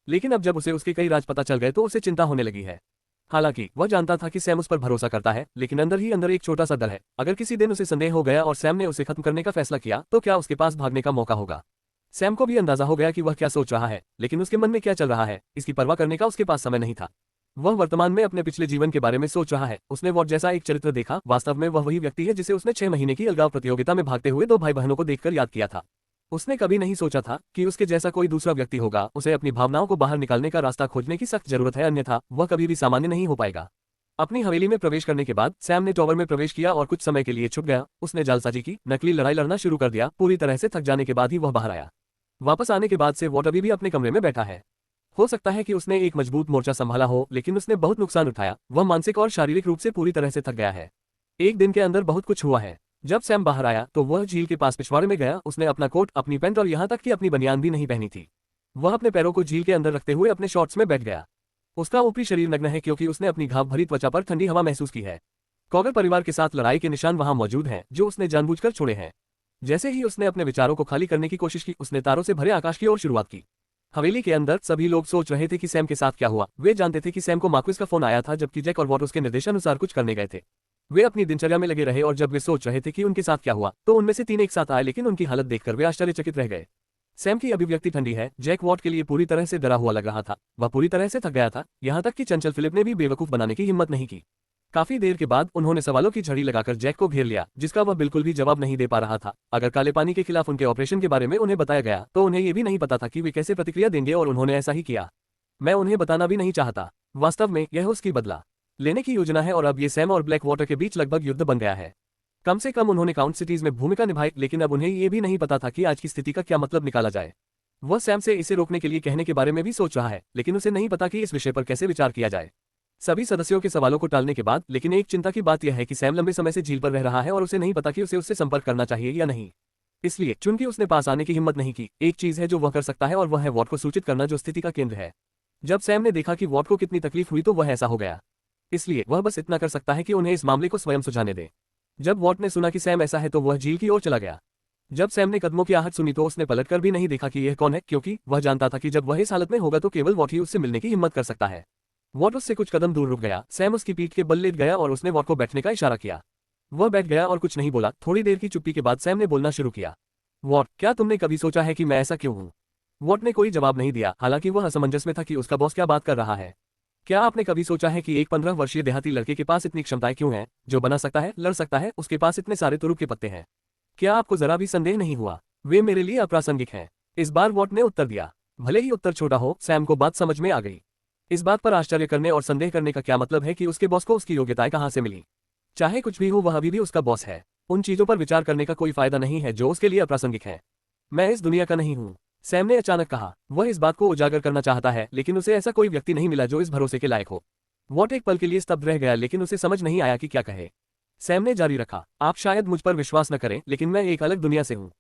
लेकिन अब जब उसे उसके कई राज पता चल गए तो उसे चिंता होने लगी है। हालांकि वह जानता था कि सैम उस पर भरोसा करता है, लेकिन अंदर ही अंदर एक छोटा सा डर है। अगर किसी दिन उसे संदेह हो गया और सैम ने उसे खत्म करने का फैसला किया तो क्या उसके पास भागने का मौका होगा। सैम को भी अंदाजा हो गया कि वह क्या सोच रहा है, लेकिन उसके मन में क्या चल रहा है इसकी परवाह करने का उसके पास समय नहीं था। वह वर्तमान में अपने पिछले जीवन के बारे में सोच रहा है। उसने वॉट जैसा एक चरित्र देखा। वास्तव में वह वही व्यक्ति है जिसे उसने 6 महीने की अलगाव प्रतियोगिता में भागते हुए 2 भाई बहनों को देखकर याद किया था। उसने कभी नहीं सोचा था कि उसके जैसा कोई दूसरा व्यक्ति होगा। उसे अपनी भावनाओं को बाहर निकालने का रास्ता खोजने की सख्त जरूरत है, अन्यथा वह कभी भी सामान्य नहीं हो पाएगा। अपनी हवेली में प्रवेश करने के बाद सैम ने टॉवर में प्रवेश किया और कुछ समय के लिए छुप गया। उसने जालसाजी की, नकली लड़ाई लड़ना शुरू कर दिया। पूरी तरह से थक जाने के बाद ही वह बाहर आया। वापस आने के बाद से वॉट अभी भी अपने कमरे में बैठा है। हो सकता है कि उसने एक मजबूत मोर्चा संभाला हो, लेकिन उसने बहुत नुकसान उठाया। वह मानसिक और शारीरिक रूप से पूरी तरह से थक गया है। एक दिन के अंदर बहुत कुछ हुआ है। जब सैम बाहर आया तो वह झील के पास पिछवाड़े में गया। उसने अपना कोट, अपनी पैंट और यहाँ तक कि अपनी बनियान भी नहीं पहनी थी। वह अपने पैरों को झील के अंदर रखते हुए अपने शॉर्ट्स में बैठ गया। उसका ऊपरी शरीर नग्न है क्योंकि उसने अपनी घाव भरी त्वचा पर ठंडी हवा महसूस की है। कॉगर परिवार के साथ लड़ाई के निशान वहां मौजूद हैं, जो उसने जानबूझकर छोड़े हैं। जैसे ही उसने अपने विचारों को खाली करने की कोशिश की, उसने तारों से भरे आकाश की ओर शुरुआत की। हवेली के अंदर सभी लोग सोच रहे थे कि सैम के साथ क्या हुआ। वे जानते थे कि सैम को मार्क्विस का फोन आया था, जबकि जैक और वॉट उसके निर्देशानुसार कुछ करने गए थे। वे अपनी दिनचर्या में लगे रहे और जब वे सोच रहे थे कि उनके साथ क्या हुआ तो उनमें से 3 एक साथ आए, लेकिन उनकी हालत देखकर वे आश्चर्यचकित रह गए। सैम की अभिव्यक्ति ठंडी है। जैक वॉट के लिए पूरी तरह से डरा हुआ लग रहा था। वह पूरी तरह से थक गया था, यहाँ तक कि चंचल फिलिप ने भी बेवकूफ बनाने की हिम्मत नहीं की। काफी देर के बाद उन्होंने सवालों की झड़ी लगाकर जैक को घेर लिया, जिसका वह बिल्कुल भी जवाब नहीं दे पा रहा था। अगर काले पानी के खिलाफ उनके ऑपरेशन के बारे में उन्हें बताया गया तो उन्हें ये भी नहीं पता था कि वे कैसे प्रतिक्रिया देंगे, और उन्होंने ऐसा ही किया। मैं उन्हें बताना भी नहीं चाहता। वास्तव में यह उसकी बदला लेने की योजना है और अब ये सैम और ब्लैक वाटर के बीच लगभग युद्ध बन गया है। कम से कम उन्होंने काउंट सिटीज में भूमिका निभाई, लेकिन अब उन्हें ये भी नहीं पता था कि आज की स्थिति का क्या मतलब निकाला जाए। वह सैम से इसे रोकने के लिए कहने के बारे में भी सोच रहा है, लेकिन उसे नहीं पता कि इस विषय पर कैसे विचार किया जाए। सभी सदस्यों के सवालों को टालने के बाद, लेकिन एक चिंता की बात यह है कि सैम लंबे समय से झील पर रह रहा है और उसे नहीं पता कि उसे उससे संपर्क करना चाहिए या नहीं। इसलिए चूंकि उसने पास आने की हिम्मत नहीं की, एक चीज है जो वह कर सकता है और वह है वॉट को सूचित करना, जो स्थिति का केंद्र है। जब सैम ने देखा कि वॉट को कितनी तकलीफ हुई तो वह ऐसा हो गया। इसलिए वह बस इतना कर सकता है कि उन्हें इस मामले को स्वयं सुझाने दे। जब वॉट ने सुना कि सैम ऐसा है तो वह झील की ओर चला गया। जब सैम ने कदमों की आहट सुनी तो उसने पलटकर भी नहीं देखा कि यह कौन है, क्योंकि वह जानता था कि जब वह इस हालत में होगा तो केवल वॉट ही उससे मिलने की हिम्मत कर सकता है। वॉट उससे कुछ कदम दूर रुक गया। सैम उसकी पीठ के बल लेट गया और उसने वॉट को बैठने का इशारा किया। वह बैठ गया और कुछ नहीं बोला। थोड़ी देर की चुप्पी के बाद सैम ने बोलना शुरू किया। वॉट, क्या तुमने कभी सोचा है कि मैं ऐसा क्यों हूँ? वॉट ने कोई जवाब नहीं दिया, हालांकि वह असमंजस में था कि उसका बॉस क्या बात कर रहा है। क्या आपने कभी सोचा है कि एक 15 वर्षीय देहाती लड़के के पास इतनी क्षमताएं क्यों हैं? जो बना सकता है, लड़ सकता है, उसके पास इतने सारे तुरुप के पत्ते हैं। क्या आपको जरा भी संदेह नहीं हुआ? वे मेरे लिए अप्रासंगिक हैं। इस बार वॉट ने उत्तर दिया। भले ही उत्तर छोटा हो, सैम को बात समझ में आ गई। इस बात पर आश्चर्य करने और संदेह करने का क्या मतलब है कि उसके बॉस को उसकी योग्यताएं कहां से मिली। चाहे कुछ भी हो, वह अभी भी उसका बॉस है। उन चीजों पर विचार करने का कोई फायदा नहीं है जो उसके लिए अप्रासंगिक है। मैं इस दुनिया का नहीं हूँ, सैम ने अचानक कहा। वह इस बात को उजागर करना चाहता है, लेकिन उसे ऐसा कोई व्यक्ति नहीं मिला जो इस भरोसे के लायक हो। वॉट एक पल के लिए स्तब्ध रह गया, लेकिन उसे समझ नहीं आया कि क्या कहे। सैम ने जारी रखा, आप शायद मुझ पर विश्वास न करें, लेकिन मैं एक अलग दुनिया से हूँ।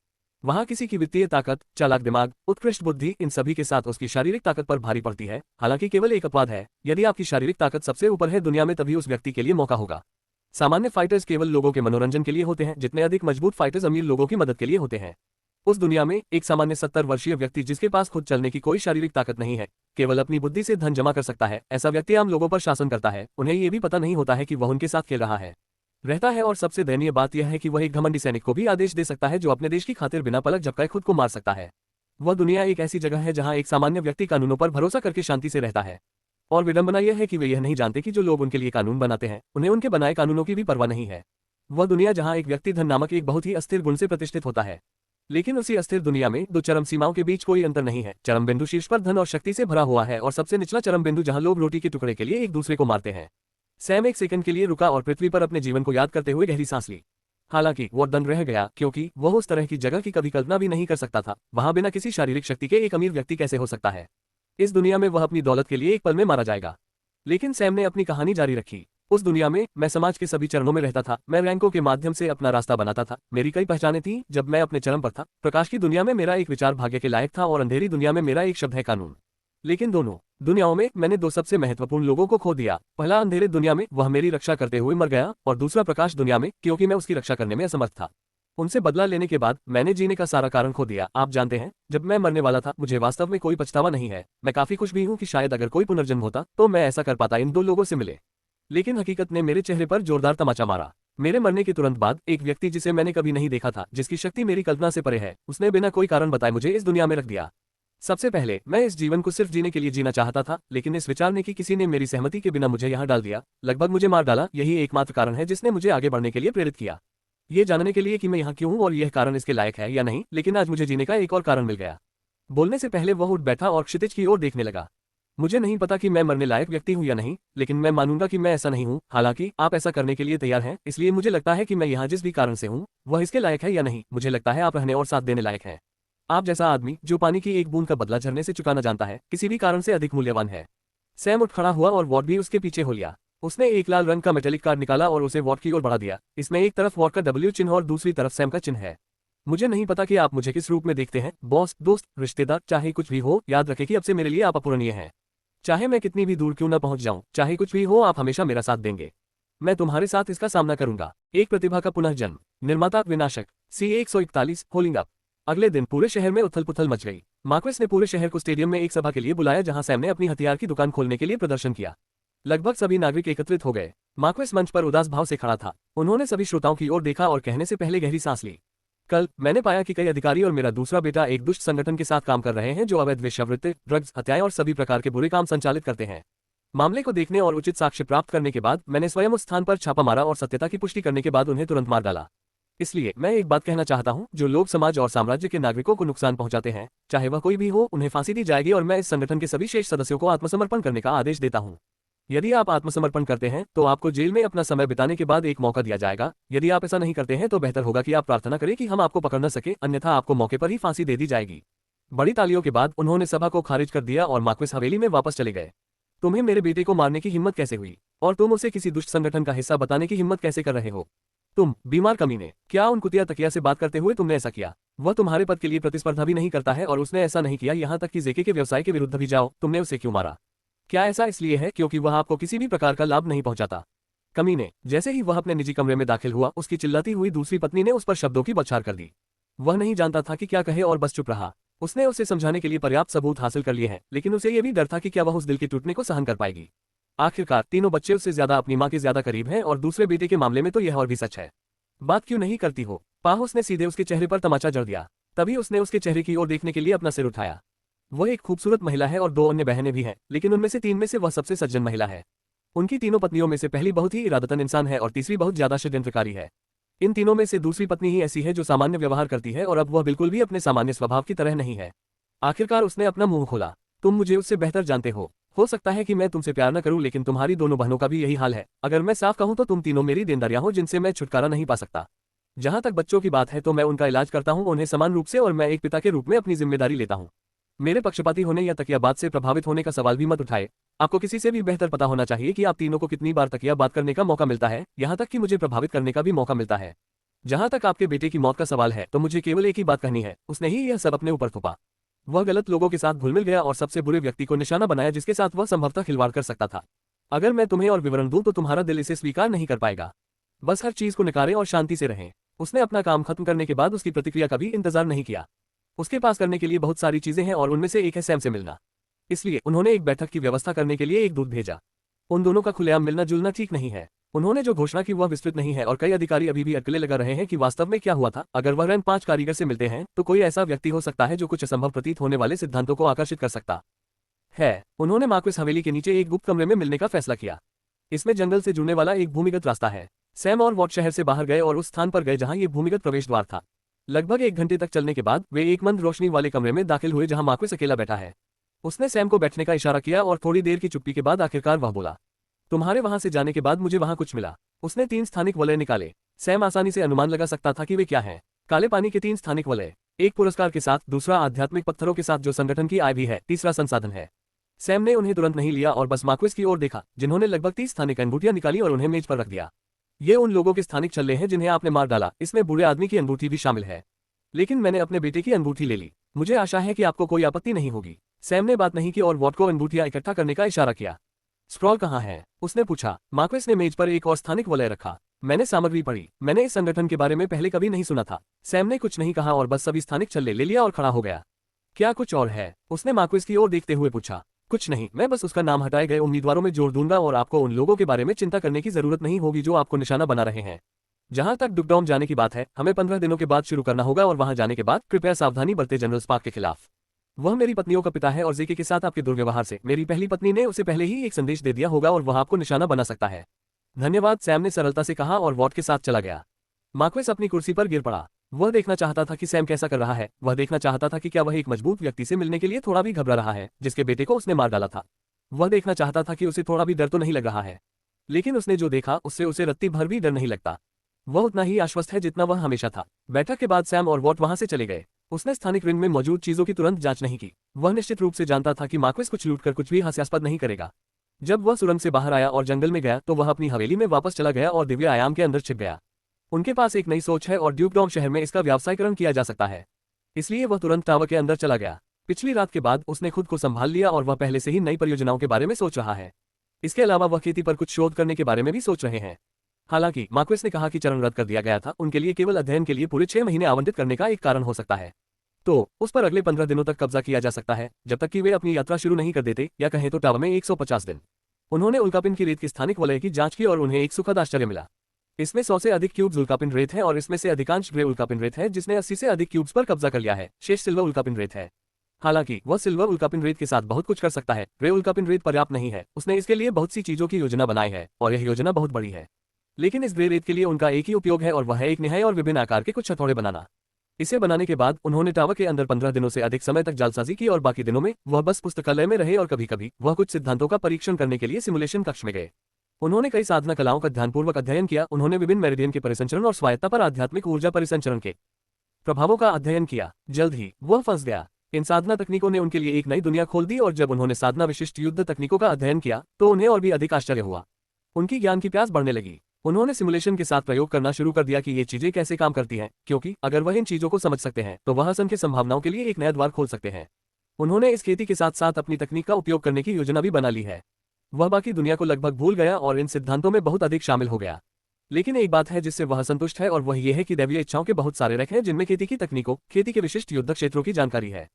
वहाँ किसी की वित्तीय ताकत, चालाक दिमाग, उत्कृष्ट बुद्धि, इन सभी के साथ उसकी शारीरिक ताकत पर भारी पड़ती है। हालांकि केवल एक अपवाद है, यदि आपकी शारीरिक ताकत सबसे ऊपर है दुनिया में, तभी उस व्यक्ति के लिए मौका होगा। सामान्य फाइटर्स केवल लोगों के मनोरंजन के लिए होते हैं, जितने अधिक मजबूत फाइटर्स अमीर लोगों की मदद के लिए होते हैं। उस दुनिया में एक सामान्य 70 वर्षीय व्यक्ति जिसके पास खुद चलने की कोई शारीरिक ताकत नहीं है, केवल अपनी बुद्धि से धन जमा कर सकता है। ऐसा व्यक्ति आम लोगों पर शासन करता है। उन्हें ये भी पता नहीं होता है कि वह उनके साथ खेल रहा है, रहता है। और सबसे दयनीय बात यह है कि वह एक घमंडी सैनिक को भी आदेश दे सकता है, जो अपने देश की खातिर बिना पलक झपकाए खुद को मार सकता है। वह दुनिया एक ऐसी जगह है जहां एक सामान्य व्यक्ति कानूनों पर भरोसा करके शांति से रहता है। और विडंबना यह है कि वे यह नहीं जानते कि जो लोग उनके लिए कानून बनाते हैं, उन्हें उनके बनाए कानूनों की भी परवाह नहीं है। वह दुनिया जहां एक व्यक्ति धन नामक एक बहुत ही अस्थिर गुण से प्रतिष्ठित होता है, लेकिन उसी अस्थिर दुनिया में दो चरम सीमाओं के बीच कोई अंतर नहीं है। चरम बिंदु शीर्ष पर धन और शक्ति से भरा हुआ है, और सबसे निचला चरम बिंदु जहां लोग रोटी के टुकड़े के लिए एक दूसरे को मारते हैं। सैम एक सेकंड के लिए रुका और पृथ्वी पर अपने जीवन को याद करते हुए गहरी सांस ली। हालांकि वो दंग रह गया क्योंकि वह उस तरह की जगह की कभी कल्पना भी नहीं कर सकता था। वहां बिना किसी शारीरिक शक्ति के एक अमीर व्यक्ति कैसे हो सकता है। इस दुनिया में वह अपनी दौलत के लिए एक पल में मारा जाएगा। लेकिन सैम ने अपनी कहानी जारी रखी। उस दुनिया में मैं समाज के सभी चरणों में रहता था। मैं रैंकों के माध्यम से अपना रास्ता बनाता था। मेरी कई पहचानें थीं। जब मैं अपने चरम पर था, प्रकाश की दुनिया में मेरा एक विचार भाग्य के लायक था और अंधेरी दुनिया में मेरा एक शब्द है कानून। लेकिन दोनों दुनियाओं में मैंने दो सबसे महत्वपूर्ण लोगों को खो दिया। पहला अंधेरे दुनिया में वह मेरी रक्षा करते हुए मर गया, और दूसरा प्रकाश दुनिया में क्योंकि मैं उसकी रक्षा करने में असमर्थ था। उनसे बदला लेने के बाद मैंने जीने का सारा कारण खो दिया। आप जानते हैं, जब मैं मरने वाला था मुझे वास्तव में कोई पछतावा नहीं है। मैं काफी खुश भी हूँ कि शायद अगर कोई पुनर्जन्म होता तो मैं ऐसा कर पाता, इन दो लोगों से मिले। लेकिन हकीकत ने मेरे चेहरे पर जोरदार तमाचा मारा। मेरे मरने के तुरंत बाद एक व्यक्ति जिसे मैंने कभी नहीं देखा था, जिसकी शक्ति मेरी कल्पना से परे है, उसने बिना कोई कारण बताए मुझे इस दुनिया में रख दिया। सबसे पहले मैं इस जीवन को सिर्फ जीने के लिए जीना चाहता था, लेकिन इस विचार ने कि किसी ने मेरी सहमति के बिना मुझे यहाँ डाल दिया, लगभग मुझे मार डाला। यही एकमात्र कारण है जिसने मुझे आगे बढ़ने के लिए प्रेरित किया, ये जानने के लिए कि मैं यहाँ क्यों हूँ और यह कारण इसके लायक है या नहीं। लेकिन आज मुझे जीने का एक और कारण मिल गया। बोलने से पहले वह उठ बैठा और क्षितिज की ओर देखने लगा। मुझे नहीं पता कि मैं मरने लायक व्यक्ति हूँ या नहीं, लेकिन मैं मानूंगा कि मैं ऐसा नहीं हूँ। हालांकि आप ऐसा करने के लिए तैयार हैं, इसलिए मुझे लगता है कि मैं यहाँ जिस भी कारण से हूँ वह इसके लायक है या नहीं। मुझे लगता है आप रहने और साथ देने लायक हैं। आप जैसा आदमी जो पानी की एक बूंद का बदला झरने से चुकाना जानता है, किसी भी कारण से अधिक मूल्यवान है। सैम उठ खड़ा हुआ और वॉट भी उसके पीछे हो लिया। उसने एक लाल रंग का मेटेलिक कार्ड निकाला और उसे वॉट की ओर बढ़ा दिया। इसमें एक तरफ वॉट का W चिन्ह और दूसरी तरफ सैम का चिन्ह है। मुझे नहीं पता कि आप मुझे किस रूप में देखते हैं, बॉस, दोस्त, रिश्तेदार, चाहे कुछ भी हो, याद रखें कि अब से मेरे लिए आप अपूरणीय हैं। चाहे मैं कितनी भी दूर क्यों न पहुंच जाऊं, चाहे कुछ भी हो, आप हमेशा मेरा साथ देंगे। मैं तुम्हारे साथ इसका सामना करूंगा। एक प्रतिभा का पुनर्जन्म। निर्माता विनाशक। C141 होलिंग up. अगले दिन पूरे शहर में उथल पुथल मच गई। मार्क्वेस ने पूरे शहर को स्टेडियम में एक सभा के लिए बुलाया, जहां सैम ने अपनी हथियार की दुकान खोलने के लिए प्रदर्शन किया। लगभग सभी नागरिक एकत्रित हो गए। मार्क्वेस मंच पर उदास भाव से खड़ा था। उन्होंने सभी श्रोताओं की ओर देखा और कहने से पहले गहरी सांस ली। कल मैंने पाया कि कई अधिकारी और मेरा दूसरा बेटा एक दुष्ट संगठन के साथ काम कर रहे हैं जो अवैध वेश्यावृत्ति, ड्रग्स, हत्याएं और सभी प्रकार के बुरे काम संचालित करते हैं। मामले को देखने और उचित साक्ष्य प्राप्त करने के बाद मैंने स्वयं उस स्थान पर छापा मारा और सत्यता की पुष्टि करने के बाद उन्हें तुरंत मार डाला। इसलिए मैं एक बात कहना चाहता हूं, जो लोग समाज और साम्राज्य के नागरिकों को नुकसान पहुंचाते हैं, चाहे वह कोई भी हो, उन्हें फांसी दी जाएगी और मैं इस संगठन के सभी शेष सदस्यों को आत्मसमर्पण करने का आदेश देता हूं। यदि आप आत्मसमर्पण करते हैं तो आपको जेल में अपना समय बिताने के बाद एक मौका दिया जाएगा। यदि आप ऐसा नहीं करते हैं तो बेहतर होगा कि आप प्रार्थना करें कि हम आपको पकड़ न सके, अन्यथा आपको मौके पर ही फांसी दे दी जाएगी। बड़ी तालियों के बाद उन्होंने सभा को खारिज कर दिया और मार्क्वेस हवेली में वापस चले गए। तुम्हें मेरे बेटे को मारने की हिम्मत कैसे हुई, और तुम उसे किसी दुष्ट संगठन का हिस्सा बताने की हिम्मत कैसे कर रहे हो? तुम बीमार कमीने, क्या उन कुतिया तकिया से बात करते हुए तुमने ऐसा किया? वह तुम्हारे पद के लिए प्रतिस्पर्धा भी नहीं करता है और उसने ऐसा नहीं किया यहाँ तक कि जेके के व्यवसाय के विरुद्ध भी जाओ। तुमने उसे क्यों मारा? क्या ऐसा इसलिए है क्योंकि वह आपको किसी भी प्रकार का लाभ नहीं पहुंचाता? कमीने, जैसे ही वह अपने निजी कमरे में दाखिल हुआ, उसकी चिल्लाती हुई दूसरी पत्नी ने उस पर शब्दों की बौछार कर दी। वह नहीं जानता था कि क्या कहे और बस चुप रहा। उसने उसे समझाने के लिए पर्याप्त सबूत हासिल कर लिए हैं, लेकिन उसे यह भी डर था कि क्या वह उस दिल के टूटने को सहन कर पाएगी। आखिरकार तीनों बच्चे उससे ज्यादा अपनी मां के ज्यादा करीब हैं और दूसरे बेटे के मामले में तो यह और भी सच है। बात क्यों नहीं करती हो? पाहुस ने सीधे उसके चेहरे पर तमाचा जड़ दिया। तभी उसने उसके चेहरे की ओर देखने के लिए अपना सिर उठाया। वह एक खूबसूरत महिला है और दो अन्य बहनें भी हैं, लेकिन उनमें से तीन में से वह सबसे सज्जन महिला है। उनकी तीनों पत्नियों में से पहली बहुत ही इरादतन इंसान है और तीसरी बहुत ज्यादा षड्यंत्रकारी है। इन तीनों में से दूसरी पत्नी ही ऐसी है जो सामान्य व्यवहार करती है और अब वह बिल्कुल भी अपने सामान्य स्वभाव की तरह नहीं है। आखिरकार उसने अपना मुंह खोला। तुम मुझे उससे बेहतर जानते हो सकता है कि मैं तुमसे प्यार न करूं, लेकिन तुम्हारी दोनों बहनों का भी यही हाल है। अगर मैं साफ कहूं तो तुम तीनों मेरी देनदारियां हो जिनसे मैं छुटकारा नहीं पा सकता। जहां तक बच्चों की बात है तो मैं उनका इलाज करता हूं, उन्हें समान रूप से, और मैं एक पिता के रूप में अपनी जिम्मेदारी लेता हूं। मेरे पक्षपाती होने या तकियाबात से प्रभावित होने का सवाल भी मत उठाए। आपको किसी से भी बेहतर पता होना चाहिए कि आप तीनों को कितनी बार तकियाबात करने का मौका मिलता है, यहाँ तक कि मुझे प्रभावित करने का भी मौका मिलता है। जहां तक आपके बेटे की मौत का सवाल है तो मुझे केवल एक ही बात कहनी है, उसने ही यह सब अपने ऊपर थोपा। वह गलत लोगों के साथ घुल मिल गया और सबसे बुरे व्यक्ति को निशाना बनाया जिसके साथ वह संभवतः खिलवाड़ कर सकता था। अगर मैं तुम्हें और विवरण दूं तो तुम्हारा दिल इसे स्वीकार नहीं कर पाएगा। बस हर चीज को नकारें और शांति से रहें। उसने अपना काम खत्म करने के बाद उसकी प्रतिक्रिया का भी इंतजार नहीं किया। उसके पास करने के लिए बहुत सारी चीजें हैं और उनमें से एक है सैम से मिलना। इसलिए उन्होंने एक बैठक की व्यवस्था करने के लिए एक दूत भेजा। उन दोनों का खुलेआम मिलना जुलना ठीक नहीं है। उन्होंने जो घोषणा की वह विस्तृत नहीं है और कई अधिकारी अभी भी अटकलें लगा रहे हैं कि वास्तव में क्या हुआ था। अगर वह रैंक 5 कारीगर से मिलते हैं तो कोई ऐसा व्यक्ति हो सकता है जो कुछ असंभव प्रतीत होने वाले सिद्धांतों को आकर्षित कर सकता है। उन्होंने मार्क्वेस हवेली के नीचे एक गुप्त कमरे में मिलने का फैसला किया। इसमें जंगल से जुड़ने वाला एक भूमिगत रास्ता है। सैम और वॉट शहर से बाहर गए और उस स्थान पर गए जहां ये भूमिगत प्रवेश द्वार था। लगभग 1 घंटे तक चलने के बाद वे एक मंद रोशनी वाले कमरे में दाखिल हुए जहां मार्क्वेस अकेला बैठा है। उसने सैम को बैठने का इशारा किया और थोड़ी देर की चुप्पी के बाद आखिरकार वह बोला, तुम्हारे वहां से जाने के बाद मुझे वहां कुछ मिला। उसने 3 स्थानिक वलय निकाले। सैम आसानी से अनुमान लगा सकता था कि वे क्या हैं। काले पानी के 3 स्थानिक वलय, एक पुरस्कार के साथ, दूसरा आध्यात्मिक पत्थरों के साथ जो संगठन की आय भी है, तीसरा संसाधन है। सैम ने उन्हें तुरंत नहीं लिया और बस मार्क्वेस की ओर देखा, जिन्होंने लगभग 30 स्थानिक अंगूठियां निकाली और उन्हें मेज पर रख दिया। ये उन लोगों के स्थानिक छल्ले हैं जिन्हें आपने मार डाला, इसमें बुरे आदमी की अंगूठी भी शामिल है। लेकिन मैंने अपने बेटे की अंगूठी ले ली, मुझे आशा है कि आपको कोई आपत्ति नहीं होगी। सैम ने बात नहीं की और वॉट को अंगूठियां इकट्ठा करने का इशारा किया। स्क्रॉल कहाँ है? उसने पूछा। मार्क्वेस ने मेज पर एक और स्थानिक वलय रखा। मैंने सामग्री पढ़ी, मैंने इस संगठन के बारे में पहले कभी नहीं सुना था। सैम ने कुछ नहीं कहा और बस सभी स्थानिक छल्ले ले लिया और खड़ा हो गया। क्या कुछ और है? उसने मार्क्वेस की ओर देखते हुए पूछा। कुछ नहीं, मैं बस उसका नाम हटाए गए उम्मीदवारों में जोड़ दूंगा और आपको उन लोगों के बारे में चिंता करने की जरूरत नहीं होगी जो आपको निशाना बना रहे हैं। जहां तक डुकडॉम जाने की बात है, हमें 15 दिनों के बाद शुरू करना होगा और वहां जाने के बाद कृपया सावधानी बरतें जनरल स्पार्क के खिलाफ। वह मेरी पत्नियों का पिता है और जेके के साथ आपके दुर्व्यवहार से मेरी पहली पत्नी ने उसे पहले ही एक संदेश दे दिया होगा और वह आपको निशाना बना सकता है। धन्यवाद, सैम ने सरलता से कहा और वॉट के साथ चला गया। मार्क्वेस अपनी कुर्सी पर गिर पड़ा। वह देखना चाहता था कि सैम कैसा कर रहा है। वह देखना चाहता था कि क्या वह एक मजबूत व्यक्ति से मिलने के लिए थोड़ा भी घबरा रहा है, जिसके बेटे को उसने मार डाला था। वह देखना चाहता था कि उसे थोड़ा भी डर तो नहीं लग रहा है। लेकिन उसने जो देखा उससे उसे रत्ती भर भी डर नहीं लगता। वह उतना ही आश्वस्त है जितना वह हमेशा था। बैठक के बाद सैम और वॉट वहां से चले गए। उसने स्थानिक रिंग में मौजूद चीजों की तुरंत जांच नहीं की। वह निश्चित रूप से जानता था कि मार्क्वेस कुछ लूटकर कुछ भी हास्यास्पद नहीं करेगा। जब वह सुरंग से बाहर आया और जंगल में गया तो वह अपनी हवेली में वापस चला गया और दिव्य आयाम के अंदर छिप गया। उनके पास एक नई सोच है और ड्यूकडॉम शहर में इसका व्यावसायीकरण किया जा सकता है, इसलिए वह तुरंत टावर के अंदर चला गया। पिछली रात के बाद उसने खुद को संभाल लिया और वह पहले से ही नई परियोजनाओं के बारे में सोच रहा है। इसके अलावा वह खेती पर कुछ शोध करने के बारे में भी सोच रहे हैं। हालांकि मार्क्वेस ने कहा कि चरण रद्द कर दिया गया था, उनके लिए केवल अध्ययन के लिए पूरे 6 महीने आवंटित करने का एक कारण हो सकता है। तो उस पर अगले 15 दिनों तक कब्जा किया जा सकता है, जब तक कि वे अपनी यात्रा शुरू नहीं कर देते, या कहें तो टावर में 150 दिन। उन्होंने उल्कापिंड की रेत की स्थानिक वलय की जांच की और उन्हें एक सुखद आश्चर्य मिला। इसमें 100 से अधिक क्यूब्स उल्कापिंड रेत है और इसमें से अधिकांश ग्रे उल्कापिंड रेत है, जिसने 80 से अधिक क्यूब्स पर कब्जा कर लिया है। शेष सिल्वर उल्कापिंड रेत है। हालांकि वह सिल्वर उल्कापिंड रेत के साथ बहुत कुछ कर सकता है, ग्रे उल्कापिंड रेत पर्याप्त नहीं है। उसने इसके लिए बहुत सी चीजों की योजना बनाई है और यह योजना बहुत बड़ी है। लेकिन इस ग्रे रेत के लिए उनका एक ही उपयोग है और वह है एक निहाय और विभिन्न आकार के कुछ हथौड़े बनाना। इसे बनाने के बाद उन्होंने टावर के अंदर 15 दिनों से अधिक समय तक जालसाजी की और बाकी दिनों में वह बस पुस्तकालय में रहे और कभी कभी वह कुछ सिद्धांतों का परीक्षण करने के लिए सिमुलेशन कक्ष में गए। उन्होंने कई साधना कलाओं का ध्यानपूर्वक अध्ययन किया। उन्होंने विभिन्न मेरिडियन के परिसंचरण और स्वायत्ता पर आध्यात्मिक ऊर्जा परिसंचरण के प्रभावों का अध्ययन किया। जल्द ही वह फंस गया। इन साधना तकनीकों ने उनके लिए एक नई दुनिया खोल दी और जब उन्होंने साधना विशिष्ट युद्ध तकनीकों का अध्ययन किया तो उन्हें और भी अधिक आश्चर्य हुआ। उनकी ज्ञान की प्यास बढ़ने लगी। उन्होंने सिमुलेशन के साथ प्रयोग करना शुरू कर दिया कि ये चीजें कैसे काम करती हैं, क्योंकि अगर वह इन चीजों को समझ सकते हैं तो वह असंख्य संभावनाओं के लिए एक नया द्वार खोल सकते हैं। उन्होंने इस खेती के साथ साथ अपनी तकनीक का उपयोग करने की योजना भी बना ली है। वह बाकी दुनिया को लगभग भूल गया और इन सिद्धांतों में बहुत अधिक शामिल हो गया। लेकिन एक बात है जिससे वह संतुष्ट है और वह यह है कि दैवीय इच्छाओं के बहुत सारे रैक हैं जिनमें खेती की तकनीकों, खेती के विशिष्ट युद्ध क्षेत्रों की जानकारी है।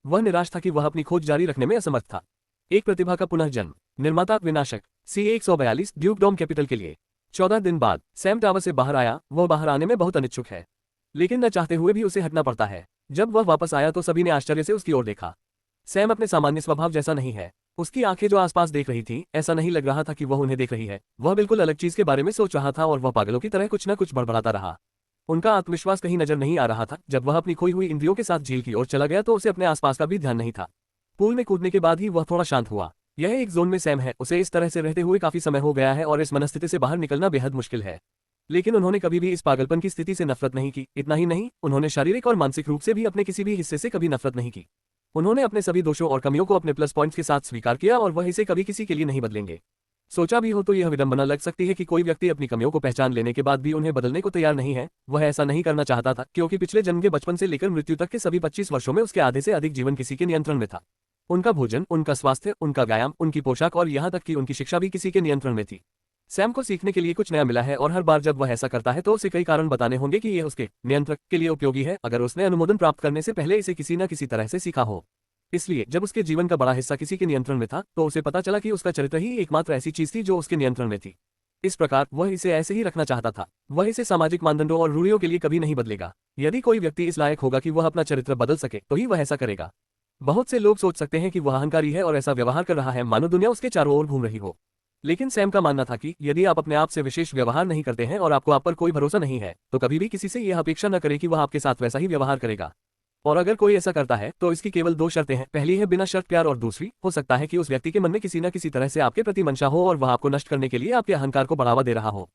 वह निराश था कि वह अपनी खोज जारी रखने में असमर्थ था। एक प्रतिभा का पुनः जन्म। निर्माता विनाशक C142 ड्यूकडॉम कैपिटल के लिए। 14 दिन बाद सैम टावर से बाहर आया। वह बाहर आने में बहुत अनिच्छुक है, लेकिन न चाहते हुए भी उसे हटना पड़ता है। जब वह वापस आया तो सभी ने आश्चर्य से उसकी ओर देखा। सैम अपने सामान्य स्वभाव जैसा नहीं है। उसकी आंखें जो आसपास देख रही थी, ऐसा नहीं लग रहा था कि वह उन्हें देख रही है। वह बिल्कुल अलग चीज के बारे में सोच रहा था और वह पागलों की तरह कुछ न कुछ बड़बड़ाता रहा। उनका आत्मविश्वास कहीं नजर नहीं आ रहा था। जब वह अपनी खोई हुई इंद्रियों के साथ झील की ओर चला गया तो उसे अपने आसपास का भी ध्यान नहीं था। पूल में कूदने के बाद ही वह थोड़ा शांत हुआ। यह एक जोन में सैम है। उसे इस तरह से रहते हुए काफी समय हो गया है और इस मनस्थिति से बाहर निकलना बेहद मुश्किल है। लेकिन उन्होंने कभी भी इस पागलपन की स्थिति से नफरत नहीं की। इतना ही नहीं, उन्होंने शारीरिक और मानसिक रूप से भी अपने किसी भी हिस्से से कभी नफरत नहीं की। उन्होंने अपने सभी दोषों और कमियों को अपने प्लस पॉइंट्स के साथ स्वीकार किया और वह इसे कभी किसी के लिए नहीं बदलेंगे। सोचा भी हो तो यह विडंबना लग सकती है कि कोई व्यक्ति अपनी कमियों को पहचान लेने के बाद भी उन्हें बदलने को तैयार नहीं है। वह ऐसा नहीं करना चाहता था क्योंकि पिछले जन्म के बचपन से लेकर मृत्यु तक के सभी 25 वर्षों में उसके आधे से अधिक जीवन किसी के नियंत्रण में था। उनका भोजन, उनका स्वास्थ्य, उनका व्यायाम, उनकी पोशाक और यहाँ तक कि उनकी शिक्षा भी किसी के नियंत्रण में थी। सैम को सीखने के लिए कुछ नया मिला है और हर बार जब वह ऐसा करता है तो उसे कई कारण बताने होंगे कि यह उसके नियंत्रक के लिए उपयोगी है, अगर उसने अनुमोदन प्राप्त करने से पहले इसे किसी न किसी तरह से सीखा हो। इसलिए जब उसके जीवन का बड़ा हिस्सा किसी के नियंत्रण में था तो उसे पता चला कि उसका चरित्र ही एकमात्र ऐसी चीज थी जो उसके नियंत्रण में थी। इस प्रकार वह इसे ऐसे ही रखना चाहता था। वह इसे सामाजिक मानदंडों और रूढ़ियों के लिए कभी नहीं बदलेगा। यदि कोई व्यक्ति इस लायक होगा कि वह अपना चरित्र बदल सके तो ही वह ऐसा करेगा। बहुत से लोग सोच सकते हैं कि वह अहंकारी है और ऐसा व्यवहार कर रहा है मानो दुनिया उसके चारों ओर घूम रही हो। लेकिन सैम का मानना था कि यदि आप अपने आप से विशेष व्यवहार नहीं करते हैं और आपको आप पर कोई भरोसा नहीं है तो कभी भी किसी से यह अपेक्षा न करें कि वह आपके साथ वैसा ही व्यवहार करेगा। और अगर कोई ऐसा करता है तो इसकी केवल 2 शर्तें हैं। पहली है बिना शर्त प्यार और दूसरी, हो सकता है कि उस व्यक्ति के मन में किसी न किसी तरह से आपके प्रति मंशा हो और वह आपको नष्ट करने के लिए आपके अहंकार को बढ़ावा दे रहा हो।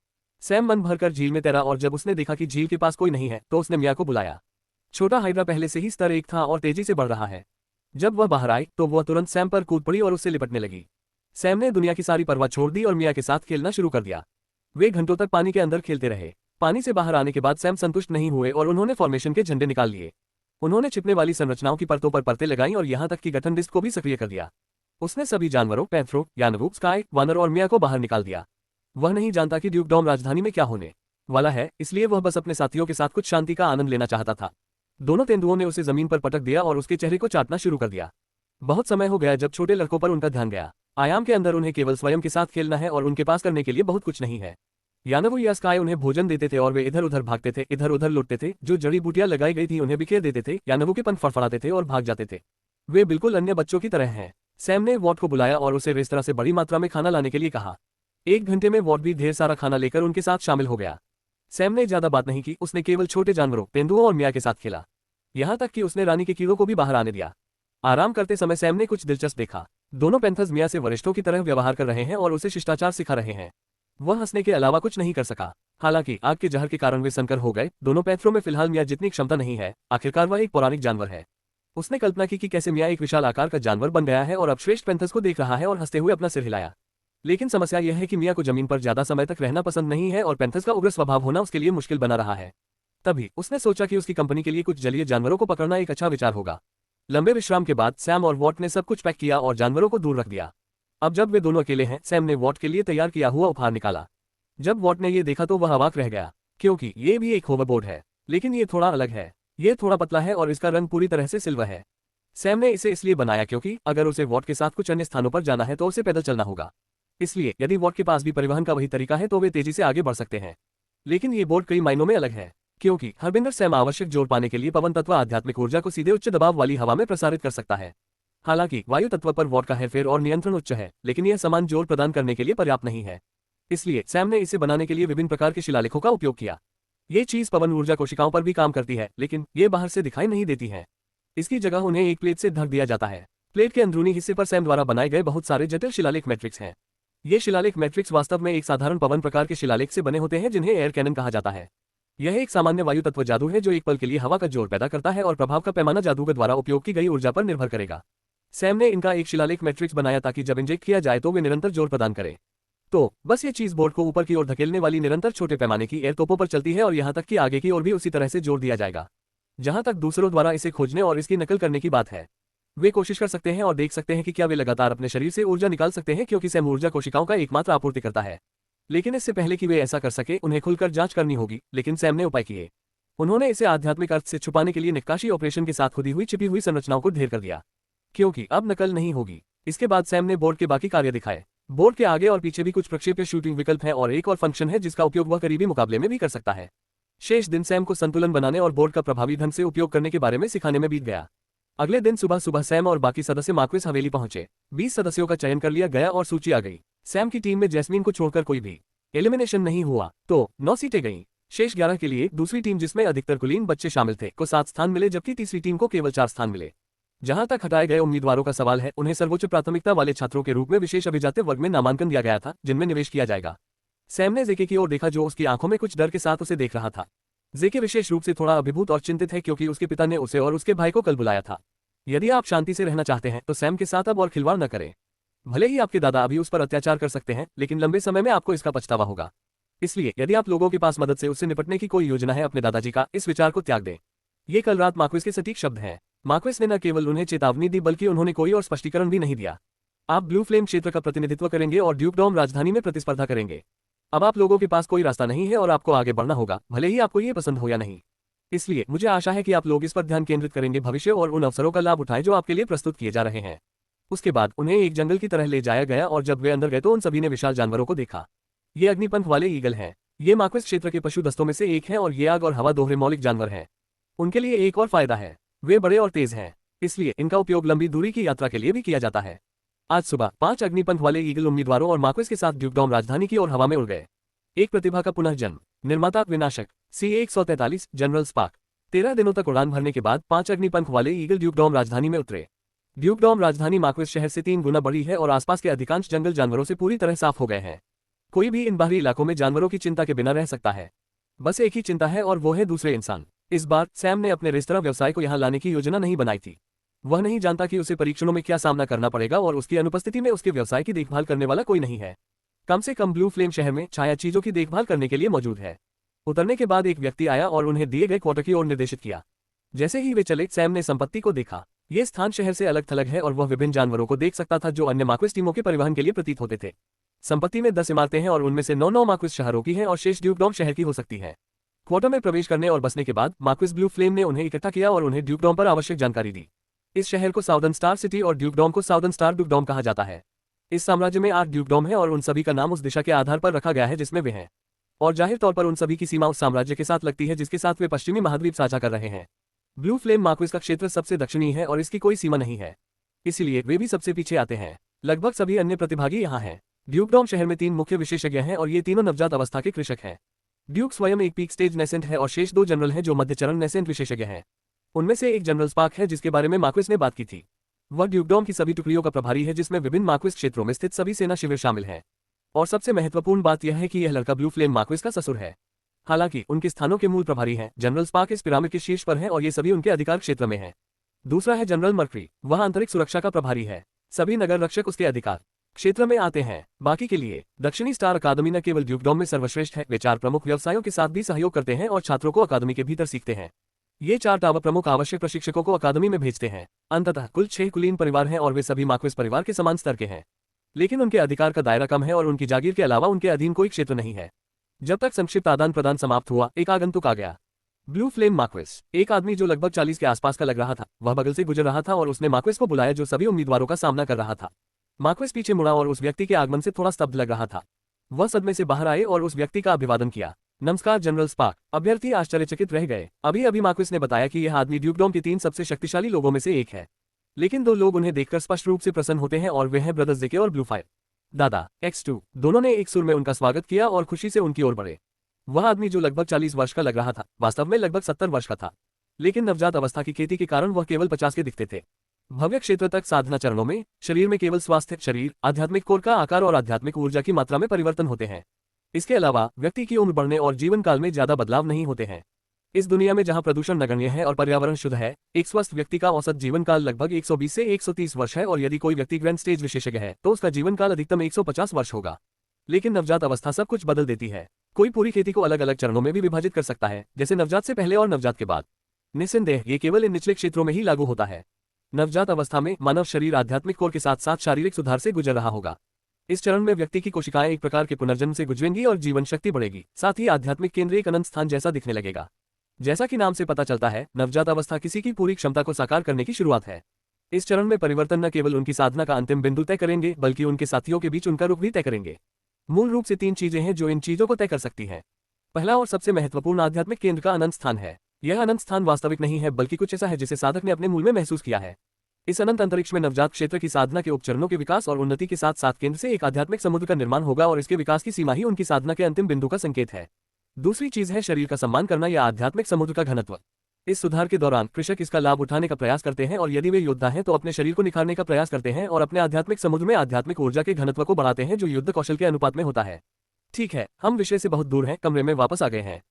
सैम मन भरकर झील में तैरा और जब उसने देखा कि झील के पास कोई नहीं है तो उसने मिया को बुलाया। छोटा हाइड्रा पहले से ही स्तर 1 था और तेजी से बढ़ रहा है। जब वह बाहर आई तो वह तुरंत सैम पर कूद पड़ी और उससे लिपटने लगी। सैम ने दुनिया की सारी परवाह छोड़ दी और मिया के साथ खेलना शुरू कर दिया। वे घंटों तक पानी के अंदर खेलते रहे। पानी से बाहर आने के बाद सैम संतुष्ट नहीं हुए और उन्होंने फॉर्मेशन के झंडे निकाल लिए। उन्होंने छिपने वाली संरचनाओं की परतों पर परतें लगाईं और यहां तक कि गठन डिस्क को भी सक्रिय कर दिया। उसने सभी जानवरों पैंथरों, यानवू, स्काई, वानर और मिया को बाहर निकाल दिया। वह नहीं जानता कि ड्यूकडॉम राजधानी में क्या होने वाला है, इसलिए वह बस अपने साथियों के साथ कुछ शांति का आनंद लेना चाहता था। दोनों तेंदुओं ने उसे जमीन पर पटक दिया और उसके चेहरे को चाटना शुरू कर दिया। बहुत समय हो गया जब छोटे लड़कों पर उनका ध्यान गया। आयाम के अंदर उन्हें केवल स्वयं के साथ खेलना है और उनके पास करने के लिए बहुत कुछ नहीं है। यानवू या स्काई उन्हें भोजन देते थे और वे इधर उधर भागते थे, इधर उधर लुटते थे। जो जड़ी बूटियां लगाई गई थी उन्हें बिखेर देते थे। यानवू के पंख फड़फड़ाते थे और भाग जाते थे। वे बिल्कुल अन्य बच्चों की तरह हैं। सैम ने वॉट को बुलाया और उसे रेस्तरां से बड़ी मात्रा में खाना लाने के लिए कहा। 1 घंटे में वॉट भी ढेर सारा खाना लेकर उनके साथ शामिल हो गया। सैम ने ज्यादा बात नहीं की, उसने केवल छोटे जानवरों, तेंदुओं और मिया के साथ खेला। यहां तक कि उसने रानी के कीड़ों को भी बाहर आने दिया। आराम करते समय सैम ने कुछ दिलचस्प देखा। दोनों पैंथर्स मिया से वरिष्ठों की तरह व्यवहार कर रहे हैं और उसे शिष्टाचार सिखा रहे हैं। वह हंसने के अलावा कुछ नहीं कर सका। हालांकि आग के जहर के कारण वे संकर हो गए। दोनों पैंथरों में फिलहाल मिया जितनी क्षमता नहीं है। आखिरकार वह एक पौराणिक जानवर है। उसने कल्पना की कि कैसे मिया एक विशाल आकार का जानवर बन गया है और अब श्रेष्ठ पैंथर्स को देख रहा है और हंसते हुए अपना सिर हिलाया। लेकिन समस्या यह है कि मिया को जमीन पर ज्यादा समय तक रहना पसंद नहीं है और पैंथर्स का उग्र स्वभाव होना उसके लिए मुश्किल बना रहा है। तभी उसने सोचा कि उसकी कंपनी के लिए कुछ जलीय जानवरों को पकड़ना एक अच्छा विचार होगा। लंबे विश्राम के बाद सैम और वॉट ने सब कुछ पैक किया और जानवरों को दूर रख दिया। अब जब वे दोनों अकेले हैं, सैम ने वॉट के लिए तैयार किया हुआ उपहार निकाला। जब वॉट ने ये देखा तो वह अवाक रह गया, क्योंकि ये भी एक होवरबोर्ड है, लेकिन ये थोड़ा अलग है। ये थोड़ा पतला है और इसका रंग पूरी तरह से सिल्वर है। सैम ने इसे इसलिए बनाया क्योंकि अगर उसे वॉट के साथ कुछ अन्य स्थानों पर जाना है तो उसे पैदल चलना होगा। इसलिए यदि वॉट के पास भी परिवहन का वही तरीका है तो वे तेजी से आगे बढ़ सकते हैं। लेकिन ये बोर्ड कई मायनों में अलग है, क्योंकि हरबिंदर सैम आवश्यक जोर पाने के लिए पवन तत्व आध्यात्मिक ऊर्जा को सीधे उच्च दबाव वाली हवा में प्रसारित कर सकता है। हालांकि वायु तत्व पर वॉट का हेरफेर और नियंत्रण उच्च है, लेकिन यह समान जोर प्रदान करने के लिए पर्याप्त नहीं है। इसलिए सैम ने इसे बनाने के लिए विभिन्न प्रकार के शिलालेखों का उपयोग किया। ये चीज पवन ऊर्जा कोशिकाओं पर भी काम करती है, लेकिन ये बाहर से दिखाई नहीं देती है। इसकी जगह उन्हें एक प्लेट से ढक दिया जाता है। प्लेट के अंदरूनी हिस्से पर सैम द्वारा बनाए गए बहुत सारे जटिल शिलालेख मैट्रिक्स हैं। ये शिलालेख मैट्रिक्स वास्तव में एक साधारण पवन प्रकार के शिलालेख से बने होते हैं जिन्हें एयर कैनन कहा जाता है। यह एक सामान्य वायु तत्व जादू है जो एक पल के लिए हवा का जोर पैदा करता है और प्रभाव का पैमाना जादूगर द्वारा उपयोग की गई ऊर्जा पर निर्भर करेगा। सैम ने इनका एक शिलालेख मैट्रिक्स बनाया ताकि जब इंजेक्ट किया जाए तो वे निरंतर जोर प्रदान करें। तो बस ये चीज बोर्ड को ऊपर की ओर धकेलने वाली निरंतर छोटे पैमाने की एयर तोपों पर चलती है और यहां तक कि आगे की ओर भी उसी तरह से जोर दिया जाएगा। जहां तक दूसरों द्वारा इसे खोजने और इसकी नकल करने की बात है, वे कोशिश कर सकते हैं और देख सकते हैं कि क्या वे लगातार अपने शरीर से ऊर्जा निकाल सकते हैं, क्योंकि सैम ऊर्जा कोशिकाओं का एकमात्र आपूर्ति करता है। लेकिन इससे पहले कि वे ऐसा कर सके उन्हें खुलकर जांच करनी होगी, लेकिन सैम ने उपाय किए। उन्होंने इसे आध्यात्मिक अर्थ से छुपाने के लिए निकाशी ऑपरेशन के साथ खुदी हुई छिपी हुई संरचनाओं को ढेर कर दिया, क्योंकि अब नकल नहीं होगी। इसके बाद सैम ने बोर्ड के बाकी कार्य दिखाए। बोर्ड के आगे और पीछे भी कुछ प्रक्षेप्य शूटिंग विकल्प हैं और एक और फंक्शन है जिसका उपयोग वह करीबी मुकाबले में भी कर सकता है। शेष दिन सैम को संतुलन बनाने और बोर्ड का प्रभावी ढंग से उपयोग करने के बारे में सिखाने में बीत गया। अगले दिन सुबह सुबह सैम और बाकी सदस्य मार्क्वेस हवेली पहुंचे। 20 सदस्यों का चयन कर लिया गया और सूची आ गई। सैम की टीम में जैस्मीन को छोड़कर कोई भी एलिमिनेशन नहीं हुआ, तो 9 सीटें गईं। शेष 11 के लिए दूसरी टीम, जिसमें अधिकतर कुलीन बच्चे शामिल थे, को 7 स्थान मिले, जबकि तीसरी टीम को केवल 4 स्थान मिले। जहां तक हटाए गए उम्मीदवारों का सवाल है, उन्हें सर्वोच्च प्राथमिकता वाले छात्रों के रूप में विशेष अभिजात्य वर्ग में नामांकन दिया गया था, जिनमें निवेश किया जाएगा। सैम ने जेके की ओर देखा, जो उसकी आंखों में कुछ डर के साथ उसे देख रहा था। जेके विशेष रूप से थोड़ा अभिभूत और चिंतित है, क्योंकि उसके पिता ने उसे और उसके भाई को कल बुलाया था। यदि आप शांति से रहना चाहते हैं तो सैम के साथ अब और खिलवाड़ न करें। भले ही आपके दादा अभी उस पर अत्याचार कर सकते हैं, लेकिन लंबे समय में आपको इसका पछतावा होगा। इसलिए यदि आप लोगों के पास मदद से उससे निपटने की कोई योजना है, अपने दादाजी का इस विचार को त्याग दें। ये कल रात मार्क्वेस के सटीक शब्द हैं। मार्क्वेस ने न केवल उन्हें चेतावनी दी, बल्कि उन्होंने कोई और स्पष्टीकरण भी नहीं दिया। आप ब्लू फ्लेम क्षेत्र का प्रतिनिधित्व करेंगे और ड्यूकडॉम राजधानी में प्रतिस्पर्धा करेंगे। अब आप लोगों के पास कोई रास्ता नहीं है और आपको आगे बढ़ना होगा, भले ही आपको ये पसंद हो या नहीं। इसलिए मुझे आशा है कि आप लोग इस पर ध्यान केंद्रित करेंगे, भविष्य और उन अवसरों का लाभ उठाएं जो आपके लिए प्रस्तुत किए जा रहे हैं। उसके बाद उन्हें एक जंगल की तरह ले जाया गया और जब वे अंदर गए तो उन सभी ने विशाल जानवरों को देखा। ये अग्निपंख वाले ईगल हैं। ये मार्क्वेस क्षेत्र के पशु दस्तों में से एक हैं और ये आग और हवा दोहरे मौलिक जानवर हैं। उनके लिए एक और फायदा है, वे बड़े और तेज हैं, इसलिए इनका उपयोग लंबी दूरी की यात्रा के लिए भी किया जाता है। आज सुबह 5 अग्निपंख वाले ईगल उम्मीदवारों और मार्क्वेस के साथ ड्यूकडॉम राजधानी की ओर हवा में उड़ गए। एक प्रतिभा का पुनर्जन्म, निर्माता विनाशक, C-143 जनरल स्पार्क। 13 दिनों तक उड़ान भरने के बाद 5 अग्निपंख वाले ईगल ड्यूकडॉम राजधानी में उतरे। ड्यूकडॉम राजधानी मार्क्वेस शहर से 3 गुना बड़ी है और आसपास के अधिकांश जंगल जानवरों से पूरी तरह साफ हो गए हैं। कोई भी इन बाहरी इलाकों में जानवरों की चिंता के बिना रह सकता है। बस एक ही चिंता है और वो है दूसरे इंसान। इस बार सैम ने अपने रेस्तरां व्यवसाय को यहाँ लाने की योजना नहीं बनाई थी। वह नहीं जानता कि उसे परीक्षणों में क्या सामना करना पड़ेगा और उसकी अनुपस्थिति में उसके व्यवसाय की देखभाल करने वाला कोई नहीं है। कम से कम ब्लू फ्लेम शहर में छाया चीजों की देखभाल करने के लिए मौजूद है। उतरने के बाद एक व्यक्ति आया और उन्हें दिए गए क्वार्टर की ओर निर्देशित किया। जैसे ही वे चले, सैम ने संपत्ति को देखा। ये स्थान शहर से अलग थलग है और वह विभिन्न जानवरों को देख सकता था जो अन्य मार्क्वेस टीमों के परिवहन के लिए प्रतीत होते थे। संपत्ति में 10 इमारतें हैं और उनमें से 9 मार्क्वेस शहरों की हैं और शेष ड्यूकडॉम शहर की हो सकती है। क्वार्टर में प्रवेश करने और बसने के बाद मार्क्वेस ब्लू फ्लेम ने उन्हें इकट्ठा किया और उन्हें ड्यूकडॉम पर आवश्यक जानकारी दी। इस शहर को साउदर्न स्टार सिटी और ड्यूकडॉम को साउदर्न स्टार ड्यूकडॉम कहा जाता है। इस साम्राज्य में 8 ड्यूकडॉम है और उन सभी का नाम उस दिशा के आधार पर रखा गया है जिसमें वे हैं, और जाहिर तौर पर उन सभी की सीमा उस साम्राज्य के साथ लगती है जिसके साथ वे पश्चिमी महाद्वीप साझा कर रहे हैं। ब्लू फ्लेम मार्क्वेस का क्षेत्र सबसे दक्षिणी है और इसकी कोई सीमा नहीं है, इसलिए वे भी सबसे पीछे आते हैं। लगभग सभी अन्य प्रतिभागी यहाँ हैं। ड्यूकडॉम शहर में 3 मुख्य विशेषज्ञ हैं और ये तीनों नवजात अवस्था के कृषक हैं। ड्यूक स्वयं एक पीक स्टेज नेसेंट है और शेष 2 जनरल हैं जो मध्य चरण नेसेंट विशेषज्ञ हैं। उनमें से एक जनरल स्पार्क है जिसके बारे में मार्क्वेस ने बात की थी। वह ड्यूकडॉम की सभी टुकड़ियों का प्रभारी है जिसमें विभिन्न मार्क्वेस क्षेत्रों में स्थित सभी सेना शिविर शामिल हैं। और सबसे महत्वपूर्ण बात यह है कि यह लड़का ब्लू फ्लेम मार्क्वेस का ससुर है। हालांकि उनके स्थानों के मूल प्रभारी हैं। जनरल स्पार्क इस पिरामिड के शीर्ष पर है और ये सभी उनके अधिकार क्षेत्र में हैं। दूसरा है जनरल मर्क्री, वह आंतरिक सुरक्षा का प्रभारी है। सभी नगर रक्षक उसके अधिकार क्षेत्र में आते हैं। बाकी के लिए दक्षिणी स्टार अकादमी न केवल ड्यूकडॉम में सर्वश्रेष्ठ है, वे 4 प्रमुख व्यवसायों के साथ भी सहयोग करते हैं और छात्रों को अकादमी के भीतर सीखते हैं। ये 4 टावर प्रमुख आवश्यक प्रशिक्षकों को अकादमी में भेजते हैं। अंततः कुल 6 कुलीन परिवार हैं और वे सभी मार्क्वेस परिवार के समान स्तर के हैं, लेकिन उनके अधिकार का दायरा कम है और उनकी जागीर के अलावा उनके अधीन कोई क्षेत्र नहीं है। जब तक संक्षिप्त आदान प्रदान समाप्त हुआ, एक आगंतुक आ गया। ब्लू फ्लेम मार्क्वेस, एक आदमी जो लगभग 40 के आसपास का लग रहा था, वह बगल से गुजर रहा था और उसने मार्क्वेस को बुलाया जो सभी उम्मीदवारों का सामना कर रहा था। मार्क्वेस पीछे मुड़ा और उस व्यक्ति के आगमन से थोड़ा स्तब्ध लग रहा था। वह सदमे से बाहर आए और उस व्यक्ति का अभिवादन किया। नमस्कार जनरल स्पार्क। अभ्यर्थी आश्चर्यचकित रह गए। अभी अभी मार्क्वेस ने बताया कि यह आदमी ड्यूकडॉम के 3 सबसे शक्तिशाली लोगों में से एक है, लेकिन 2 लोग उन्हें देखकर स्पष्ट रूप से प्रसन्न होते हैं और वे हैं ब्रदर्स जेके और ब्लू फायर। दादा X2 दोनों ने एक सुर में उनका स्वागत किया और खुशी से उनकी ओर बढ़े। वह आदमी जो लगभग 40 वर्ष का लग रहा था, वास्तव में लगभग 70 वर्ष का था, लेकिन नवजात अवस्था की खेती के कारण वह केवल 50 के दिखते थे। भव्य क्षेत्र तक साधना चरणों में शरीर में केवल स्वास्थ्य, शरीर, आध्यात्मिक कोर का आकार और आध्यात्मिक ऊर्जा की मात्रा में परिवर्तन होते हैं। इसके अलावा व्यक्ति की उम्र बढ़ने और जीवन काल में ज्यादा बदलाव नहीं होते हैं। इस दुनिया में जहां प्रदूषण नगण्य है और पर्यावरण शुद्ध है, एक स्वस्थ व्यक्ति का औसत जीवन काल लगभग 120 से 130 वर्ष है और यदि कोई व्यक्ति ग्रैंड स्टेज विशेषज्ञ है तो उसका जीवन काल अधिकतम 150 वर्ष होगा। लेकिन नवजात अवस्था सब कुछ बदल देती है। कोई पूरी खेती को अलग अलग चरणों में भी विभाजित कर सकता है, जैसे नवजात से पहले और नवजात के बाद। निस्संदेह ये केवल इन निचले क्षेत्रों में ही लागू होता है। नवजात अवस्था में मानव शरीर आध्यात्मिक कोर के साथ साथ शारीरिक सुधार से गुजर रहा होगा। इस चरण में व्यक्ति की कोशिकाएं एक प्रकार के पुनर्जन्म से गुजरेंगी और जीवन शक्ति बढ़ेगी। साथ ही आध्यात्मिक केंद्र एक अनंत स्थान जैसा दिखने लगेगा। जैसा कि नाम से पता चलता है, नवजात अवस्था किसी की पूरी क्षमता को साकार करने की शुरुआत है। इस चरण में परिवर्तन न केवल उनकी साधना का अंतिम बिंदु तय करेंगे, बल्कि उनके साथियों के बीच उनका रुख भी तय करेंगे। मूल रूप से 3 चीजें हैं जो इन चीजों को तय कर सकती हैं। पहला और सबसे महत्वपूर्ण आध्यात्मिक केंद्र का अनंत स्थान है। यह अनंत स्थान वास्तविक नहीं है, बल्कि कुछ ऐसा है जिसे साधक ने अपने मूल में महसूस किया है। इस अनंत अंतरिक्ष में नवजात क्षेत्र की साधना के उपचरणों के विकास और उन्नति के साथ साथ केंद्र से एक आध्यात्मिक समुद्र का निर्माण होगा और इसके विकास की सीमा ही उनकी साधना के अंतिम बिंदु का संकेत है। दूसरी चीज है शरीर का सम्मान करना या आध्यात्मिक समुद्र का घनत्व। इस सुधार के दौरान कृषक इसका लाभ उठाने का प्रयास करते हैं और यदि वे योद्धा हैं तो अपने शरीर को निखारने का प्रयास करते हैं और अपने आध्यात्मिक समुद्र में आध्यात्मिक ऊर्जा के घनत्व को बढ़ाते हैं जो युद्ध कौशल के अनुपात में होता है। ठीक है, हम विषय से बहुत दूर हैं, कमरे में वापस आ गए हैं।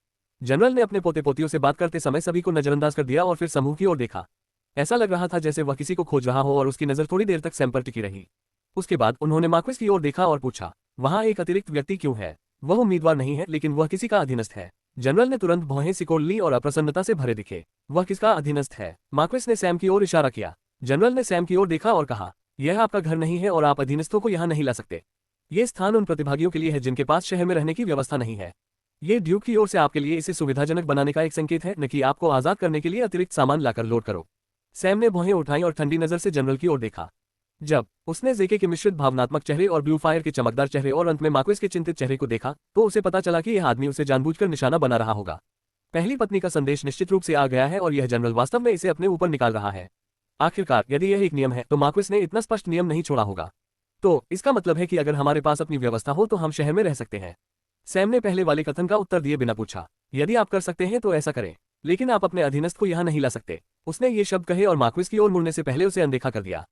जनरल ने अपने पोते पोतियों से बात करते समय सभी को नजरअंदाज कर दिया और फिर समूह की ओर देखा। ऐसा लग रहा था जैसे वह किसी को खोज रहा हो और उसकी नजर थोड़ी देर तक सैम पर टिकी रही। उसके बाद उन्होंने मार्क्वेस की ओर देखा और पूछा, वहां एक अतिरिक्त व्यक्ति क्यों है? वह उम्मीदवार नहीं है, लेकिन वह किसी का अधीनस्थ है। जनरल ने तुरंत भौहें सिकोड़ ली और अप्रसन्नता से भरे दिखे। वह किसका अधीनस्थ है? मार्क्वेस ने सैम की ओर इशारा किया। जनरल ने सैम की ओर देखा और कहा, यह आपका घर नहीं है और आप अधीनस्थों को यहाँ नहीं ला सकते। ये स्थान उन प्रतिभागियों के लिए है जिनके पास शहर में रहने की व्यवस्था नहीं है। ये ड्यूक की ओर से आपके लिए इसे सुविधाजनक बनाने का एक संकेत है, न कि आपको आजाद करने के लिए अतिरिक्त सामान लाकर लोड करो। सैम ने भौहें उठाई और ठंडी नजर से जनरल की ओर देखा। जब उसने जेके के मिश्रित भावनात्मक चेहरे और ब्लू फायर के चमकदार चेहरे और अंत में मार्क्वेस के चिंतित चेहरे को देखा, तो उसे पता चला कि यह आदमी उसे जानबूझकर निशाना बना रहा होगा। पहली पत्नी का संदेश निश्चित रूप से आ गया है और यह जनरल वास्तव में इसे अपने ऊपर निकाल रहा है। आखिरकार यदि यह एक नियम है तो मार्क्वेस ने इतना स्पष्ट नियम नहीं छोड़ा होगा। तो इसका मतलब है कि अगर हमारे पास अपनी व्यवस्था हो तो हम शहर में रह सकते हैं। सैम ने पहले वाले कथन का उत्तर दिए बिना पूछा, यदि आप कर सकते हैं तो ऐसा करें, लेकिन आप अपने अधीनस्थ को यहाँ नहीं ला सकते। उसने ये शब्द कहे और मार्क्वेस की ओर मुड़ने से पहले उसे अनदेखा कर दिया।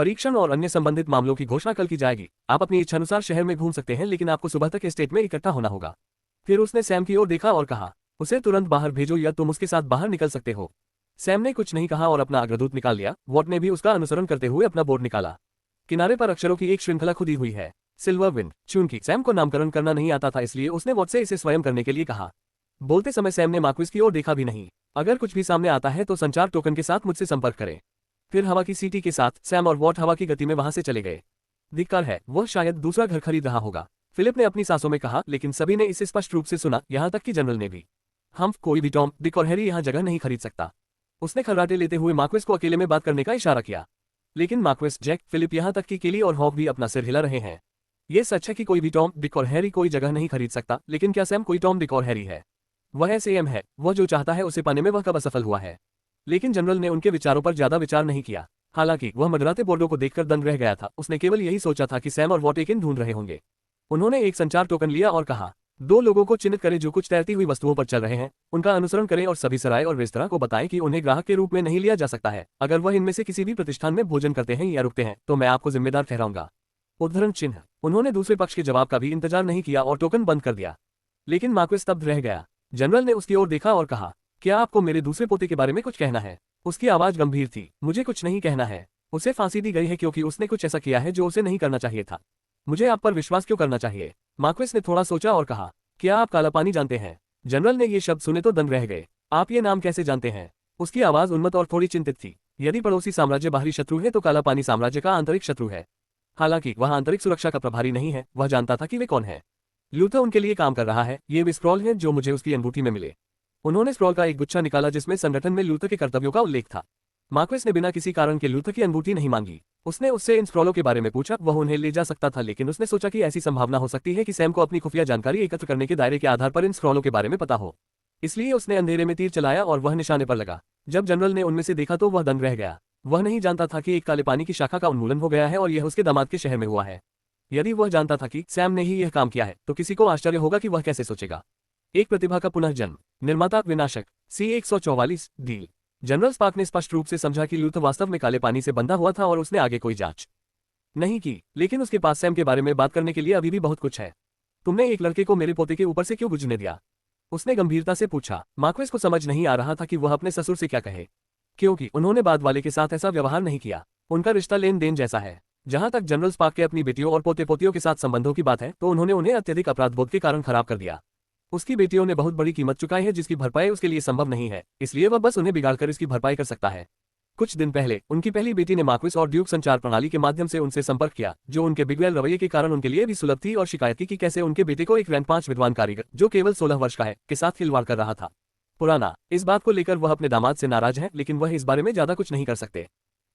परीक्षण और अन्य संबंधित मामलों की घोषणा कल की जाएगी। आप अपनी इच्छानुसार शहर में घूम सकते हैं, लेकिन आपको सुबह तक एस्टेट में इकट्ठा होना होगा। फिर उसने सैम की ओर देखा और कहा, उसे तुरंत बाहर भेजो या तुम उसके साथ बाहर निकल सकते हो। सैम ने कुछ नहीं कहा और अपना अग्रदूत निकाल लिया। वॉट ने भी उसका अनुसरण करते हुए अपना बोर्ड निकाला। किनारे पर अक्षरों की एक श्रृंखला खुदी हुई है, सिल्वर विंड। चूंकि सैम को नामकरण करना नहीं आता था, इसलिए उसने वॉट से इसे स्वयं करने के लिए कहा। बोलते समय सैम ने मार्क्विस की ओर देखा भी नहीं। अगर कुछ भी सामने आता है तो संचार टोकन के साथ मुझसे संपर्क करें। फिर हवा की सीटी के साथ सैम और वॉट हवा की गति में वहां से चले गए। धिक्कार है, वह शायद दूसरा घर खरीद रहा होगा, फिलिप ने अपनी सांसों में कहा, लेकिन सभी ने इसे स्पष्ट रूप से सुना, यहां तक कि जनरल ने भी। हम कोई भी टॉम, डिक और हैरी यहां जगह नहीं खरीद सकता। उसने खर्राटे लेते हुए मार्क्विस को अकेले में बात करने का इशारा किया। लेकिन मार्क्विस, जैक, फिलिप यहां तक कि केली और हॉक भी अपना सिर हिला रहे हैं। ये सच है कि कोई भी टॉम, डिक और हैरी कोई जगह नहीं खरीद सकता, लेकिन क्या सैम कोई टॉम, डिक और हैरी है? वह सैम है, वह जो चाहता है उसे पाने में वह कब असफल हुआ है। लेकिन जनरल ने उनके विचारों पर ज्यादा विचार नहीं किया। हालांकि वह मडराते बोर्डों को देखकर दंग रह गया था। उसने केवल यही सोचा था कि सैम और वॉट एक इन ढूंढ रहे होंगे। उन्होंने एक संचार टोकन लिया और कहा, 2 लोगों को चिन्हित करें जो कुछ तैरती हुई वस्तुओं पर चल रहे हैं, उनका अनुसरण करें और सभी सराय और रेस्तरां को बताएं कि उन्हें ग्राहक के रूप में नहीं लिया जा सकता है। अगर वह इनमें से किसी भी प्रतिष्ठान में भोजन करते हैं या रुकते हैं तो मैं आपको जिम्मेदार ठहराऊंगा। उद्धरण चिन्ह। उन्होंने दूसरे पक्ष के जवाब का भी इंतजार नहीं किया और टोकन बंद कर दिया। लेकिन मार्क्विस स्तब्ध रह गया। जनरल ने उसकी ओर देखा और कहा, क्या आपको मेरे दूसरे पोते के बारे में कुछ कहना है? उसकी आवाज गंभीर थी। मुझे कुछ नहीं कहना है। उसे फांसी दी गई है क्योंकि उसने कुछ ऐसा किया है जो उसे नहीं करना चाहिए था। मुझे आप पर विश्वास क्यों करना चाहिए? मार्क्विस ने थोड़ा सोचा और कहा, क्या आप काला पानी जानते हैं? जनरल ने ये शब्द सुने तो दंग रह गए। आप ये नाम कैसे जानते हैं? उसकी आवाज उन्मत्त और थोड़ी चिंतित थी। यदि पड़ोसी साम्राज्य बाहरी शत्रु है तो काला पानी साम्राज्य का आंतरिक शत्रु है। हालांकि वह आंतरिक सुरक्षा का प्रभारी नहीं है। वह जानता था कि वे कौन है। ल्यूथर उनके लिए काम कर रहा है। ये वे स्क्रॉल हैं जो मुझे उसकी अंगूठी में मिले। उन्होंने स्क्रॉल का एक गुच्छा निकाला जिसमें संगठन में ल्यूथर के कर्तव्यों का उल्लेख था। मार्क्विस ने बिना किसी कारण के ल्यूथर की अंगूठी नहीं मांगी। उसने उससे इन स्क्रॉलों के बारे में पूछा। वह उन्हें ले जा सकता था, लेकिन उसने सोचा कि ऐसी संभावना हो सकती है कि सैम को अपनी खुफिया जानकारी एकत्र करने के दायरे के आधार पर इन स्क्रॉलों के बारे में पता हो। इसलिए उसने अंधेरे में तीर चलाया और वह निशाने पर लगा। जब जनरल ने उनमें से देखा तो वह दंग रह गया। वह नहीं जानता था कि एक काले पानी की शाखा का उन्मूलन हो गया है और यह उसके दामाद के शहर में हुआ है। यदि वह जानता था कि सैम ने ही यह काम किया है तो किसी को आश्चर्य होगा कि वह कैसे सोचेगा। एक प्रतिभा का पुनर्जन्म। निर्माता विनाशक। C-144 deal. जनरल स्पार्क ने स्पष्ट रूप से समझा कि ल्यूथर वास्तव में काले पानी से बंधा हुआ था और उसने आगे कोई जांच नहीं की, लेकिन उसके पास सैम के बारे में बात करने के लिए अभी भी बहुत कुछ है। तुमने एक लड़के को मेरे पोते के ऊपर से क्यों गुजरने दिया? उसने गंभीरता से पूछा। मार्क्विस को समझ नहीं आ रहा था कि वह अपने ससुर से क्या कहे, क्योंकि उन्होंने बाद वाले के साथ ऐसा व्यवहार नहीं किया। उनका रिश्ता लेन देन जैसा है। जहां तक जनरल स्पार्क के अपनी बेटियों और पोते पोतियों के साथ संबंधों की बात है तो उन्होंने उन्हें अत्यधिक अपराधबोध के कारण खराब कर दिया। उसकी बेटियों ने बहुत बड़ी कीमत चुकाई है जिसकी भरपाई उसके लिए संभव नहीं है, इसलिए वह बस उन्हें बिगाड़कर इसकी भरपाई कर सकता है। कुछ दिन पहले उनकी पहली बेटी ने मार्क्विस और ड्यूक संचार प्रणाली के माध्यम से उनसे संपर्क किया, जो उनके बिगड़ैल रवैये के कारण उनके लिए भी सुलभ थी, और शिकायत की कि कैसे उनके बेटे को एक रैंक 5 विद्वान कारीगर, जो केवल 16 वर्ष का है, के साथ खिलवाड़ कर रहा था। पुराना। इस बात को लेकर वह अपने दामाद से नाराज है, लेकिन वह इस बारे में ज्यादा कुछ नहीं कर सकते।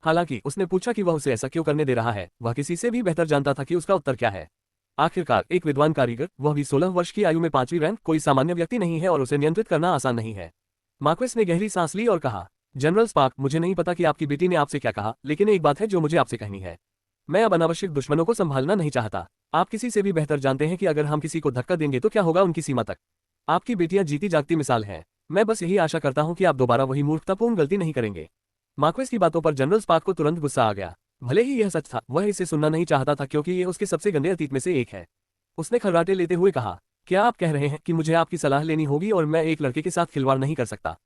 हालांकि उसने पूछा कि वह उसे ऐसा क्यों करने दे रहा है। वह किसी से भी बेहतर जानता था कि उसका उत्तर क्या है। आखिरकार एक विद्वान कारीगर, वह भी 16 वर्ष की आयु में 5वीं रैंक, कोई सामान्य व्यक्ति नहीं है और उसे नियंत्रित करना आसान नहीं है। मार्क्विस ने गहरी सांस ली और कहा, जनरल स्पार्क, मुझे नहीं पता कि आपकी बेटी ने आपसे क्या कहा, लेकिन एक बात है जो मुझे आपसे कहनी है। मैं अब अनावश्यक दुश्मनों को संभालना नहीं चाहता। आप किसी से भी बेहतर जानते हैं कि अगर हम किसी को धक्का देंगे तो क्या होगा उनकी सीमा तक। आपकी बेटियां जीती जागती मिसाल हैं। मैं बस यही आशा करता हूं कि आप दोबारा वही मूर्खतापूर्ण गलती नहीं करेंगे। मार्क्विस की बातों पर जनरल स्पार्क को तुरंत गुस्सा आ गया। भले ही यह सच था, वह इसे सुनना नहीं चाहता था क्योंकि यह उसके सबसे गंदे अतीत में से एक है। उसने खर्राटे लेते हुए कहा, क्या आप कह रहे हैं कि मुझे आपकी सलाह लेनी होगी और मैं एक लड़के के साथ खिलवाड़ नहीं कर सकता?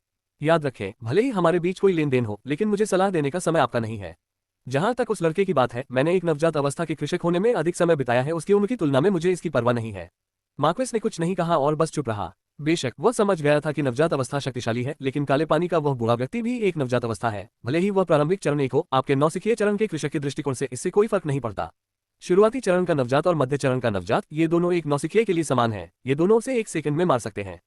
याद रखें, भले ही हमारे बीच कोई लेन देन हो, लेकिन मुझे सलाह देने का समय आपका नहीं है। जहां तक उस लड़के की बात है, मैंने एक नवजात अवस्था के कृषक होने में अधिक समय बिताया है। उसकी उम्र की तुलना में मुझे इसकी परवाह नहीं है। मार्क्विस ने कुछ नहीं कहा और बस चुप रहा। बेशक वह समझ गया था कि नवजात अवस्था शक्तिशाली है, लेकिन काले पानी का वह बूढ़ा व्यक्ति भी एक नवजात अवस्था है। भले ही वह प्रारंभिक चरण एक हो, आपके नौसिखिए चरण के कृषक के दृष्टिकोण से इससे कोई फर्क नहीं पड़ता। शुरुआती चरण का नवजात और मध्य चरण का नवजात, ये दोनों एक नौसिखिए के लिए समान हैं। ये दोनों उसे 1 सेकंड में मार सकते हैं।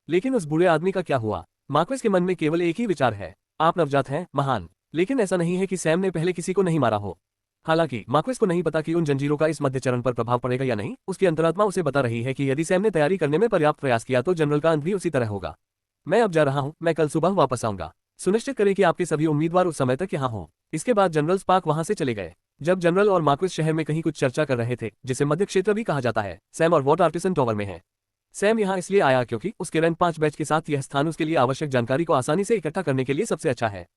लेकिन उस बूढ़े आदमी का क्या हुआ? मार्क्विस के मन में केवल एक ही विचार है, आप नवजात हैं, महान। लेकिन ऐसा नहीं है कि सैम ने पहले किसी को नहीं मारा हो। हालांकि मार्क्विस को नहीं पता कि उन जंजीरों का इस मध्य चरण पर प्रभाव पड़ेगा या नहीं। उसकी अंतरात्मा उसे बता रही है कि यदि सैम ने तैयारी करने में पर्याप्त प्रयास किया तो जनरल का अंत भी उसी तरह होगा। मैं अब जा रहा हूं, मैं कल सुबह वापस आऊंगा। सुनिश्चित करें कि आपके सभी उम्मीदवार उस समय तक यहाँ हों। इसके बाद जनरल स्पार्क वहां से चले गए। जब जनरल और मार्क्विस शहर में कहीं कुछ चर्चा कर रहे थे, जिसे मध्य क्षेत्र भी कहा जाता है, सैम और वॉट आर्टिसन टॉवर में है। सैम यहाँ इसलिए आया क्योंकि उसके रैंक 5 बैच के साथ यह स्थान उसके लिए आवश्यक जानकारी को आसानी से इकट्ठा करने के लिए सबसे अच्छा है।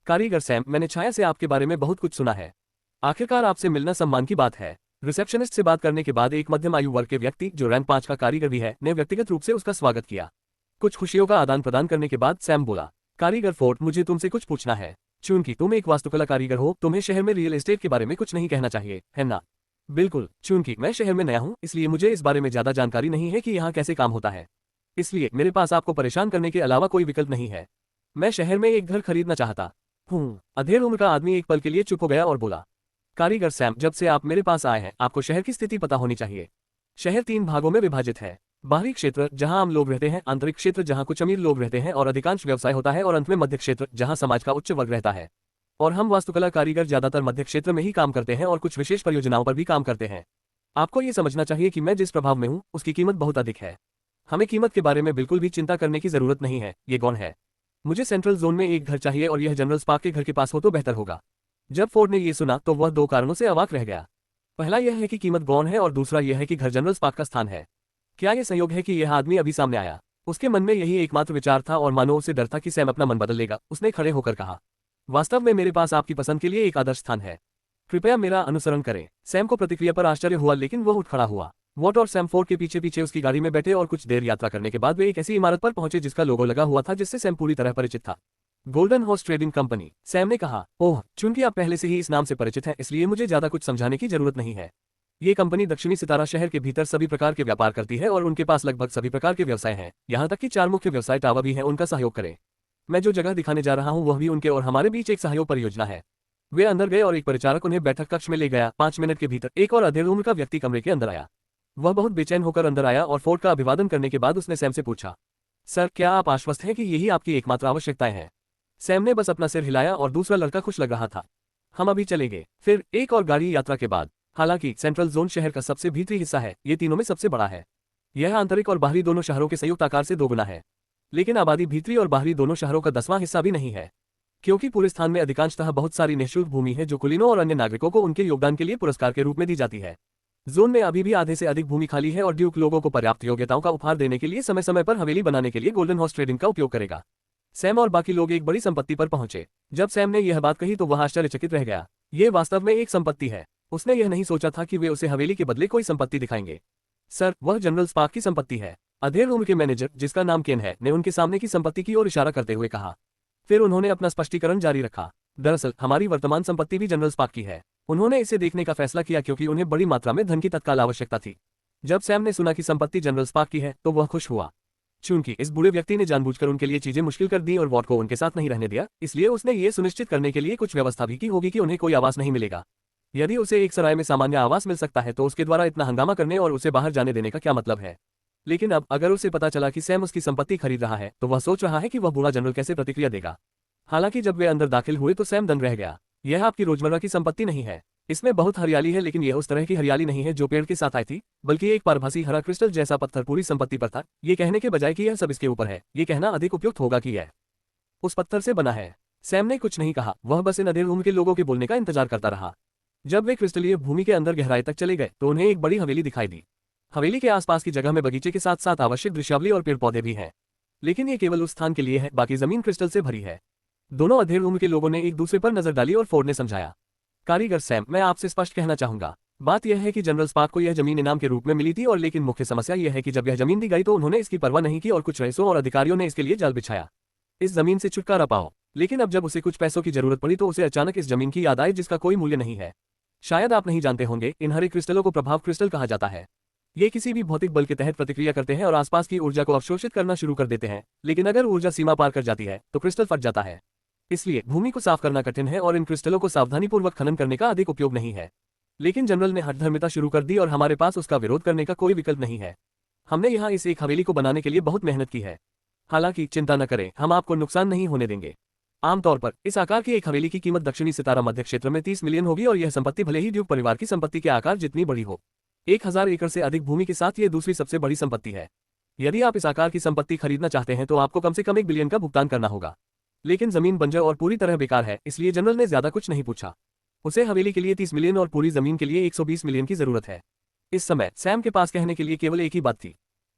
कारीगर सैम, मैंने छाया से आपके बारे में बहुत कुछ सुना है। आखिरकार आपसे मिलना सम्मान की बात है। रिसेप्शनिस्ट से बात करने के बाद एक मध्यम आयु वर्ग के व्यक्ति, जो रैंक 5 का कारीगर भी है, ने व्यक्तिगत रूप से उसका स्वागत किया। कुछ खुशियों का आदान प्रदान करने के बाद सैम बोला, कारीगर फोर्ड, मुझे तुमसे कुछ पूछना है। चूंकि तुम एक वास्तुकला कारीगर हो, तुम्हें शहर में रियल एस्टेट के बारे में कुछ नहीं कहना चाहिए, है ना? बिल्कुल, चूंकि मैं शहर में नया हूँ, इसलिए मुझे इस बारे में ज्यादा जानकारी नहीं है कि यहाँ कैसे काम होता है। इसलिए मेरे पास आपको परेशान करने के अलावा कोई विकल्प नहीं है। मैं शहर में एक घर खरीदना चाहता हूँ। अधेड़ उम्र का आदमी एक पल के लिए चुप हो गया और बोला, कारीगर सैम, जब से आप मेरे पास आए हैं, आपको शहर की स्थिति पता होनी चाहिए। शहर 3 भागों में विभाजित है। बाहरी क्षेत्र, जहां आम लोग रहते हैं, आंतरिक क्षेत्र, जहां कुछ अमीर लोग रहते हैं और अधिकांश व्यवसाय होता है, और अंत में मध्य क्षेत्र, जहां समाज का उच्च वर्ग रहता है। और हम वास्तुकला कारीगर ज्यादातर मध्य क्षेत्र में ही काम करते हैं और कुछ विशेष परियोजनाओं पर भी काम करते हैं। आपको ये समझना चाहिए कि मैं जिस प्रभाव में हूँ, उसकी कीमत बहुत अधिक है। हमें कीमत के बारे में बिल्कुल भी चिंता करने की जरूरत नहीं है। ये कौन है? मुझे सेंट्रल जोन में एक घर चाहिए और यह जनरल स्पार्क के घर के पास हो तो बेहतर होगा। जब फोर्ड ने यह सुना तो वह 2 कारणों से अवाक रह गया। पहला यह है कि कीमत गौन है और दूसरा यह है कि घर जनरल स्पार्क का स्थान है। क्या यह संयोग है कि यह आदमी अभी सामने आया? उसके मन में यही एकमात्र विचार था और मानो उसे डर था कि सैम अपना मन बदल लेगा। उसने खड़े होकर कहा, वास्तव में मेरे पास आपकी पसंद के लिए एक आदर्श स्थान है। कृपया मेरा अनुसरण करें। सैम को प्रतिक्रिया पर आश्चर्य हुआ, लेकिन वह उठ खड़ा हुआ। वॉट और सैम फोर्ड के पीछे पीछे उसकी गाड़ी में बैठे और कुछ देर यात्रा करने के बाद वे एक ऐसी इमारत पर पहुंचे जिसका लोगो लगा हुआ था, जिससे सैम पूरी तरह परिचित था। Golden horse trading company. Sam ने कहा, ओह, चूंकि आप पहले से ही इस नाम से परिचित हैं, इसलिए मुझे ज्यादा कुछ समझाने की जरूरत नहीं है। ये कंपनी दक्षिणी सितारा शहर के भीतर सभी प्रकार के व्यापार करती है और उनके पास लगभग सभी प्रकार के व्यवसाय हैं, यहाँ तक कि 4 मुख्य व्यवसाय टावर भी हैं। उनका सहयोग करें। मैं जो जगह दिखाने जा रहा हूँ वह भी उनके और हमारे बीच एक सहयोग परियोजना है। वे अंदर गए और एक परिचारक उन्हें बैठक कक्ष में ले गया। 5 मिनट के भीतर एक और अधेड़ उम्र का व्यक्ति कमरे के अंदर आया। वह बहुत बेचैन होकर अंदर आया और फोर्ड का अभिवादन करने के बाद उसने सैम से पूछा, सर, क्या आप आश्वस्त हैं कि यही आपकी एकमात्र आवश्यकताएं हैं? सैम ने बस अपना सिर हिलाया और दूसरा लड़का खुश लग रहा था। हम अभी चलेंगे। फिर एक और गाड़ी यात्रा के बाद। हालांकि सेंट्रल जोन शहर का सबसे भीतरी हिस्सा है, ये तीनों में सबसे बड़ा है। यह आंतरिक और बाहरी दोनों शहरों के संयुक्त आकार से 2 गुना है। लेकिन आबादी भीतरी और बाहरी दोनों शहरों का 10वां हिस्सा भी नहीं है, क्योंकि पूरे स्थान में अधिकांशतः बहुत सारी निःशुल्क भूमि है जो कुलीनों और अन्य नागरिकों को उनके योगदान के लिए पुरस्कार के रूप में दी जाती है। जोन में अभी भी आधे से अधिक भूमि खाली है और ड्यूक लोगों को पर्याप्त योग्यताओं का उपहार देने के लिए समय समय पर हवेली बनाने के लिए गोल्डन हॉर्स ट्रेडिंग का उपयोग करेगा। सैम और बाकी लोग एक बड़ी संपत्ति पर पहुंचे। जब सैम ने यह बात कही तो वह आश्चर्यचकित रह गया। ये वास्तव में एक संपत्ति है। उसने यह नहीं सोचा था कि वे उसे हवेली के बदले कोई संपत्ति दिखाएंगे। सर, वह जनरल स्पार्क की संपत्ति है। अधेड़ उम्र के मैनेजर, जिसका नाम केन है, ने उनके सामने की संपत्ति की ओर इशारा करते हुए कहा। फिर उन्होंने अपना स्पष्टीकरण जारी रखा। दरअसल हमारी वर्तमान संपत्ति भी जनरल स्पार्क की है। उन्होंने इसे देखने का फैसला किया क्योंकि उन्हें बड़ी मात्रा में धन की तत्काल आवश्यकता थी। जब सैम ने सुना कि संपत्ति जनरल स्पार्क की है तो वह खुश हुआ। चूंकि इस बूढ़े व्यक्ति ने जानबूझकर उनके लिए चीजें मुश्किल कर दी और वॉट को उनके साथ नहीं रहने दिया, इसलिए उसने ये सुनिश्चित करने के लिए कुछ व्यवस्था भी की होगी कि उन्हें कोई आवास नहीं मिलेगा। यदि उसे एक सराय में सामान्य आवास मिल सकता है तो उसके द्वारा इतना हंगामा करने और उसे बाहर जाने देने का क्या मतलब है? लेकिन अब अगर उसे पता चला कि सैम उसकी संपत्ति खरीद रहा है तो वह सोच रहा है कि वह बूढ़ा जनरल कैसे प्रतिक्रिया देगा। हालांकि जब वे अंदर दाखिल हुए तो सैम दंग रह गया। यह आपकी रोजमर्रा की संपत्ति नहीं है। इसमें बहुत हरियाली है, लेकिन यह उस तरह की हरियाली नहीं है जो पेड़ के साथ आई थी, बल्कि एक पारभासी हरा क्रिस्टल जैसा पत्थर पूरी संपत्ति पर था। ये कहने के बजाय कि यह सब इसके ऊपर है, ये कहना अधिक उपयुक्त होगा कि यह उस पत्थर से बना है। सैम ने कुछ नहीं कहा। वह बस इन अधेड़ उम्र के लोगों के बोलने का इंतजार करता रहा। जब वे क्रिस्टलीय भूमि के अंदर गहराई तक चले गए तो उन्हें एक बड़ी हवेली दिखाई दी। हवेली के आसपास की जगह में बगीचे के साथ साथ आवश्यक दृश्यावली और पेड़ पौधे भी हैं, लेकिन ये केवल उस स्थान के लिए है, बाकी जमीन क्रिस्टल से भरी है। दोनों अधेड़ उम्र के लोगों ने एक दूसरे पर नजर डाली और फोर्ड ने समझाया, कारीगर सैम, मैं आपसे स्पष्ट कहना चाहूंगा। बात यह है कि जनरल स्पार्क को यह जमीन इनाम के रूप में मिली थी, और लेकिन मुख्य समस्या यह है कि जब यह जमीन दी गई तो उन्होंने इसकी परवाह नहीं की और कुछ रईसों और अधिकारियों ने इसके लिए जाल बिछाया। इस जमीन से छुटकारा पाओ। लेकिन अब जब उसे कुछ पैसों की जरूरत पड़ी तो उसे अचानक इस जमीन की याद आई जिसका कोई मूल्य नहीं है। शायद आप नहीं जानते होंगे, इन हरे क्रिस्टलों को प्रभाव क्रिस्टल कहा जाता है। ये किसी भी भौतिक बल के तहत प्रतिक्रिया करते हैं और आसपास की ऊर्जा को अवशोषित करना शुरू कर देते हैं, लेकिन अगर ऊर्जा सीमा पार कर जाती है तो क्रिस्टल फट जाता है। इसलिए भूमि को साफ करना कठिन है और इन क्रिस्टलों को सावधानीपूर्वक खनन करने का अधिक उपयोग नहीं है। लेकिन जनरल ने हठधर्मिता शुरू कर दी और हमारे पास उसका विरोध करने का कोई विकल्प नहीं है। हमने यहाँ इस एक हवेली को बनाने के लिए बहुत मेहनत की है। हालांकि चिंता न करें, हम आपको नुकसान नहीं होने देंगे। आमतौर पर इस आकार की एक हवेली की कीमत दक्षिणी सितारा मध्य क्षेत्र में 30 मिलियन होगी, और यह संपत्ति भले ही ड्यूक परिवार की संपत्ति के आकार जितनी बड़ी हो। 1000 एकड़ से अधिक भूमि के साथ ये दूसरी सबसे बड़ी संपत्ति है। यदि आप इस आकार की संपत्ति खरीदना चाहते हैं तो आपको कम से कम 1 बिलियन का भुगतान करना होगा। लेकिन जमीन बंजर और पूरी तरह बेकार है, इसलिए जनरल ने ज्यादा कुछ नहीं पूछा। उसे हवेली के लिए 30 मिलियन और पूरी जमीन के लिए 120 मिलियन की जरूरत है। इस समय सैम के पास कहने के लिए केवल एक ही बात थी,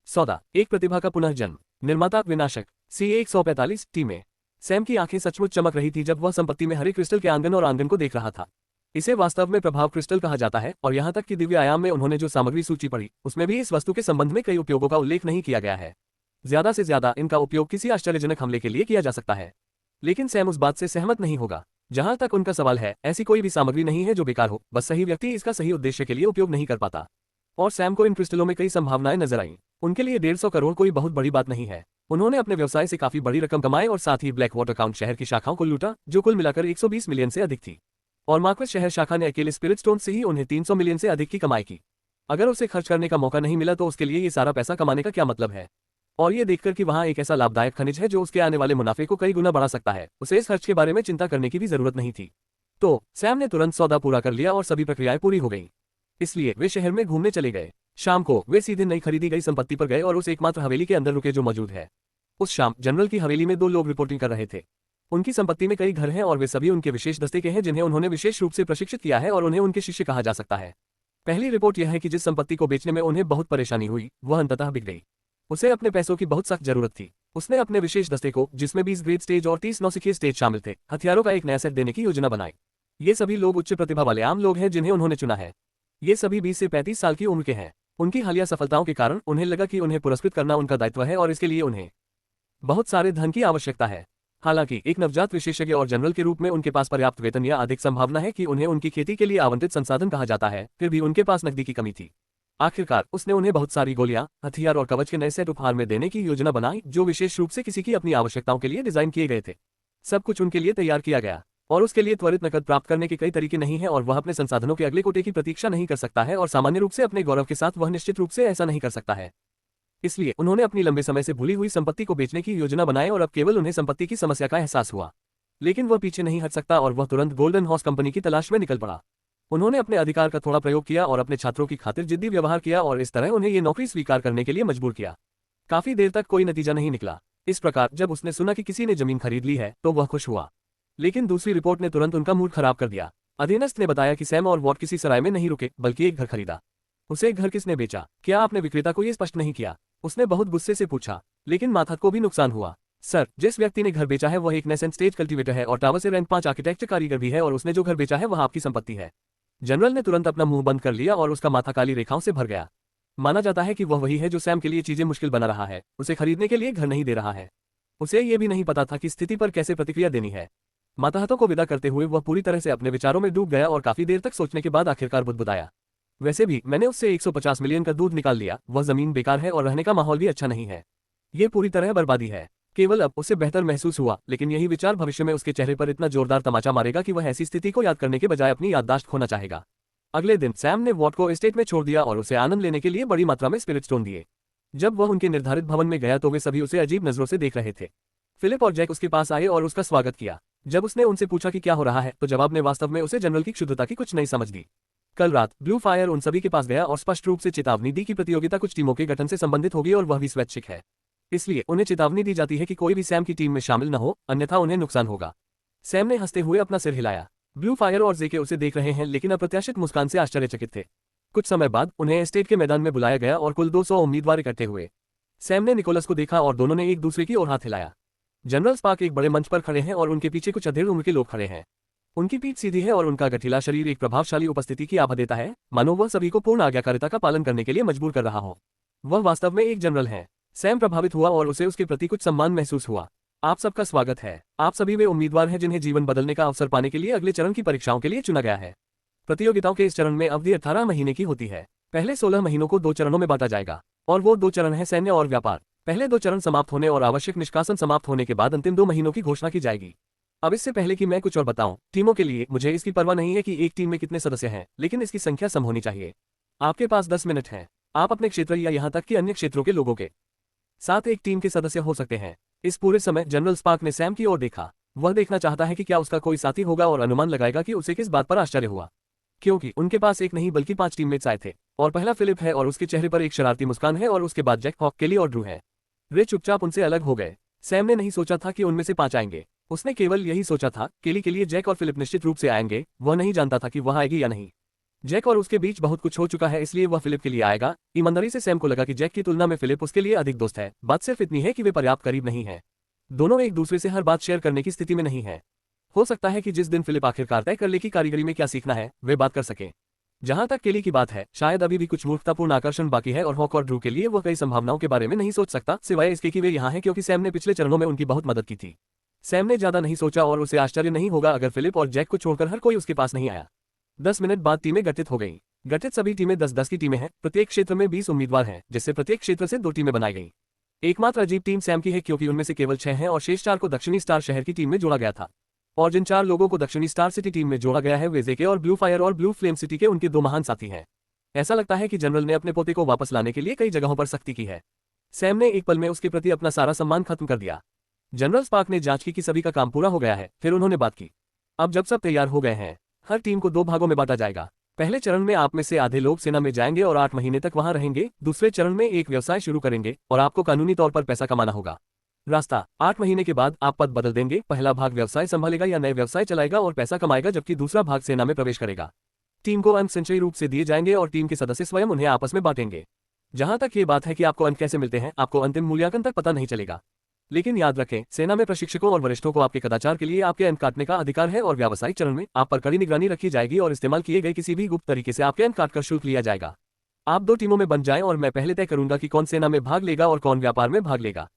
सौदा, एक प्रतिभा का पुनर्जन्म। निर्माता विनाशक C145 टी में सैम की आंखें सचमुच चमक रही थी जब वह संपत्ति में हरे क्रिस्टल के आंगन और आंगन को देख रहा था। इसे वास्तव में प्रभाव क्रिस्टल कहा जाता है और यहाँ तक कि दिव्य आयाम में उन्होंने जो सामग्री सूची पढ़ी उसमें भी इस वस्तु के संबंध में कई उपयोगों का उल्लेख नहीं किया गया है। ज्यादा से ज्यादा इनका उपयोग किसी आश्चर्यजनक हमले के लिए किया जा सकता है। लेकिन सैम उस बात से सहमत नहीं होगा। जहां तक उनका सवाल है, ऐसी कोई भी सामग्री नहीं है जो बेकार हो, बस सही व्यक्ति इसका सही उद्देश्य के लिए उपयोग नहीं कर पाता। और सैम को इन क्रिस्टलों में कई संभावनाएं नजर आईं। उनके लिए 150 करोड़ कोई बहुत बड़ी बात नहीं है। उन्होंने अपने व्यवसाय से काफी बड़ी रकम कमाई और साथ ही ब्लैक वाटर काउंट शहर की शाखाओं को लूटा, जो कुल मिलाकर 120 मिलियन से अधिक थी। और मार्क्वेस शहर शाखा ने अकेले स्पिरिट स्टोन से ही उन्हें 300 मिलियन से अधिक की कमाई की। अगर उसे खर्च करने का मौका नहीं मिला तो उसके लिए ये सारा पैसा कमाने का क्या मतलब है। और ये देखकर कि वहाँ एक ऐसा लाभदायक खनिज है जो उसके आने वाले मुनाफे को कई गुना बढ़ा सकता है, उसे इस खर्च के बारे में चिंता करने की भी जरूरत नहीं थी। तो सैम ने तुरंत सौदा पूरा कर लिया और सभी प्रक्रियाएं पूरी हो गईं। इसलिए वे शहर में घूमने चले गए। शाम को वे सीधे नई खरीदी गई संपत्ति पर गए और उस एकमात्र हवेली के अंदर रुके जो मौजूद है। उस शाम जनरल की हवेली में 2 लोग रिपोर्टिंग कर रहे थे। उनकी संपत्ति में कई घर हैं और वे सभी उनके विशेष दस्ते के हैं जिन्हें उन्होंने विशेष रूप से प्रशिक्षित किया है और उन्हें उनके शिष्य कहा जा सकता है। पहली रिपोर्ट यह है कि जिस संपत्ति को बेचने में उन्हें बहुत परेशानी हुई वह अंततः बिक गई। उसे अपने पैसों की बहुत सख्त जरूरत थी। उसने अपने विशेष दस्ते को, जिसमें 20 ग्रेड स्टेज और 30 नौसिखिए स्टेज शामिल थे, हथियारों का एक नया सेट देने की योजना बनाई। ये सभी लोग उच्च प्रतिभा वाले आम लोग हैं जिन्हें उन्होंने चुना है। ये सभी 20 से 35 साल की उम्र के हैं। उनकी हालिया सफलताओं के कारण उन्हें लगा कि उन्हें पुरस्कृत करना उनका दायित्व है और इसके लिए उन्हें बहुत सारे धन की आवश्यकता है। हालांकि एक नवजात विशेषज्ञ और जनरल के रूप में उनके पास पर्याप्त वेतन या अधिक संभावना है कि उन्हें उनकी खेती के लिए आवंटित संसाधन कहा जाता है, फिर भी उनके पास नकदी की कमी थी। आखिरकार उसने उन्हें बहुत सारी गोलियां, हथियार और कवच के नए सेट उपहार में देने की योजना बनाई, जो विशेष रूप से किसी की अपनी आवश्यकताओं के लिए डिजाइन किए गए थे। सब कुछ उनके लिए तैयार किया गया और उसके लिए त्वरित नकद प्राप्त करने के कई तरीके नहीं है और वह अपने संसाधनों के अगले कोटे की प्रतीक्षा नहीं कर सकता है और सामान्य रूप से अपने गौरव के साथ वह निश्चित रूप से ऐसा नहीं कर सकता है। इसलिए उन्होंने अपनी लंबे समय से भूली हुई संपत्ति को बेचने की योजना बनाई और अब केवल उन्हें संपत्ति की समस्या का एहसास हुआ। लेकिन वह पीछे नहीं हट सकता और वह तुरंत गोल्डन हॉर्स कंपनी की तलाश में निकल पड़ा। उन्होंने अपने अधिकार का थोड़ा प्रयोग किया और अपने छात्रों की खातिर जिद्दी व्यवहार किया और इस तरह उन्हें ये नौकरी स्वीकार करने के लिए मजबूर किया। काफी देर तक कोई नतीजा नहीं निकला। इस प्रकार जब उसने सुना कि किसी ने जमीन खरीद ली है तो वह खुश हुआ। लेकिन दूसरी रिपोर्ट ने तुरंत उनका मूड खराब कर दिया। अधीनस्थ ने बताया कि सैम और वॉट किसी सराय में नहीं रुके बल्कि एक घर खरीदा। उसे घर किसने बेचा? क्या आपने विक्रेता को ये स्पष्ट नहीं किया? उसने बहुत गुस्से से पूछा। लेकिन माथत को भी नुकसान हुआ। सर, जिस व्यक्ति ने घर बेचा है वह एक नेसेंट स्टेज कल्टीवेटर है और टावर से रैंक 5 आर्किटेक्चर कारीगर भी है और उसने जो घर बेचा है वह आपकी संपत्ति है। जनरल ने तुरंत अपना मुंह बंद कर लिया और उसका माथा काली रेखाओं से भर गया। माना जाता है कि वह वही है जो सैम के लिए चीजें मुश्किल बना रहा है, उसे खरीदने के लिए घर नहीं दे रहा है। उसे ये भी नहीं पता था कि स्थिति पर कैसे प्रतिक्रिया देनी है। माताहतों को विदा करते हुए वह पूरी तरह से अपने विचारों में डूब गया और काफी देर तक सोचने के बाद आखिरकार बुदबुदाया। वैसे भी मैंने उससे 150 मिलियन का दूध निकाल लिया। वह जमीन बेकार है और रहने का माहौल भी अच्छा नहीं है। ये पूरी तरह बर्बादी है। केवल अब उसे बेहतर महसूस हुआ, लेकिन यही विचार भविष्य में उसके चेहरे पर इतना जोरदार तमाचा मारेगा कि वह ऐसी स्थिति को याद करने के बजाय अपनी याददाश्त खोना चाहेगा। अगले दिन सैम ने वॉट को एस्टेट में छोड़ दिया और उसे आनंद लेने के लिए बड़ी मात्रा में स्पिरिट स्टोन दिए। जब वह उनके निर्धारित भवन में गया तो वे सभी उसे अजीब नजरों से देख रहे थे। फिलिप और जैक उसके पास आए और उसका स्वागत किया। जब उसने उनसे पूछा कि क्या हो रहा है तो जवाब ने वास्तव में उसे जनरल की क्षुद्रता की कुछ नहीं समझ दी। कल रात ब्लू फायर उन सभी के पास गया और स्पष्ट रूप से चेतावनी दी कि प्रतियोगिता कुछ टीमों के गठन से संबंधित होगी और वह भी स्वैच्छिक है। इसलिए उन्हें चेतावनी दी जाती है कि कोई भी सैम की टीम में शामिल न हो, अन्यथा उन्हें नुकसान होगा। सैम ने हंसते हुए अपना सिर हिलाया। ब्लू फायर और जेके उसे देख रहे हैं लेकिन अप्रत्याशित मुस्कान से आश्चर्यचकित थे। कुछ समय बाद उन्हें एस्टेट के मैदान में बुलाया गया और कुल 200 उम्मीदवार इकट्ठे हुए। सैम ने निकोलस को देखा और दोनों ने एक दूसरे की ओर हाथ हिलाया। जनरल स्पार्क एक बड़े मंच पर खड़े हैं और उनके पीछे कुछ अधेड़ उम्र के लोग खड़े हैं। उनकी पीठ सीधी है और उनका गठीला शरीर एक प्रभावशाली उपस्थिति की आभा देता है, मानो वह सभी को पूर्ण आज्ञाकारिता का पालन करने के लिए मजबूर कर रहा हो। वह वास्तव में एक जनरल है। सैम प्रभावित हुआ और उसे उसके प्रति कुछ सम्मान महसूस हुआ। आप सबका स्वागत है। आप सभी वे उम्मीदवार हैं जिन्हें जीवन बदलने का अवसर पाने के लिए अगले चरण की परीक्षाओं के लिए चुना गया है। प्रतियोगिताओं के इस चरण में अवधि 18 महीने की होती है। पहले 16 महीनों को 2 चरणों में बांटा जाएगा और वो 2 चरण हैं सैन्य और व्यापार। पहले 2 चरण समाप्त होने और आवश्यक निष्कासन समाप्त होने के बाद अंतिम 2 महीनों की घोषणा की जाएगी। अब इससे पहले कि मैं कुछ और बताऊं, टीमों के लिए मुझे इसकी परवाह नहीं है कि एक टीम में कितने सदस्य हैं, लेकिन इसकी संख्या सम होनी चाहिए। आपके पास 10 मिनट हैं। आप अपने क्षेत्र या यहाँ तक कि अन्य क्षेत्रों के लोगों के साथ एक टीम के सदस्य हो सकते हैं। इस पूरे समय जनरल स्पार्क ने सैम की ओर देखा। वह देखना चाहता है कि क्या उसका कोई साथी होगा और अनुमान लगाएगा कि उसे किस बात पर आश्चर्य हुआ, क्योंकि उनके पास एक नहीं बल्कि 5 टीममेट्स आए थे और पहला फिलिप है और उसके चेहरे पर एक शरारती मुस्कान है और उसके बाद जैक, हॉक, केली और ड्रू है। वे चुपचाप उनसे अलग हो गए। सैम ने नहीं सोचा था कि उनमें से 5 आएंगे। उसने केवल यही सोचा था केली के लिए जैक और फिलिप निश्चित रूप से आएंगे। वह नहीं जानता था कि वह आएगी या नहीं। जैक और उसके बीच बहुत कुछ हो चुका है, इसलिए वह फिलिप के लिए आएगा। ईमानदारी से सैम को लगा कि जैक की तुलना में फिलिप उसके लिए अधिक दोस्त है। बात सिर्फ इतनी है कि वे पर्याप्त करीब नहीं हैं। दोनों एक दूसरे से हर बात शेयर करने की स्थिति में नहीं है। हो सकता है कि जिस दिन फिलिप आखिरकार तय कर ले कि कारीगरी में क्या सीखना है, वे बात कर सके। जहां तक केली की बात है, शायद अभी भी कुछ मूर्खतापूर्ण आकर्षण बाकी है और हॉक और ड्रू के लिए वह कई संभावनाओं के बारे में नहीं सोच सकता, सिवाय इसके कि वे यहाँ हैं क्योंकि सैम ने पिछले चरणों में उनकी बहुत मदद की थी। सैम ने ज्यादा नहीं सोचा और उसे आश्चर्य नहीं होगा अगर फिलिप और जैक को छोड़कर हर कोई उसके पास नहीं आया। 10 मिनट बाद टीमें गठित हो गईं। गठित सभी टीमें 10-10 की टीमें हैं, प्रत्येक क्षेत्र में 20 उम्मीदवार हैं, जिससे प्रत्येक क्षेत्र से 2 टीमें बनाई गईं। एकमात्र अजीब टीम सैम की है क्योंकि उनमें से केवल 6 हैं और शेष 4 को दक्षिणी स्टार शहर की टीम में जोड़ा गया था। और जिन 4 लोगों को दक्षिणी स्टार सिटी टीम में जोड़ा गया है वे जेके और ब्लू फायर और ब्लू फ्लेम सिटी के उनके 2 महान साथी हैं। ऐसा लगता है कि जनरल ने अपने पोते को वापस लाने के लिए कई जगहों पर सख्ती की है। सैम ने एक पल में उसके प्रति अपना सारा सम्मान खत्म कर दिया। जनरल स्पार्क ने जांच की कि सभी का काम पूरा हो गया है, फिर उन्होंने बात की। अब जब सब तैयार हो गए हैं, हर टीम को 2 भागों में बांटा जाएगा। पहले चरण में आप में से आधे लोग सेना में जाएंगे और 8 महीने तक वहां रहेंगे। दूसरे चरण में एक व्यवसाय शुरू करेंगे और आपको कानूनी तौर पर पैसा कमाना होगा। रास्ता: 8 महीने के बाद आप पद बदल देंगे, पहला भाग व्यवसाय संभालेगा या नए व्यवसाय चलाएगा और पैसा कमाएगा, जबकि दूसरा भाग सेना में प्रवेश करेगा। टीम को अंक संचयी रूप से दिए जाएंगे और टीम के सदस्य स्वयं उन्हें आपस में बांटेंगे। जहां तक ये बात है कि आपको अंक कैसे मिलते हैं, आपको अंतिम मूल्यांकन तक पता नहीं चलेगा। लेकिन याद रखें, सेना में प्रशिक्षकों और वरिष्ठों को आपके कदाचार के लिए आपके अंक काटने का अधिकार है और व्यावसायिक चरण में आप पर कड़ी निगरानी रखी जाएगी और इस्तेमाल किए गए किसी भी गुप्त तरीके से आपके अंक काटकर शुल्क लिया जाएगा। आप 2 टीमों में बन जाएं और मैं पहले तय करूंगा कि कौन सेना में भाग लेगा और कौन व्यापार में भाग लेगा।